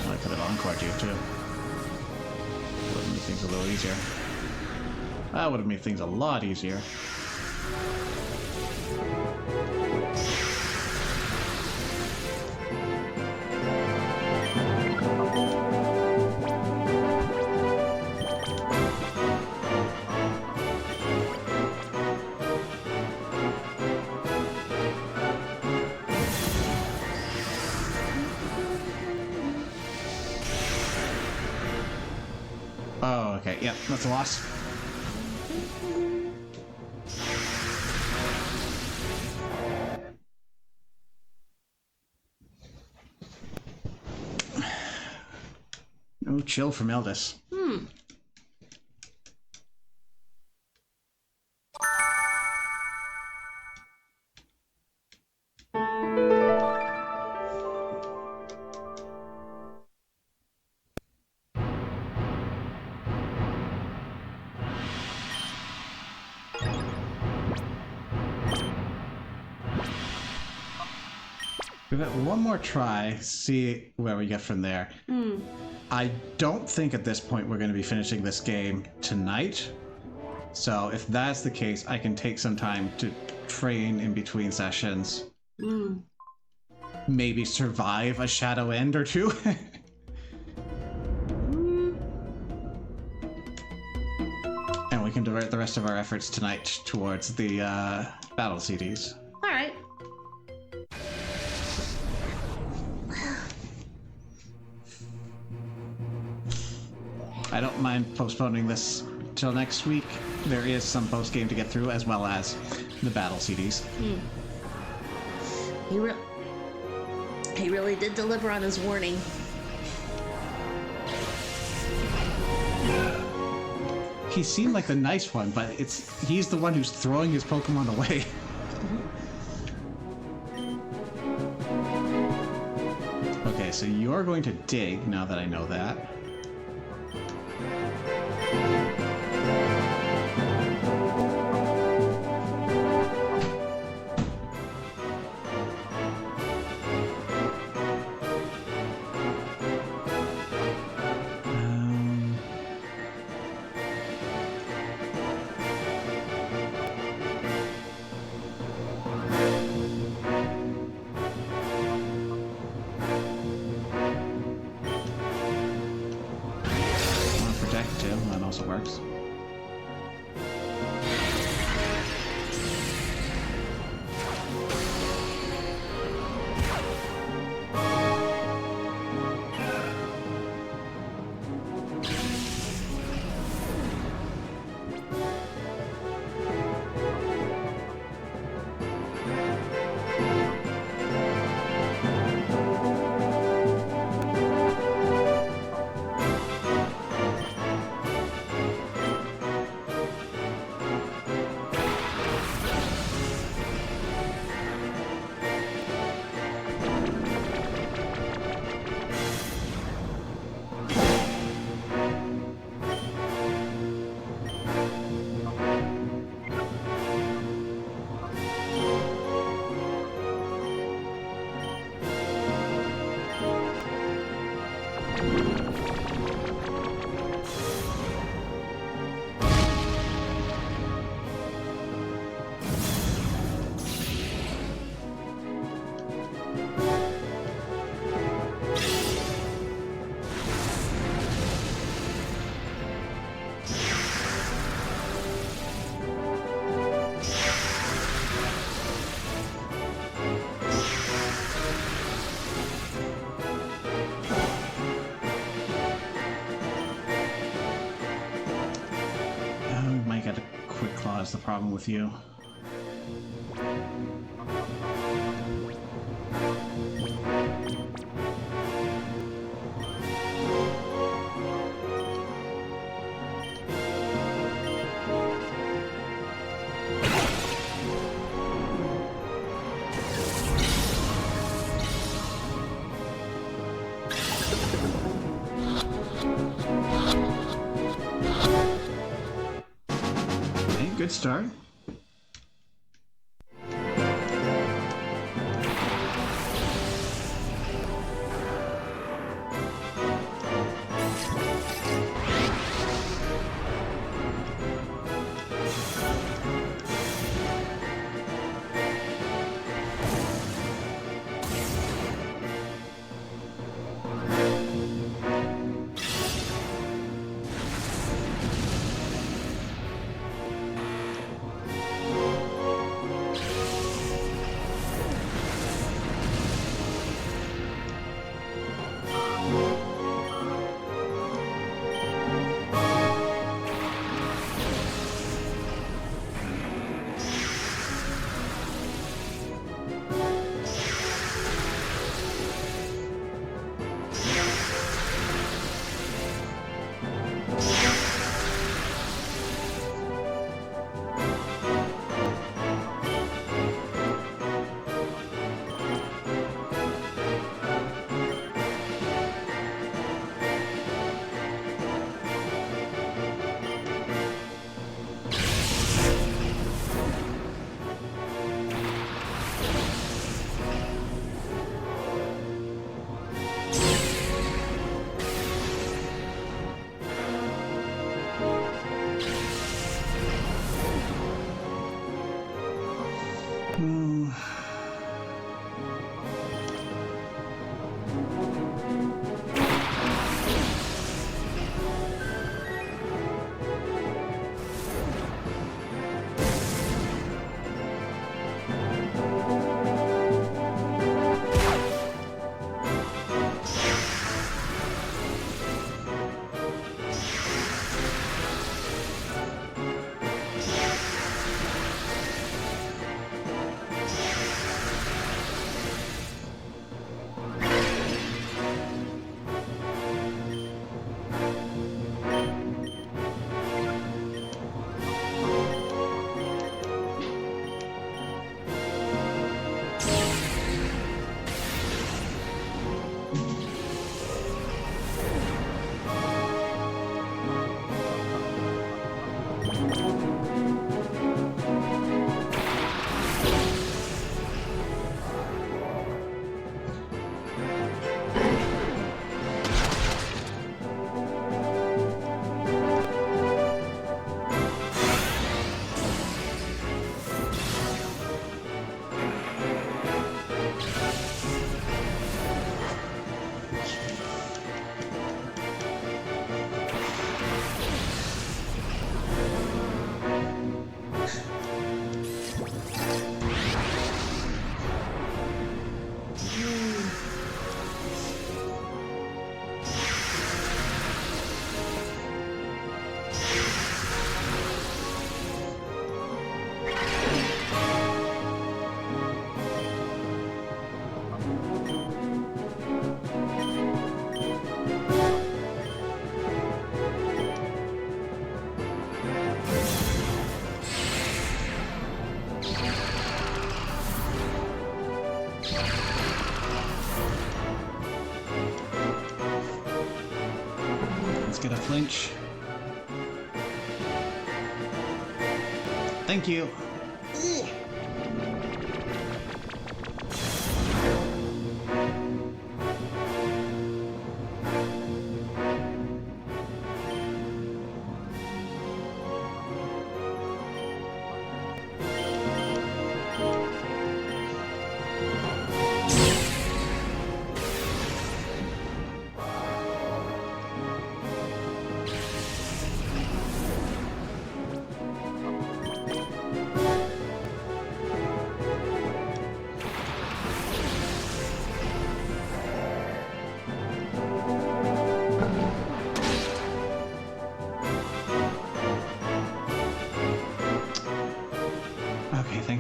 I could have encored you too. Would have made things a little easier. That would have made things a lot easier. Oh, okay. Yep, that's a loss. No chill from Eldis. Give it one more try, see where we get from there. I don't think at this point we're going to be finishing this game tonight. So if that's the case, I can take some time to train in between sessions. Maybe survive a Shadow End or two. And we can divert the rest of our efforts tonight towards the battle CDs. All right. I don't mind postponing this till next week. There is some post game to get through, as well as the battle CDs. He really did deliver on his warning. He seemed like the nice one, but he's the one who's throwing his Pokemon away. Okay, so you're going to dig, now that I know that. That also works. Might get a quick claw is the problem with you. Okay, good start. Get a flinch. Thank you.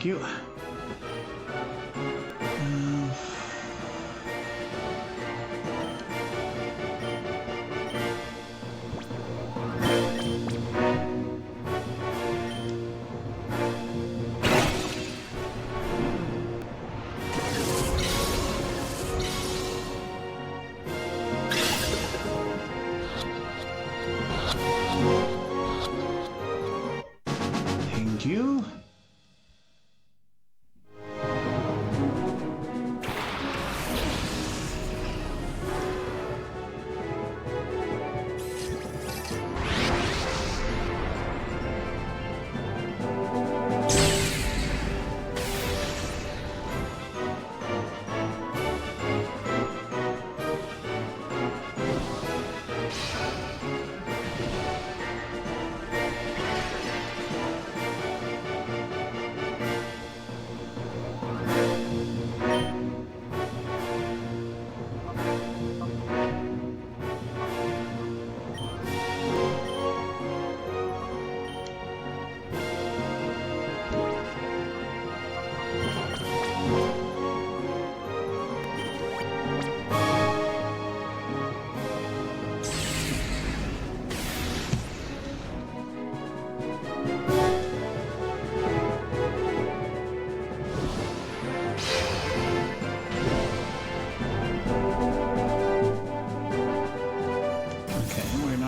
Thank you. Thank you.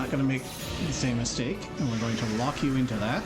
Going to make the same mistake, and we're going to lock you into that.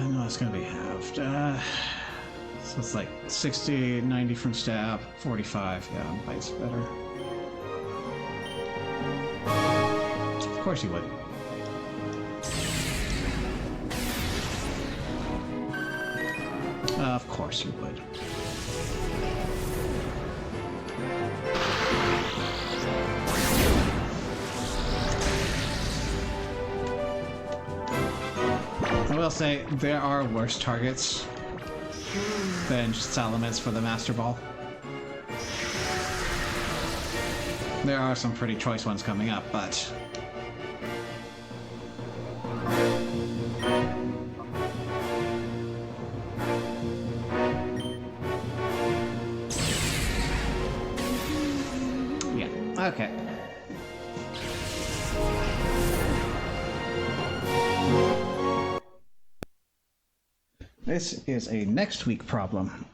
No, it's going to be halved. So it's like 60, 90 from stab, 45. Yeah, bite's better. Of course you would. Of course you would. I will say, there are worse targets than just Salamence for the Master Ball. There are some pretty choice ones coming up, but... yeah, okay. This is a next week problem.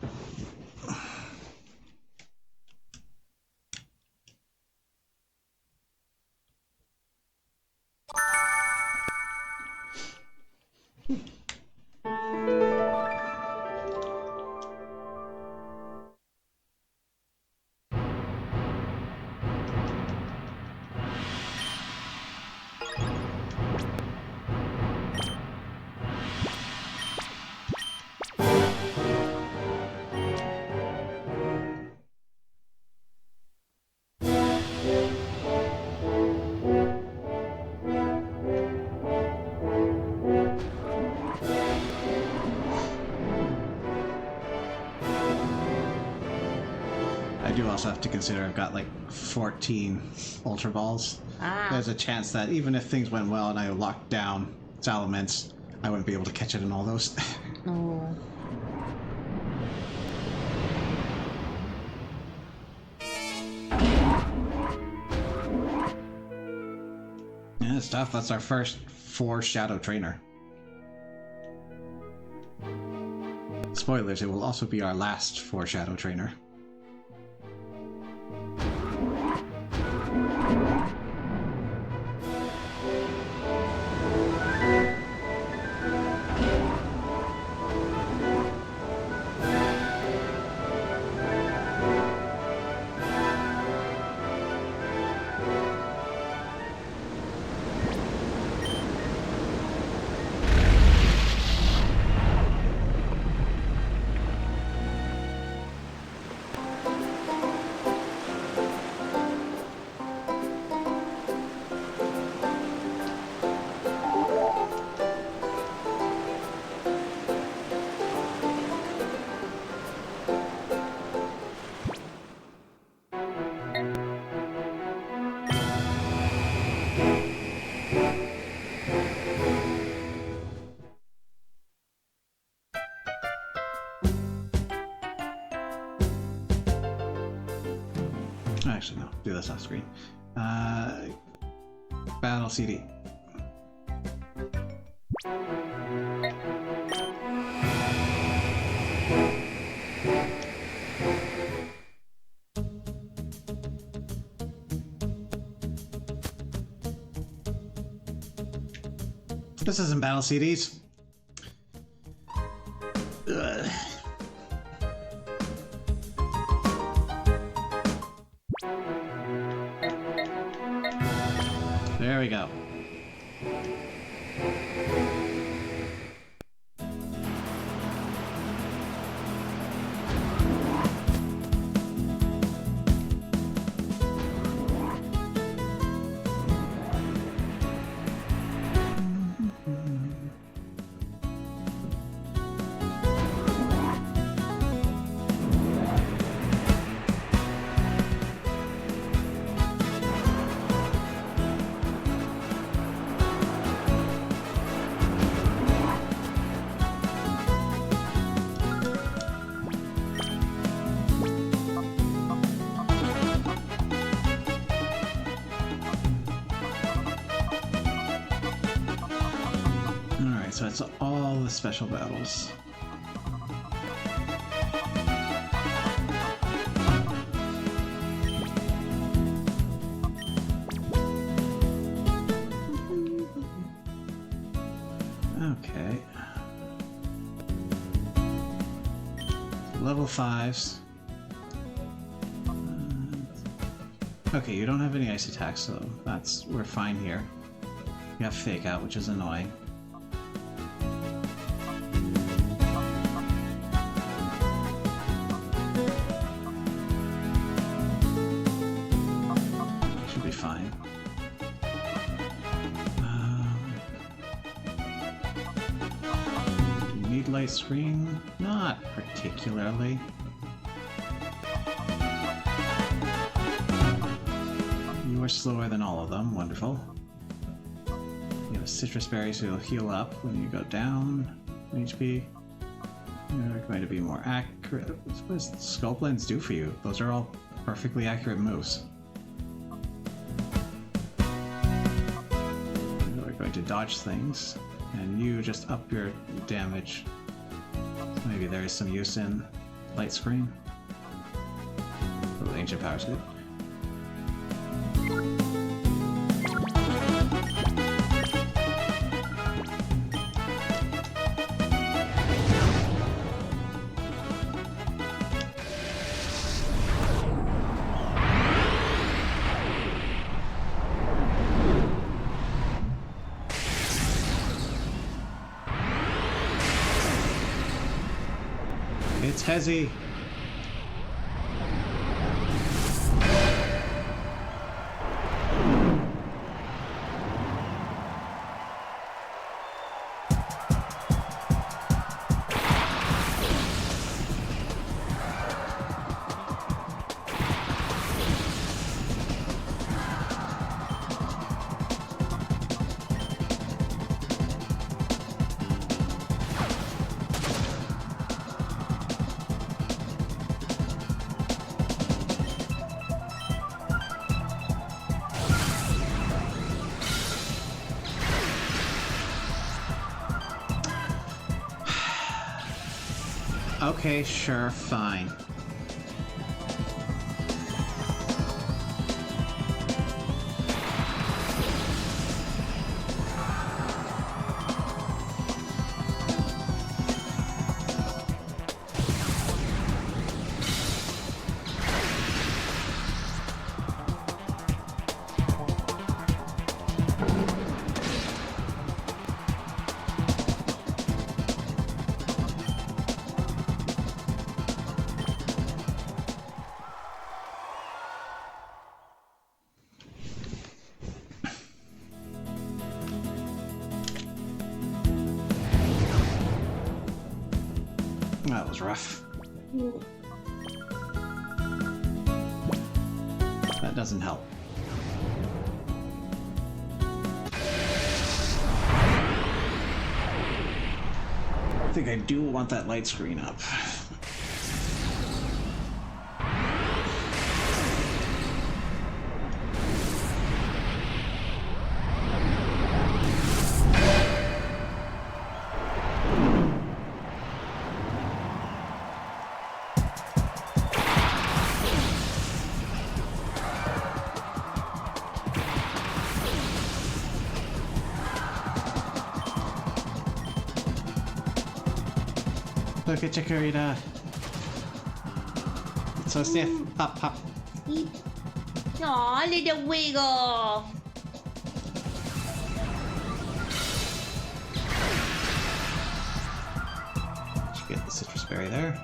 I do also have to consider I've got like 14 Ultra Balls. There's a chance that even if things went well and I locked down Salamence, I wouldn't be able to catch it in all those. Oh. Good stuff. That's our first 4 Shadow Trainer. Spoilers, it will also be our last 4 Shadow Trainer. Actually, no. Do this off screen. Battle CD. This isn't Battle CDs. Ugh. There we go. So it's all the special battles. Okay. Level 5s. Okay, you don't have any ice attacks, so we're fine here. You have Fake Out, which is annoying. Should be fine. Do you need light screen? Not particularly. You are slower than all of them. Wonderful. You have a citrus berry, so you'll heal up when you go down in HP. You're going to be more accurate. What does Sculpt Lens do for you? Those are all perfectly accurate moves. You're going to dodge things, and you just up your damage. Maybe there is some use in light screen. Oh, ancient power's good. It's Hezzy. Okay, sure, fine. That was rough. That doesn't help. I think I do want that light screen up. Look at Chikorita. It's so stiff. Pop, pop. Aw, little wiggle. Should get the citrus berry there.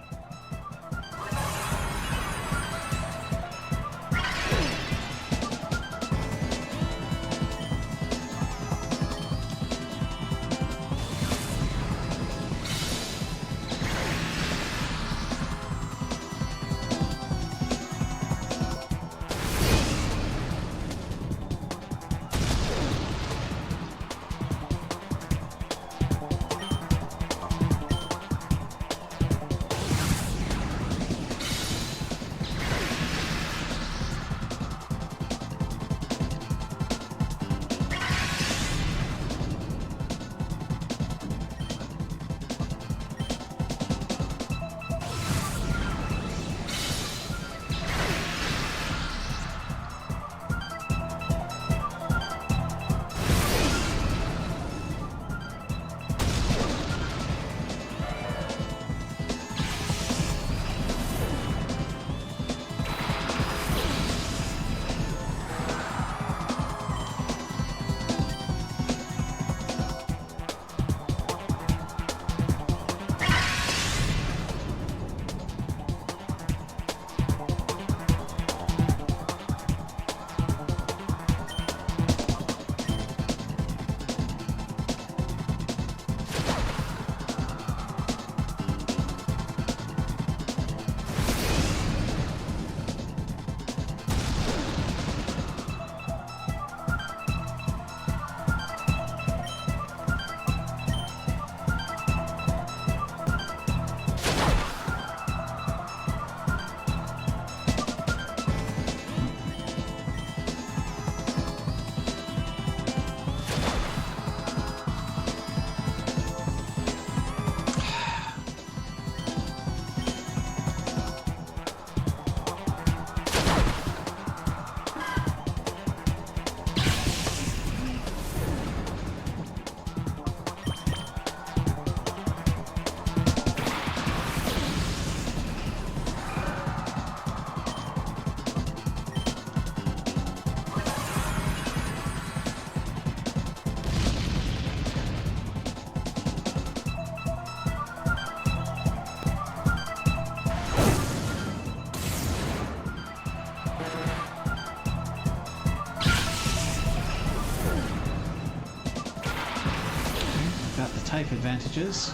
Type advantages.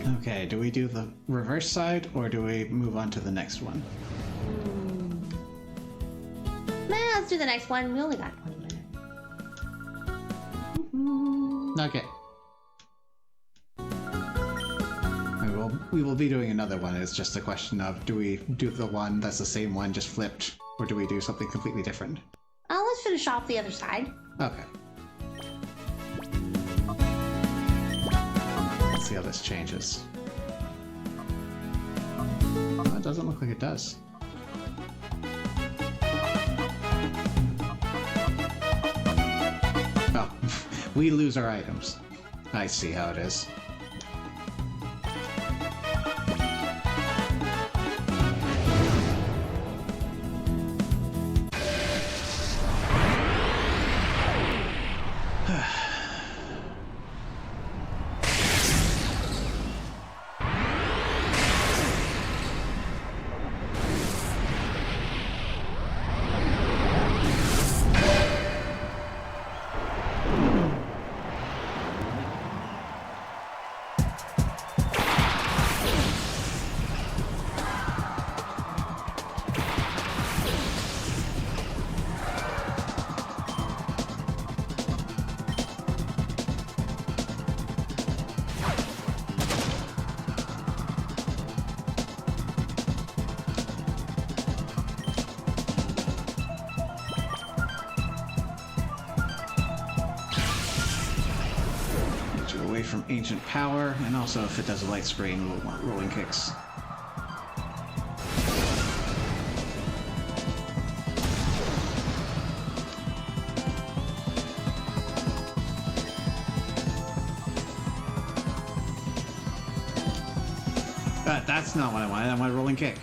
Okay, do we do the reverse side or do we move on to the next one? Nah, let's do the next one. We only got 20 minutes. Okay. We will be doing another one. It's just a question of do we do the one that's the same one just flipped, or do we do something completely different? Let's finish off the other side. Okay. Let's see how this changes. Oh, it doesn't look like it does. Oh, we lose our items. I see how it is. Away from ancient power, and also if it does a light screen, we'll want rolling kicks. That's not what I wanted. I want a rolling kick.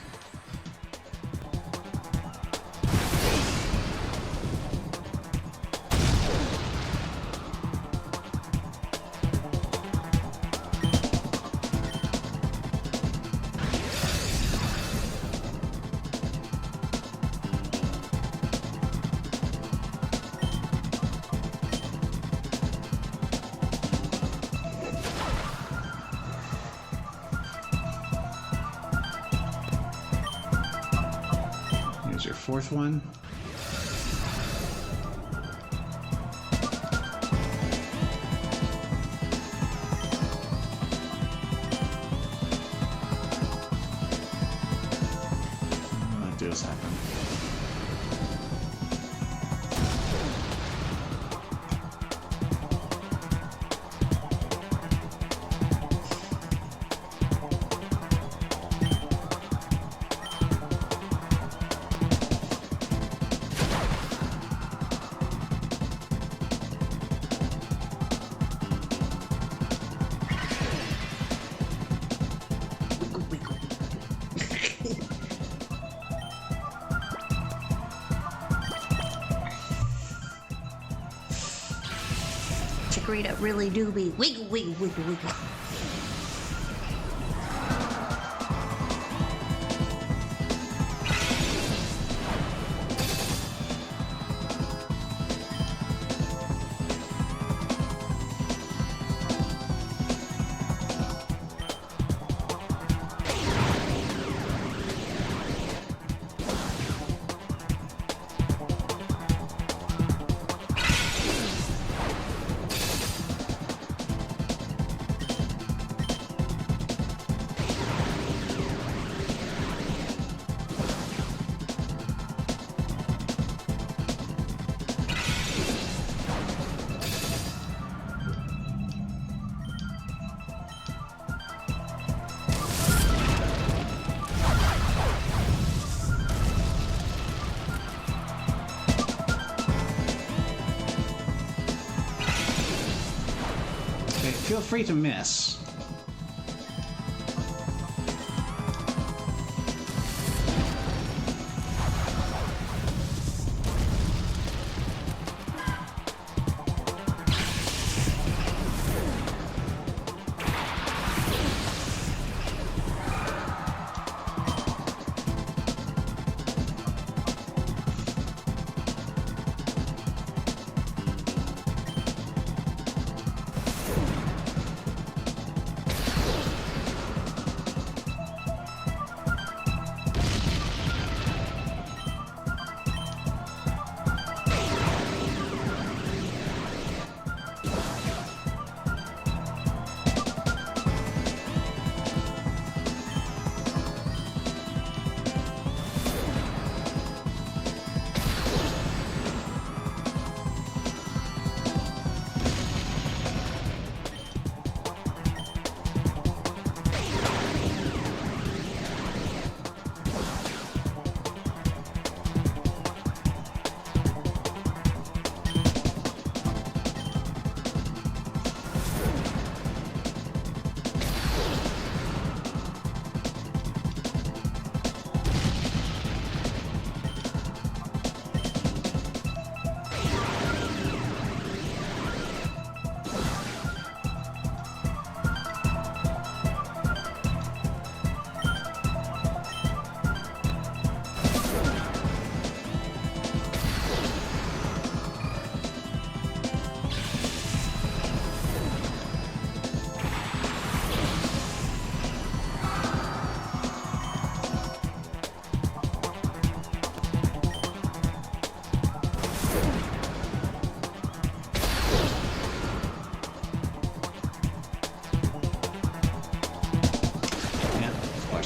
Your fourth one. What do this happen? Chikorita really do be wiggle, wiggle, wiggle, wiggle. Feel free to miss.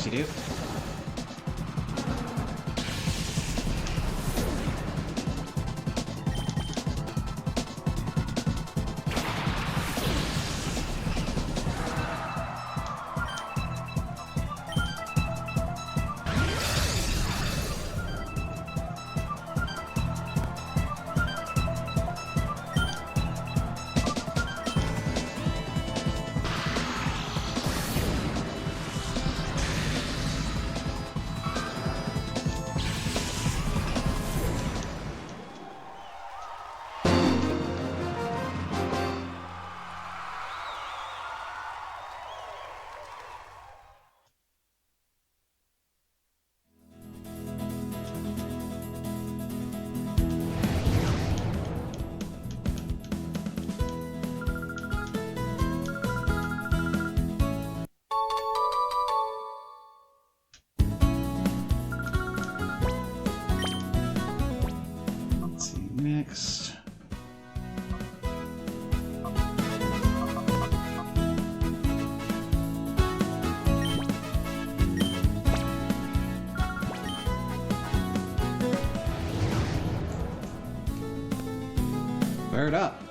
course you do. Let's see, next. Fire it up.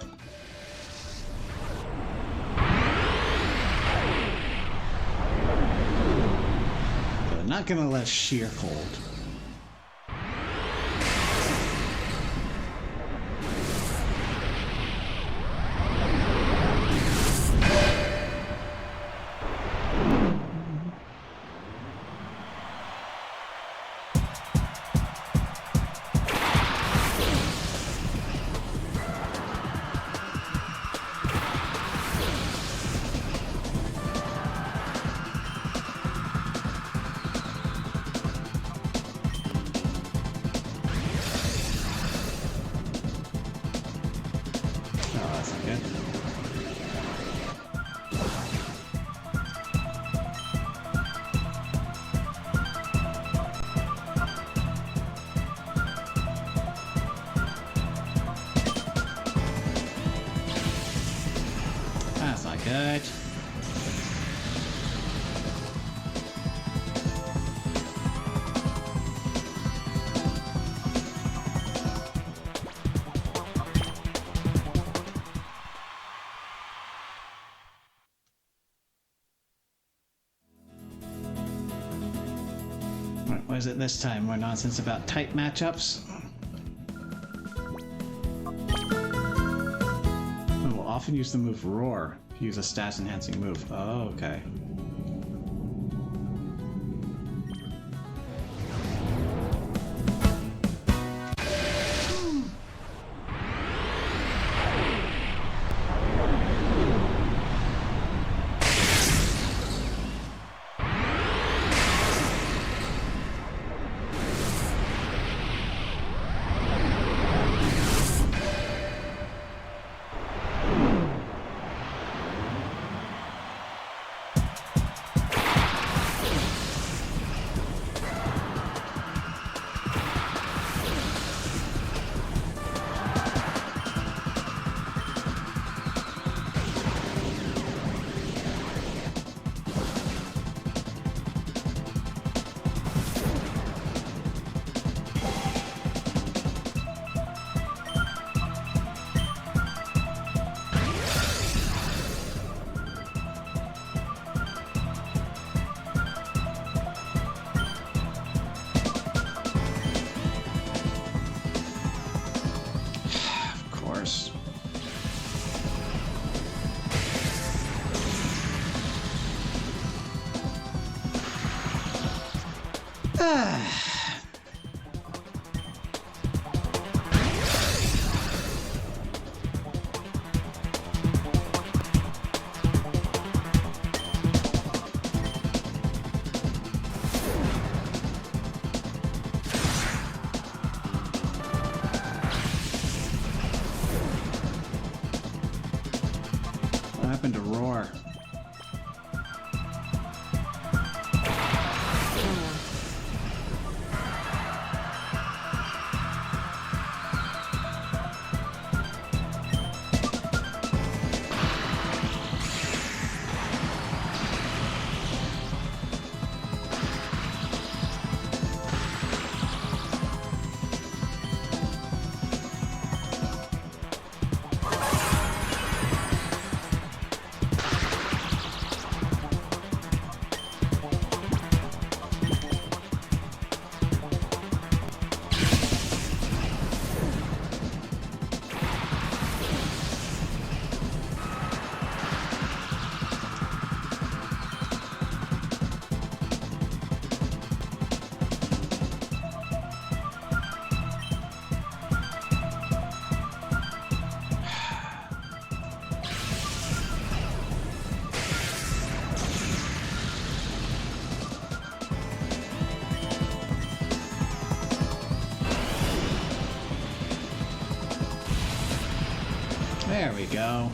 They're not gonna let sheer cold. Oh, that's not good. That's not good. What is it this time? More nonsense about tight matchups? Oh, we'll often use the move Roar. Use a stats enhancing move. Oh, okay. What happened to Roar? go.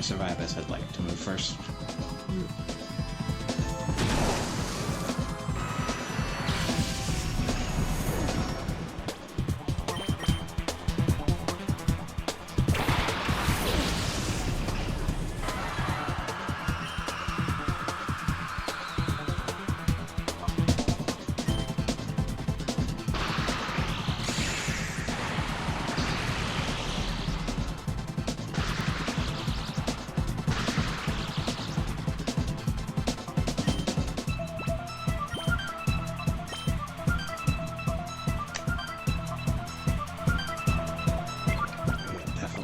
Survive as I'd like to move first.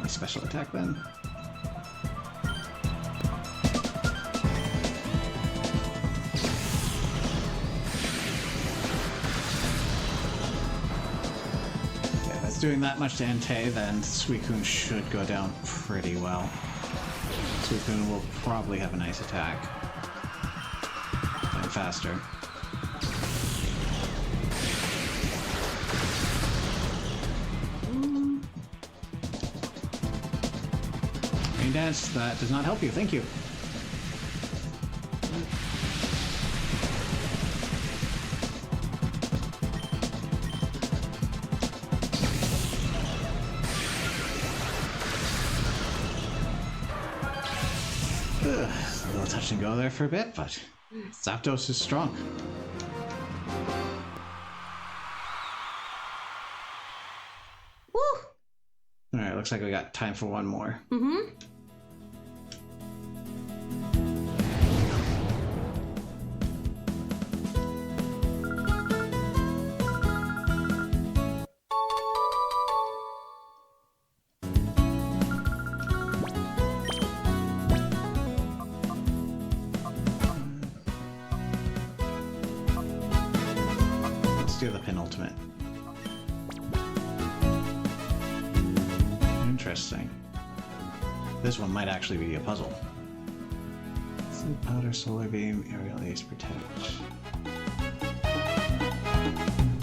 Special attack then. Okay, if it's doing that much to Entei, then Suicune should go down pretty well. Suicune will probably have a nice attack. And faster. Dance, that does not help you. Thank you. A little touch and go there for a bit, but Zapdos is strong. Woo! Alright, looks like we got time for one more. Mm-hmm. Do the penultimate. Interesting. This one might actually be a puzzle. Sleep powder, solar beam, aerial ace, protect.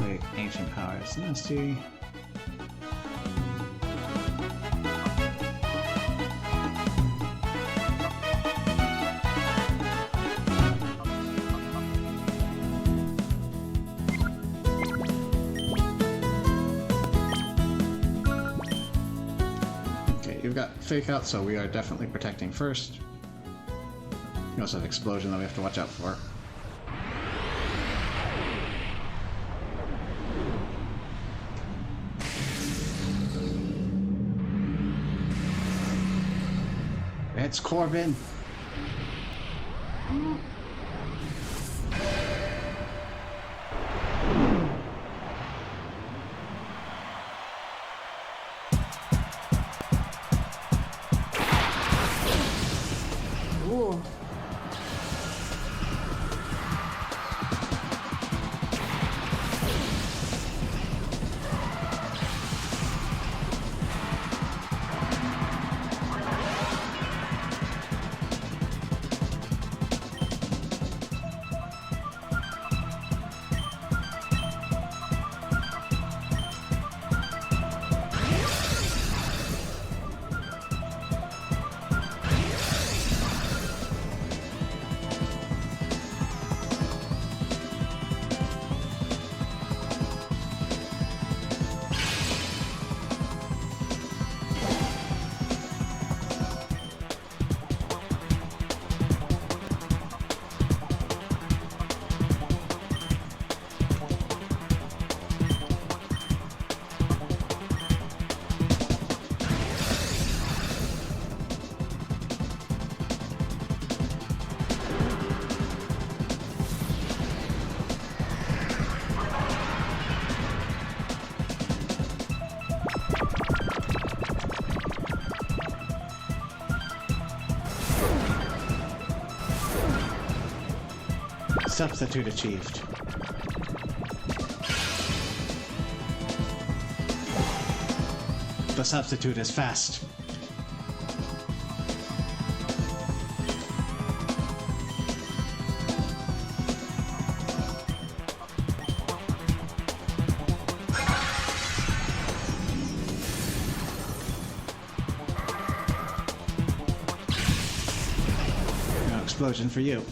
Wait, ancient power is nasty. We've got Fake Out, so we are definitely protecting first. We also have Explosion that we have to watch out for. It's Corbin! Ooh. Substitute achieved. The substitute is fast. No explosion for you.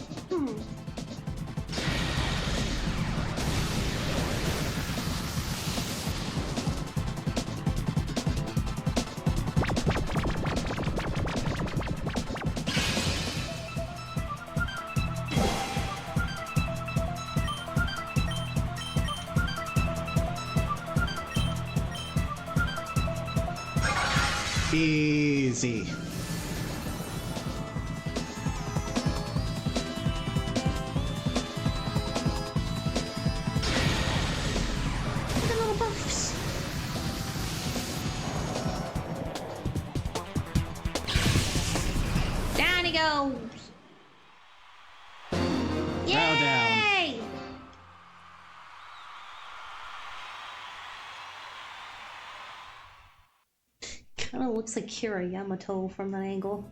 Easy. The little buffs. Down he goes. Bow down. Yay! Kind of looks like Kira Yamato from that angle.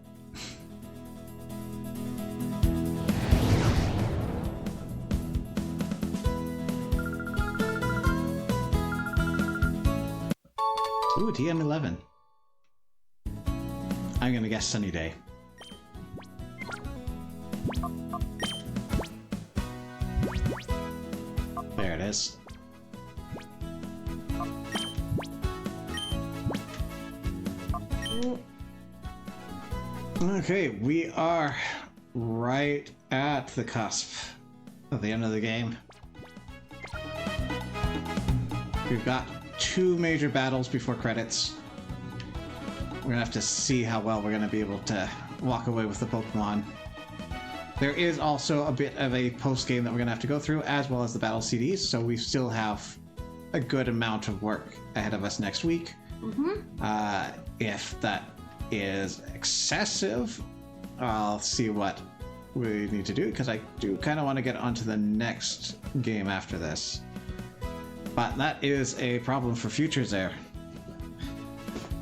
Ooh, TM11. I'm gonna guess sunny day. There it is. Okay, we are right at the cusp of the end of the game. We've got 2 major battles before credits. We're gonna have to see how well we're gonna be able to walk away with the Pokemon. There is also a bit of a post-game that we're gonna have to go through, as well as the battle CDs, so we still have a good amount of work ahead of us next week. If that is excessive, I'll see what we need to do, because I do kind of want to get onto the next game after this. But that is a problem for Futures Air.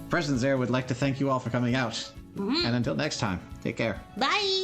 President Air would like to thank you all for coming out. And until next time, take care. Bye!